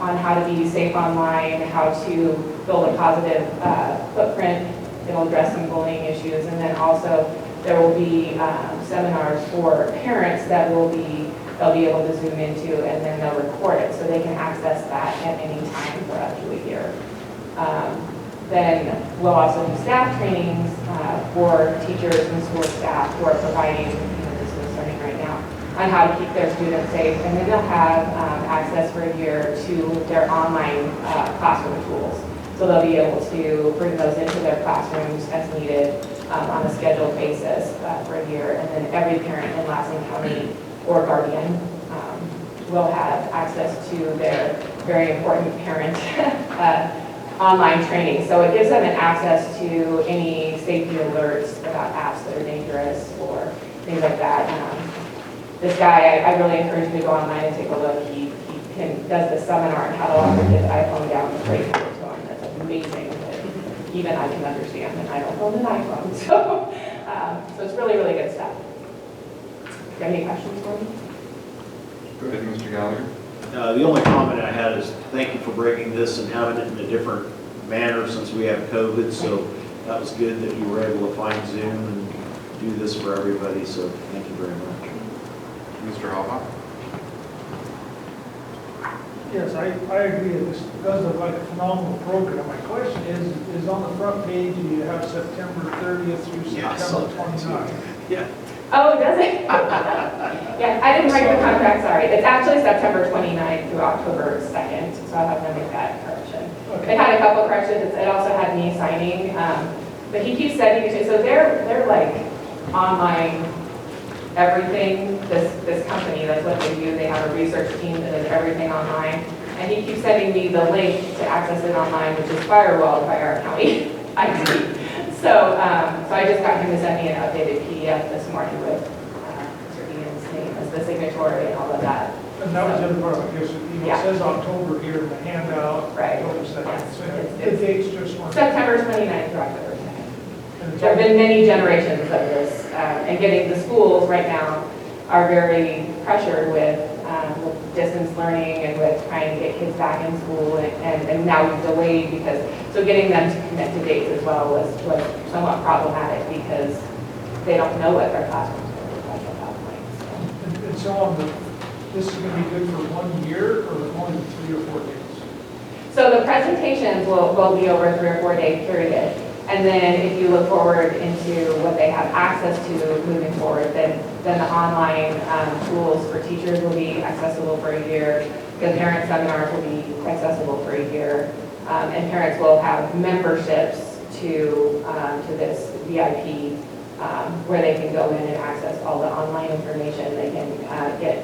on how to be safe online, how to build a positive footprint. It'll address some bullying issues, and then also there will be seminars for parents that they'll be able to zoom into, and then they'll record it so they can access that at any time for up to a year. Then we'll also do staff trainings for teachers and school staff who are providing distance learning right now on how to keep their students safe. And then they'll have access for a year to their online classroom tools. So they'll be able to bring those into their classrooms as needed on a scheduled basis for a year. And then every parent in Lassen County or guardian will have access to their very important parent online training. So it gives them an access to any safety alerts about apps that are dangerous or things like that. This guy, I really encourage you to go online and take a look. He does this seminar on how to lock his iPhone down with great help to him. That's amazing that even I can understand, and I don't own an iPhone. So it's really, really good stuff. Do you have any questions for me? Go ahead, Mr. Gallagher. The only comment I had is thank you for breaking this and having it in a different manner since we have COVID. So that was good that you were able to find Zoom and do this for everybody. So thank you very much. Mr. Halbach? Yes, I agree. This does look like a phenomenal program. My question is on the front page, you have September 30th through September 29th. Yeah. Oh, does it? Yeah, I didn't write the contract, sorry. It's actually September 29th through October 2nd, so I'll have to make that correction. Okay. It had a couple corrections. It also had me signing, but he keeps sending it to, so they're like online everything, this company, that's what they do. They have a research team that does everything online. And he keeps sending me the link to access it online, which is firewalled by our county IT. So I just got him to send me an updated PDF this morning with Mr. Ian's name as the signatory and all of that. And that was the other part, I guess, it Yeah. says October here in the handout. Right. October 2nd. Yes. So the dates just weren't. September 29th through October 2nd. And it's There have been many generations of this, and getting the schools right now are very pressured with distance learning and with trying to get kids back in school, and now we've delayed because, so getting them to commit to dates as well was somewhat problematic because they don't know what their classrooms are going to look like at that point. So. And so on this is going to be good for 1 year or only 3 or 4 days? So the presentations will be over a 3 or 4 day period. And then if you look forward into what they have access to moving forward, then the online tools for teachers will be accessible for a year. The parent seminars will be accessible for a year. And parents will have memberships to this VIP where they can go in and access all the online information. They can get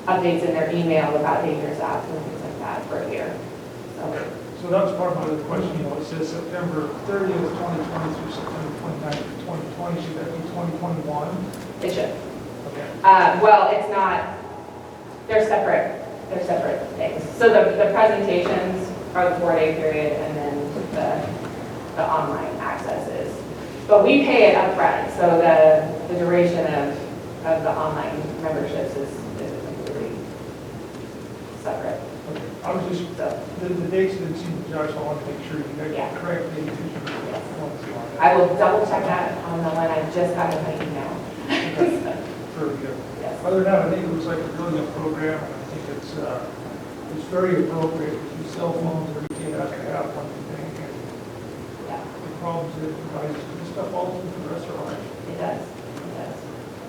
updates in their email about dangerous apps and things like that for a year. So that was part of my other question. It says September 30th, 2020 through September 29th, 2020. Should that be 2021? It should. Okay. Well, it's not, they're separate things. So the presentations are the 4 day period, and then the online access is. But we pay it upfront, so the duration of the online memberships is completely separate. Okay. I was just, the dates didn't seem to judge, so I want to make sure you got Yeah. the correct dates. I will double check that on the one I just got in my email. Very good. Yes. Other than that, I think it looks like a really good program, and I think it's very appropriate. With cell phones, every kid has to have one thing, and the problems it arises, this stuff all through the rest of our life. It does. It does.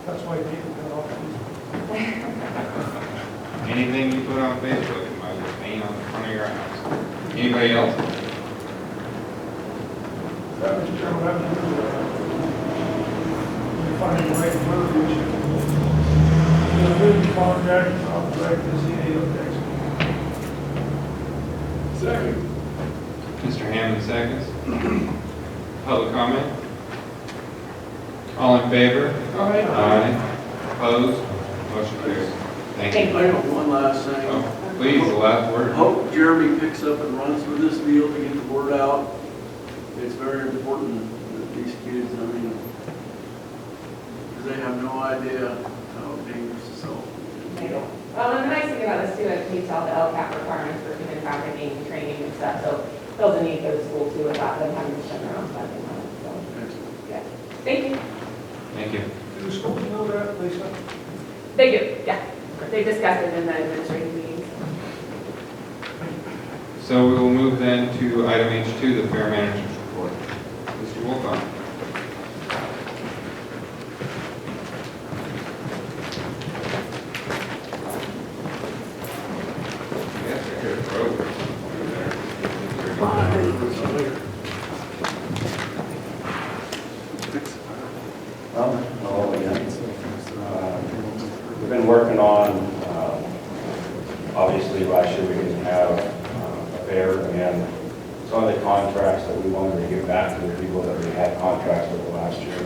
That's why David got off these. Anything you put on Facebook, you might as well paint on the front of your house. Anybody else? That was Chairman, I would do we find the right verbiage. The written contract, I'll direct the ZA up next week. Second. Mr. Hammond seconds. Public comment? All in favor? Aye. Aye. Opposed? Motion carries. Thank you. I got one last thing. Oh, please, the last word. Hope Jeremy picks up and runs with this deal to get the word out. It's very important that these kids, I mean, they have no idea how dangerous this all They don't. Well, and the nice thing about this too, it meets all the LCAP requirements for human trafficking, training and stuff, so fills a need for the school too without them having to spend their own funding on it, so, yeah. Thank you. Thank you. Do the schools know that, Lisa? They do, yeah. They discussed it in the administrative meetings. So we will move then to item H2, the fair manager's report. Mr. Wolfgang. Yes, I hear the road. We've been working on, obviously last year we didn't have a fair, and some of the contracts that we wanted to give back to the people that we had contracts with last year.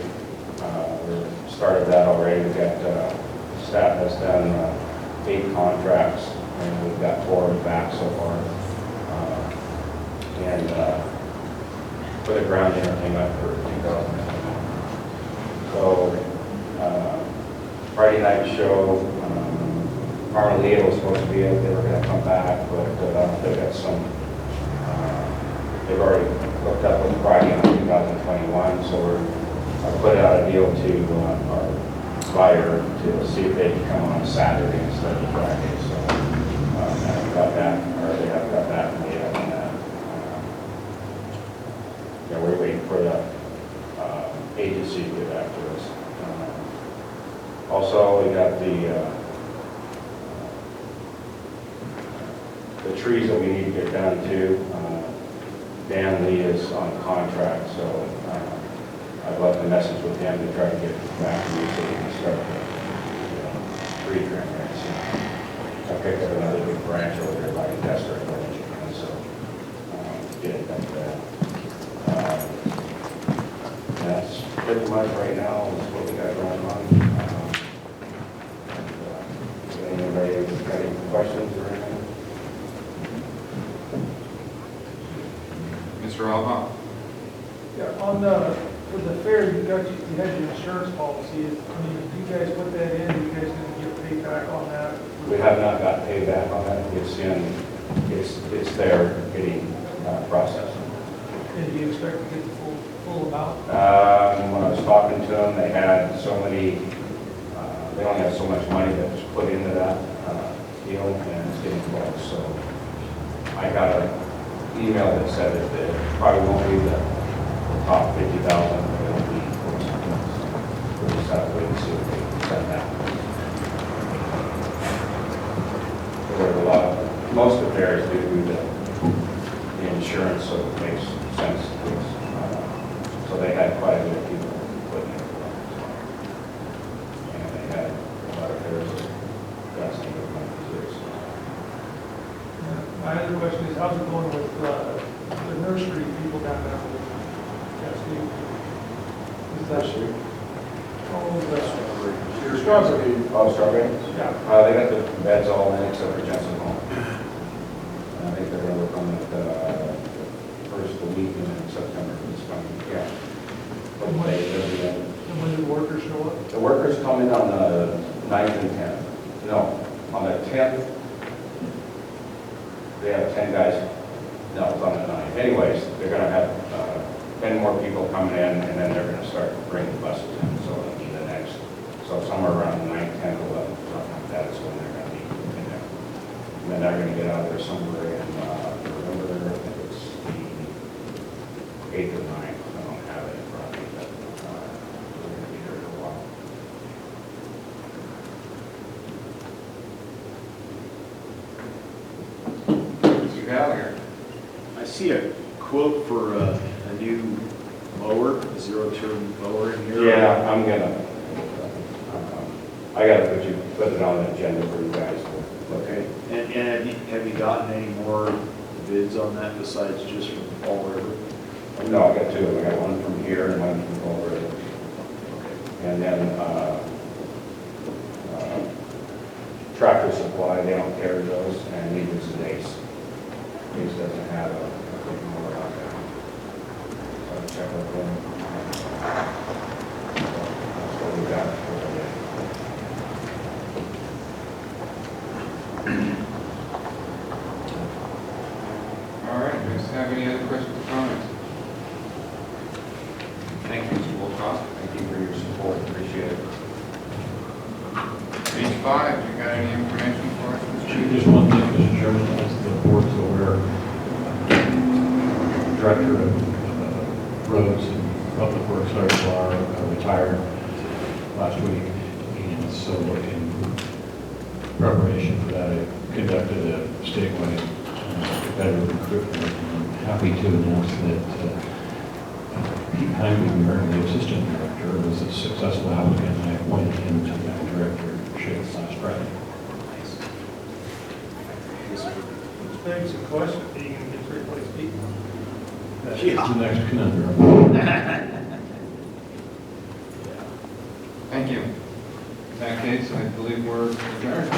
We started that already. We've got, staff has done 8 contracts, and we've got 4 back so far. And for the ground entertainment for 2021. So, Friday night show, Carl Leo was supposed to be out, they were gonna come back, but they've got some, they've already hooked up with Friday on 2021, so I put out a deal to our buyer to see if they can come on Saturday instead of Friday, so I got that, or they have got that from me on that. Yeah, we're waiting for the agency to get back to us. Also, we got the trees that we need to get done too. Dan Lee is on contract, so I've left a message with him to try to get back to me so we can start the tree trimming. I picked up another big branch over there by Industrial Village, and so get it done there. That's pretty much right now is what we got going on. Anybody got any questions or anything? Mr. Alba? Yeah, on the, for the fair, you had your insurance policy. I mean, if you guys put that in, you guys gonna get paid back on that? We have not got paid back on that. It's in, it's there getting processed. And do you expect to get the full amount? When I was talking to them, they had so many, they only had so much money that was put into that deal, and it's getting close. So I got an email that said that it probably won't be the top 50,000, but it'll be close to that. So we'll just have to wait and see what they send that. There were a lot of, most of the fairs do the insurance, so it makes sense to us. So they had quite a bit of people putting in for it. And they had a lot of fairs that got some good money too. So. My other question is, how's it going with the nursery people down there? Is that Nursery? Oh, the strawberry. Oh, strawberry? Yeah. They got the beds all in except for Jensen Home. And I think they're going to work on it first the week in September for this coming. Yeah. But And when do the workers show up? the workers come in on the 9th and 10th. No, on the 10th, they have 10 guys. No, it's on the 9th. Anyways, they're going to have 10 more people coming in, and then they're going to start bringing buses in. So it'll be the next, so somewhere around the 9th, 10th, 11th, something like that is when they're going to be in there. And then they're going to get out of there somewhere in November, I think it's the 8th or 9th. I don't have it in front of me, but we're going to be here for a while. Mr. Gallagher? I see a quote for a new mower, a zero-turn mower in here. Yeah, I'm gonna, I gotta put it on the agenda for you guys. Okay, and have you gotten any more bids on that besides just from Fall River? No, I got 2. I got one from here and one from over there. Okay. And then Tractor Supply, they don't carry those, and neither does Ace. Ace doesn't have a big mower out there. So I check with them. That's what we got for today. All right, do you have any other questions or comments? Thank you, Mr. Wilcox. Thank you for your support, appreciate it. Page 5, you got any information for us, Mr. Chief? Just one thing, Mr. Chairman, as the board's aware, Director of Roads and Public Works, retired last week. And so in preparation for that, I conducted a statewide competitive recruitment. I'm happy to announce that Pete Heimling, the Assistant Director, was a successful applicant, and I appointed him to that directorship last Friday. Thanks, a question, are you going to get to replace Pete? That's the next conundrum. Thank you. In that case, I believe we're adjourned.